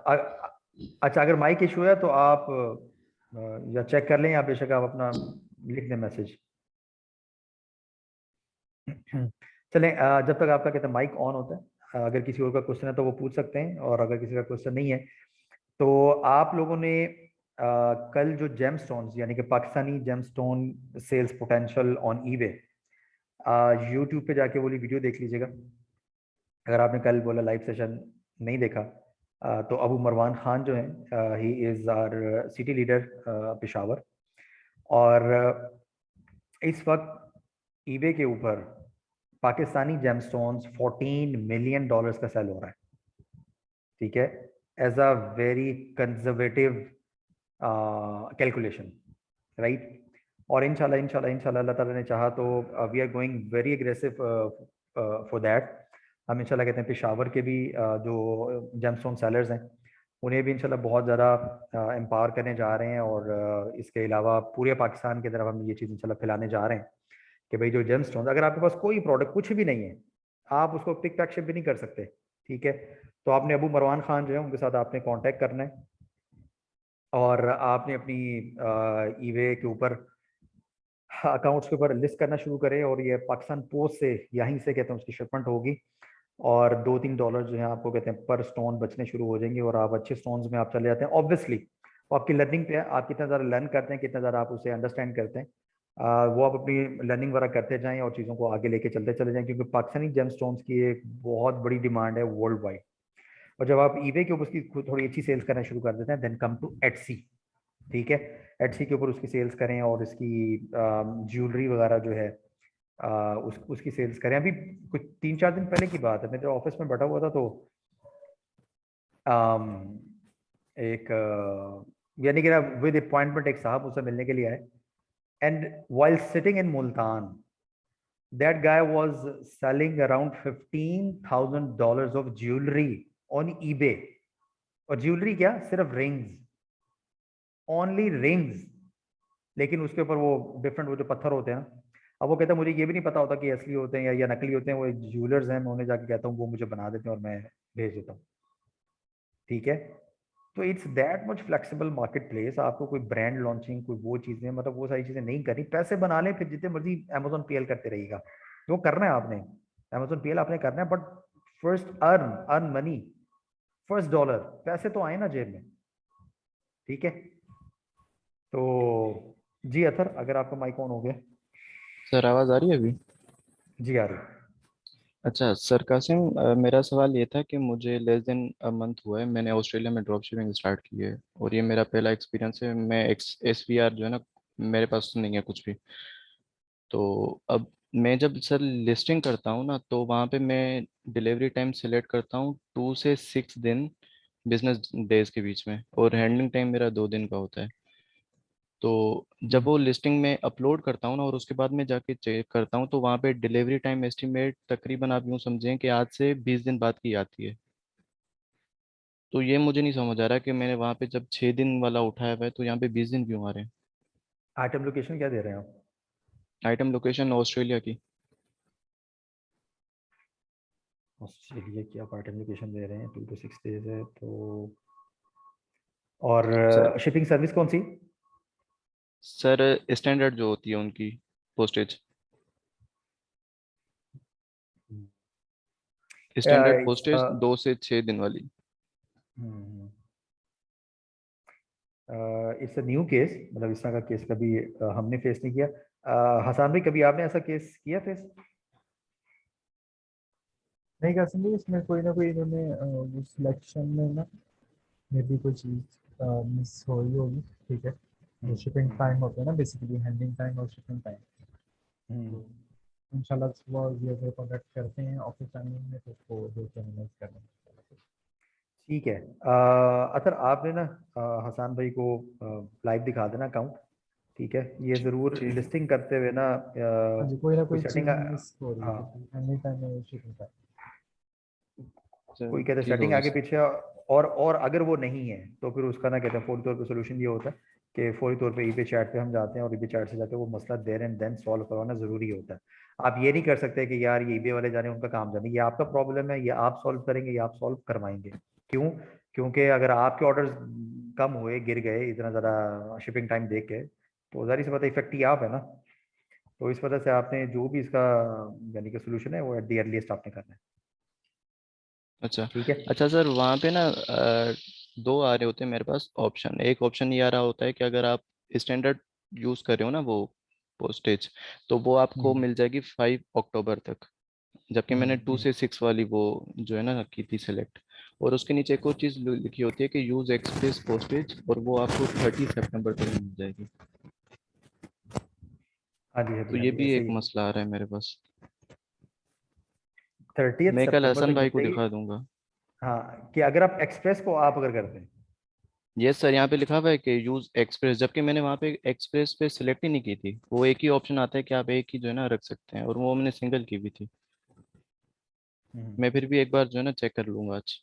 अच्छा अच्छा, अगर माइक इशू है तो आप या चेक कर लें या बेशक आप अपना लिख दें मैसेज। चलें, जब तक आपका कहते हैं माइक ऑन होता है, अगर किसी और का क्वेश्चन है तो वो पूछ सकते हैं, और अगर किसी का क्वेश्चन नहीं है तो आप लोगों ने कल जो जेम स्टोन्स यानी कि Pakistani gem stone sales potential on eBay, YouTube पे जाके वो वीडियो देख लीजिएगा। अगर आपने कल बोला लाइव सेशन नहीं देखा, तो अबू मरवान खान जो हैं, he is our city leader Peshawar, और इस वक्त ईबे के ऊपर पाकिस्तानी जेमस्टोन्स $14 मिलियन का सेल हो रहा है, ठीक है, as a very conservative calculation, right. और इंशाल्लाह इंशाल्लाह इंशाल्लाह अल्लाह ताला ने चाहा तो we are going very aggressive for that. हम इंशाल्लाह कहते हैं पेशावर के भी जो जेमस्टोन सेलर्स हैं उन्हें भी इंशाल्लाह बहुत ज़्यादा एम्पावर करने जा रहे हैं, और इसके अलावा पूरे पाकिस्तान की तरफ हम ये चीज़ इंशाल्लाह फैलाने जा रहे हैं कि भाई जो जेमस्टोन, अगर आपके पास कोई प्रोडक्ट कुछ भी नहीं है, आप उसको पिक पैक शिप भी नहीं कर सकते, ठीक है, तो आपने अबू मरवान खान जो है उनके साथ आपने कांटेक्ट करना है, और आपने अपनी ईवे के ऊपर अकाउंट्स के ऊपर लिस्ट करना शुरू करें, और ये पाकिस्तान पोस्ट से यहीं से कहते हैं उसकी शिपमेंट होगी, और $2-3 जो है आपको कहते हैं पर स्टोन बचने शुरू हो जाएंगे, और आप अच्छे स्टोन्स में आप चले जाते हैं। ऑब्वियसली वो आपकी लर्निंग पे है, आप कितना ज़्यादा लर्न करते हैं, कितना ज़्यादा आप उसे अंडरस्टैंड करते हैं, वो आप अपनी लर्निंग वगैरह करते जाएं और चीज़ों को आगे लेके चलते चले जाएं, क्योंकि पाकिस्तानी जेम स्टोन्स की एक बहुत बड़ी डिमांड है वर्ल्ड वाइड। और जब आप ईबे के ऊपर उसकी थोड़ी अच्छी सेल्स करना शुरू कर देते हैं, देन कम टू एटसी, ठीक है, एटसी के ऊपर उसकी सेल्स करें, और इसकी ज्वेलरी वगैरह जो है उसकी सेल्स करें। अभी कुछ 3-4 दिन पहले की बात है, मैं जब ऑफिस में बैठा हुआ था तो एक यानी कि ना विद अपॉइंटमेंट एक साहब मुझसे मिलने के लिए आए, and while sitting in Multan that guy was selling around $15,000 of jewelry on eBay, और ज्वेलरी क्या, सिर्फ रिंग्स, ओनली रिंग्स, लेकिन उसके ऊपर वो डिफरेंट वो जो पत्थर होते हैं ना, अब वो कहता है मुझे ये भी नहीं पता होता कि असली होते हैं या नकली होते हैं, वो एक ज्वेलर्स हैं, मैं उन्हें जाके कहता हूँ वो मुझे बना देते हैं और मैं भेज देता हूँ, ठीक है। तो it's that much flexible market place, आपको कोई ब्रांड लॉन्चिंग कोई वो चीज़ें, मतलब वो सारी चीज़ें नहीं करनी, पैसे बना लें फिर जितने मर्जी अमेजोन पीएल करते रहिएगा, जो करना है आपने अमेजोन पीएल आपने करना है, but first earn money, first dollar, पैसे तो आए ना जेब में, ठीक है। तो जी अथर, अगर आपका माइक ऑन हो गया। सर आवाज़ आ रही है अभी? जी आ रही। अच्छा सर कासिम, मेरा सवाल ये था कि मुझे लेस देन अ मंथ हुआ है, मैंने ऑस्ट्रेलिया में ड्रॉप शिपिंग स्टार्ट की है, और ये मेरा पहला एक्सपीरियंस है। मैं SVR जो है ना, मेरे पास तो नहीं है कुछ भी। तो अब मैं जब सर लिस्टिंग करता हूँ ना, तो वहाँ पे मैं डिलीवरी टाइम सेलेक्ट करता हूँ 2 से 6 दिन बिजनेस डेज के बीच में, और हैंडलिंग टाइम मेरा 2 दिन का होता है। तो जब वो लिस्टिंग में अपलोड करता हूँ ना, और उसके बाद में जाके चेक करता हूँ, तो वहाँ पे डिलीवरी टाइम एस्टिमेट तकरीबन आप यूँ समझें कि आज से 20 दिन बाद की आती है। तो ये मुझे नहीं समझ आ रहा कि मैंने वहाँ पे जब 6 दिन वाला उठाया हुआ है, तो यहाँ पे 20 दिन क्यों आ रहे हैं? आइटम लोकेशन क्या दे रहे हैं आप? आइटम लोकेशन ऑस्ट्रेलिया की। ऑस्ट्रेलिया की आप आइटम लोकेशन दे रहे हैं, 2 to 6 days है तो, और सर शिपिंग सर्विस कौन सी? सर स्टैंडर्ड जो होती है उनकी पोस्टेज, स्टैंडर्ड पोस्टेज 2 से 6 दिन वाली। इट्स अ न्यू केस, मतलब इस तरह का केस कभी हमने फेस नहीं किया। हसान भाई, कभी आपने ऐसा केस किया फेस? नहीं कर सकते, इसमें कोई ना कोई इन्होंने वो सिलेक्शन में ना मे भी कोई चीज़ मिस हो रही होगी, ठीक है। जो शिपिंग टाइम होता है ना, बेसिकली हैंडलिंग टाइम और शिपिंग टाइम, इंशाल्लाह सुबह ये जो प्रोडक्ट करते हैं ऑफिस टाइमिंग में तो उसको जो चैनलाइज कर देंगे। ठीक है। अतर आपने ना हसान भाई को लाइव दिखा देना अकाउंट, ठीक है। ये ज़रूर ठीक। लिस्टिंग करते हुए ना हाँ जी, कोई ना कोई कोई सेटिंग, चीज़ मिस हो रही है हाँ क्योंकि एनी टाइम में इशू होता है। कोई कहते हैं ठीक हो सेटिंग गया आगे सर। पीछे, और अगर वो नहीं है तो फिर उसका ना कहते हैं फौरी तौर पे सोल्यूशन ये होता है कि फौरी तौर पे ईबे चैट पे हम जाते हैं और ईबे चैट से जाके वो मसला देर एंड देन सॉल्व करवाना ज़रूरी होता है। आप ये नहीं कर सकते कि यार ये ईबे वाले जाने उनका काम जाने, ये आपका प्रॉब्लम है, ये आप सॉल्व करेंगे, ये आप सॉल्व करवाएंगे। क्यों? क्योंकि अगर आपके ऑर्डर्स कम हुए, गिर गए इतना ज़्यादा शिपिंग टाइम देख के, तो ज़ाहिर सी बात है इफेक्ट ही आप है ना। तो इस वजह से आपने जो भी इसका यानी कि सोल्यूशन है वो एट दी अर्लीस्ट आपने करना है। अच्छा। ठीक है। अच्छा सर, वहाँ पे ना दो आ रहे होते हैं मेरे पास ऑप्शन। एक ऑप्शन ये आ रहा होता है कि अगर आप स्टैंडर्ड यूज़ कर रहे हो ना वो पोस्टेज, तो वो आपको हम्म मिल जाएगी 5 अक्टूबर तक। जबकि मैंने 2 से 6 वाली वो जो है ना की थी सिलेक्ट। और उसके नीचे एक और चीज़ लिखी होती है कि यूज़ एक्सप्रेस पोस्टेज, और वो आपको 30 सितंबर तक मिल जाएगी। हाँ जी, हाँ तो जी, हाँ ये जी, भी ऐसे एक ही मसला आ रहा है मेरे पास। 30 मैं कल सितंबर हसन तक भाई मिल को जाएगी। दिखा दूंगा। हाँ, कि अगर आप एक्सप्रेस को आप अगर करते हैं। यस सर, यहाँ पे लिखा हुआ है कि यूज एक्सप्रेस, जबकि मैंने वहाँ पे एक्सप्रेस पे सिलेक्ट ही नहीं की थी। वो एक ही ऑप्शन आता है कि आप एक ही जो है ना रख सकते हैं, और वो मैंने सिंगल की भी थी। हम्म। मैं फिर भी एक बार जो है ना चेक कर लूंगा आज।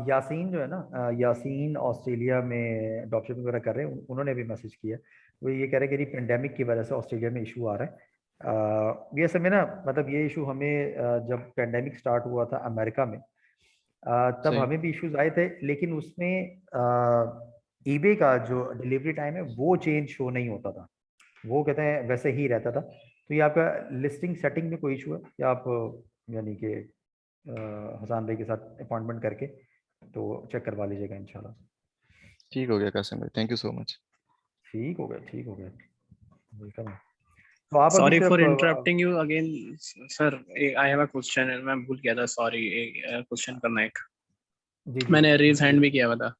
यासीन जो है ना, यासीन ऑस्ट्रेलिया में ड्रॉपशिपिंग वगैरह कर रहे हैं, उन्होंने भी मैसेज किया। वो ये कह रहे हैं कि पेंडेमिक की वजह से ऑस्ट्रेलिया में इशू आ रहा है। ये सब में ना, मतलब ये इशू हमें जब पेंडेमिक स्टार्ट हुआ था अमेरिका में, तब सही। हमें भी इश्यूज आए थे, लेकिन उसमें ईबे का जो डिलीवरी टाइम है वो चेंज शो नहीं होता था, वो कहते हैं वैसे ही रहता था। तो ये आपका लिस्टिंग सेटिंग में कोई इशू है, या आप यानी कि हसान भाई के साथ अपॉइंटमेंट करके तो चेक करवा लीजिएगा इंशाल्लाह। ठीक हो गया कासिम भाई, थैंक यू सो मच। ठीक हो गया, ठीक हो गया, वेलकम। तो आप अभी सॉरी सिर्फ for interrupting you again sir. I have a question, मैं भूल गया था, सॉरी। एक क्वेश्चन करना एक, जी जी जी मैंने रेज जी, हैंड भी किया हुआ था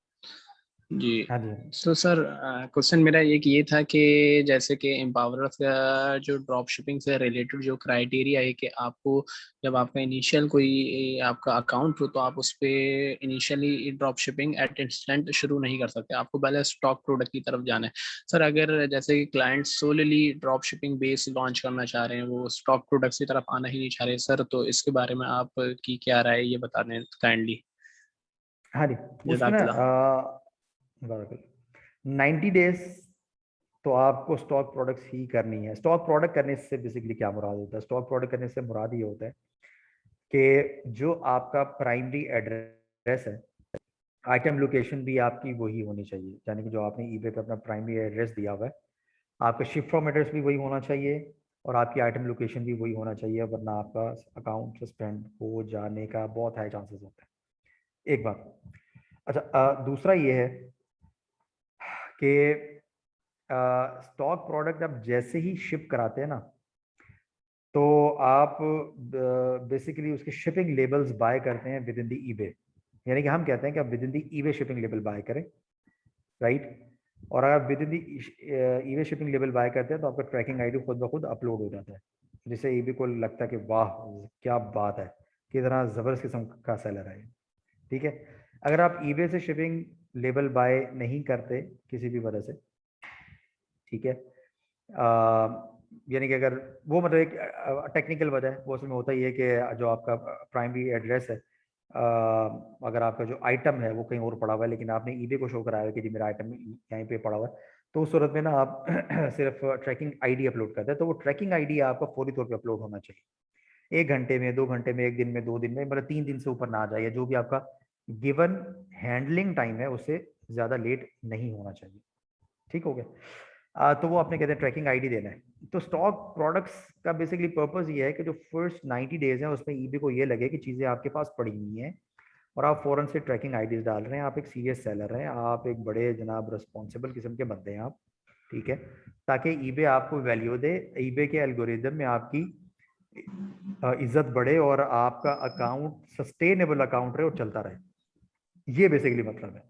जी। हाँ जी, हाँ जी। तो सर क्वेश्चन मेरा एक ये था कि जैसे कि एम्पावर का जो ड्रॉप शिपिंग से रिलेटेड जो क्राइटेरिया है कि आपको जब आपका इनिशियल कोई आपका अकाउंट हो तो आप उस पर initially drop shipping at instant शुरू नहीं कर सकते, आपको पहले स्टॉक प्रोडक्ट की तरफ जाना है। सर अगर जैसे कि client solely drop shipping base launch करना चाह रहे हैं, वो स्टॉक प्रोडक्ट्स की तरफ आना ही नहीं चाह रहे सर, तो इसके बारे में आप की क्या राय है ये बता दें काइंडली। हाँ जी, उसमें ना जज़ाकल्लाह। 90 डेज तो आपको स्टॉक प्रोडक्ट्स ही करनी है। स्टॉक प्रोडक्ट करने से बेसिकली क्या मुराद होता है? स्टॉक प्रोडक्ट करने से मुराद ये होता है कि जो आपका प्राइमरी एड्रेस है, आइटम लोकेशन भी आपकी वही होनी चाहिए, यानी कि जो आपने ईबे पे अपना प्राइमरी एड्रेस दिया हुआ है, आपका शिप फ्रॉम एड्रेस भी वही होना चाहिए, और आपकी आइटम लोकेशन भी वही होना चाहिए, वरना आपका अकाउंट सस्पेंड हो जाने का बहुत हाई चांसेस होते हैं। एक बात। अच्छा, दूसरा ये है कि स्टॉक प्रोडक्ट आप जैसे ही शिप कराते हैं ना, तो आप बेसिकली उसके शिपिंग लेबल्स बाय करते हैं विद इन द ईबे। यानी कि हम कहते हैं कि आप within the eBay shipping label buy करें, राइट। और अगर आप within the eBay shipping label buy करते हैं तो आपका ट्रैकिंग आईडी खुद ब खुद अपलोड हो जाता है, जिससे ईबे को लगता है कि वाह क्या बात है, कितना ज़बरदस्त किस्म का सेलर है। ठीक है। अगर आप ईबे से शिपिंग लेबल बाय नहीं करते किसी भी वजह से, ठीक है, यानी कि अगर वो मतलब एक टेक्निकल वजह है, वो उसमें होता ही है कि जो आपका प्राइमरी एड्रेस है, अगर आपका जो आइटम है वो कहीं और पड़ा हुआ है, लेकिन आपने ईबे को शो कराया है कि जी मेरा आइटम यहीं पे पड़ा हुआ है, तो उस सूरत में ना आप सिर्फ ट्रैकिंग आईडी अपलोड करते हैं, तो वो ट्रैकिंग आईडी आपका फौरी तौर पे अपलोड होना चाहिए। 1 घंटे में, 2 घंटे में, 1 दिन में, 2 दिन में, मतलब 3 दिन से ऊपर ना आ जाए, जो भी आपका गिवन हैंडलिंग टाइम है उससे ज़्यादा लेट नहीं होना चाहिए। ठीक हो गया। तो वो आपने कहते हैं ट्रैकिंग आईडी देना है। तो स्टॉक प्रोडक्ट्स का बेसिकली पर्पस ये है कि जो फर्स्ट 90 डेज हैं उसमें ईबे को ये लगे कि चीज़ें आपके पास पड़ी हुई हैं और आप फौरन से ट्रैकिंग आईडीज डाल रहे हैं, आप एक सीरियस सेलर हैं, आप एक बड़े जनाब रिस्पॉन्सिबल किस्म के बंदे हैं आप, ठीक है, ताकि ईबे आपको वैल्यू दे, ईबे के एल्गोरिदम में आपकी इज्जत बढ़े और आपका अकाउंट सस्टेनेबल अकाउंट रहे और चलता रहे। ये बेसिकली मतलब है।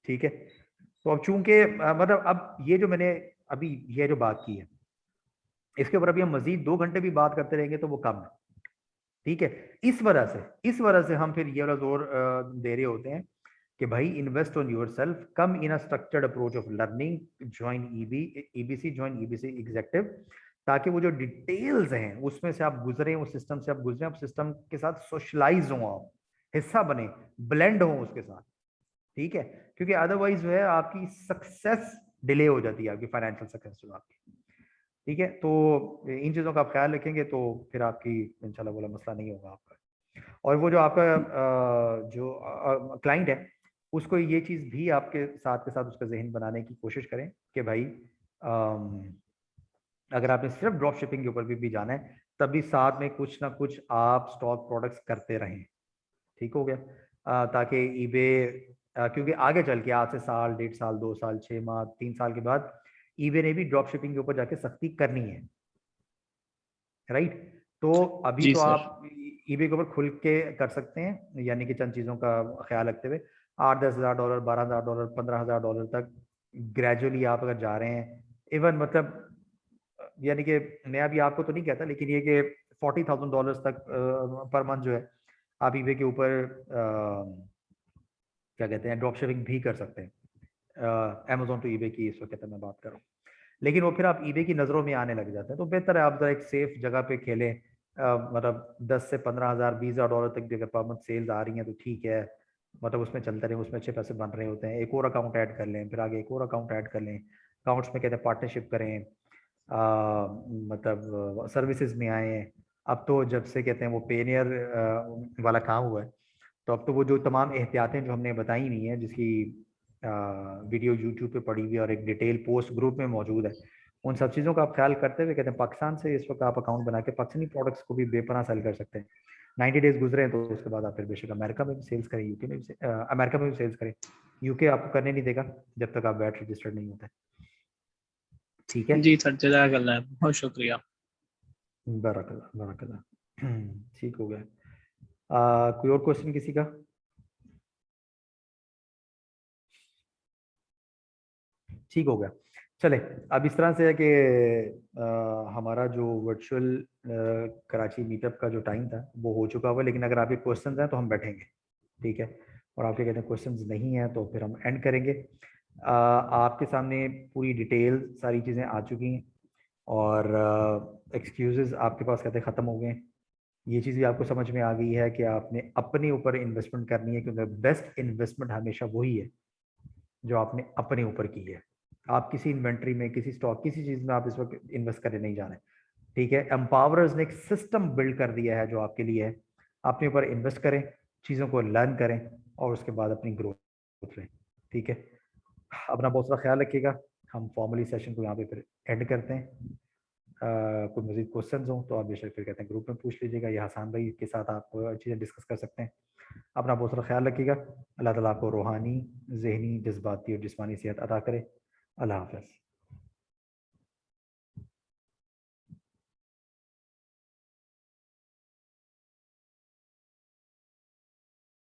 ठीक है। तो अब चूंकि मतलब अब ये जो मैंने अभी ये जो बात की है, इसके ऊपर अभी हम मजीद 2 घंटे भी बात करते रहेंगे तो वो कम है, ठीक है। इस वजह से हम फिर ये वाला जोर दे रहे होते हैं कि भाई invest on your self, come in a structured approach of learning, join EBC, join EBC executive, ताकि वो जो डिटेल्स हैं उसमें से आप गुजरे, उस सिस्टम से आप गुजरे, आप सिस्टम के साथ सोशलाइज हो, आप हिस्सा बने, ब्लेंड हो उसके साथ, ठीक है। क्योंकि अदरवाइज जो है आपकी सक्सेस डिले हो जाती है, आपकी फाइनेंशियल सक्सेस जो आपकी, ठीक है। तो इन चीज़ों का आप ख्याल रखेंगे तो फिर आपकी इंशाल्लाह वाला मसला नहीं होगा आपका। और वो जो आपका जो क्लाइंट है उसको ये चीज़ भी आपके साथ उसका जहन बनाने की कोशिश करें कि भाई अगर आपने सिर्फ ड्रॉप शिपिंग के ऊपर भी जाना है तब भी साथ में कुछ ना कुछ आप स्टॉक प्रोडक्ट्स करते रहें, ठीक हो गया। ताकि ईबे क्योंकि आगे चल के आज से साल, 1.5 साल, 2 साल, 6 माह, 3 साल के बाद ईबे ने भी ड्रॉप शिपिंग के ऊपर जाके सख्ती करनी है, राइट। तो अभी जी तो सर। आप ईबे के ऊपर खुल के कर सकते हैं, यानी कि चंद चीज़ों का ख्याल रखते हुए $8-10,000, $12,000, $15,000 तक ग्रेजुअली आप अगर जा रहे हैं, इवन मतलब यानी कि मैं अभी आपको तो नहीं कहता, लेकिन ये कि $40,000 तक पर मंथ जो है आप ईबे के ऊपर क्या कहते हैं ड्रॉप शिपिंग भी कर सकते हैं। अमेजोन टू ईबे की इस वक्त मैं बात कर रहा हूँ, लेकिन वो फिर आप ईबे की नज़रों में आने लग जाते हैं, तो बेहतर है आप जरा एक सेफ जगह पे खेलें। मतलब 10 से 15,000, $20,000 तक भी अगर पर मंथ सेल्स आ रही हैं तो ठीक है, मतलब उसमें चलते रहें, उसमें अच्छे पैसे बन रहे होते हैं। एक और अकाउंट ऐड कर लें, फिर आगे एक और अकाउंट ऐड कर लें, अकाउंट्स में कहते हैं पार्टनरशिप करें, मतलब सर्विसेज में आए। अब तो जब से कहते हैं वो पेनियर वाला काम हुआ है, तो अब तो वो जो तमाम एहतियातें जो हमने बताई हुई हैं, जिसकी वीडियो यूट्यूब पे पड़ी हुई है और एक डिटेल पोस्ट ग्रुप में मौजूद है, उन सब चीज़ों का आप ख्याल करते हुए कहते हैं पाकिस्तान से इस वक्त आप अकाउंट बना के पाकिस्तानी प्रोडक्ट्स को भी बेपनाह सेल कर सकते हैं। 90 डेज गुजरे हैं तो उसके बाद आप फिर बेशक अमेरिका में भी सेल्स करें, यूके में भी अमेरिका में भी सेल्स करें। यूके आपको करने नहीं देगा जब तक आप वैट रजिस्टर्ड नहीं होते, ठीक है। जी सर, जज़ाकल्लाह, बहुत शुक्रिया। बरकल्लाह बरकल्लाह। ठीक हो गया। कोई और क्वेश्चन किसी का? ठीक हो गया। चले, अब इस तरह से है कि हमारा जो वर्चुअल कराची मीटअप का जो टाइम था वो हो चुका हुआ, लेकिन अगर आपके क्वेश्चंस हैं तो हम बैठेंगे, ठीक है। और आपके कहते हैं क्वेश्चंस नहीं हैं तो फिर हम एंड करेंगे। आपके सामने पूरी डिटेल सारी चीज़ें आ चुकी हैं और एक्सक्यूज़ेस आपके पास कहते ख़त्म हो गए हैं। ये चीज़ भी आपको समझ में आ गई है कि आपने अपने ऊपर इन्वेस्टमेंट करनी है, क्योंकि बेस्ट इन्वेस्टमेंट हमेशा वही है जो आपने अपने ऊपर की है। आप किसी इन्वेंट्री में, किसी स्टॉक, किसी चीज़ में आप इस वक्त इन्वेस्ट करने नहीं जा रहे, ठीक है। एम्पावरर्स ने एक सिस्टम बिल्ड कर दिया है जो आपके लिए है। अपने ऊपर इन्वेस्ट करें, चीज़ों को लर्न करें और उसके बाद अपनी ग्रोथ लें, ठीक है। अपना बहुत सारा ख्याल रखिएगा। हम फॉर्मली सेशन को यहाँ पे फिर एंड करते हैं। कोई मजीद क्वेश्चन हो तो आप बेशक फिर कहते हैं ग्रुप में पूछ लीजिएगा, या हसान भाई के साथ आप चीज़ें डिस्कस कर सकते हैं। अपना बहुत सारा ख्याल रखिएगा। अल्लाह ताला आपको रूहानी, ज़हनी, जज्बाती और जिस्मानी सेहत अता करे। अल्लाह हाफ़िज़।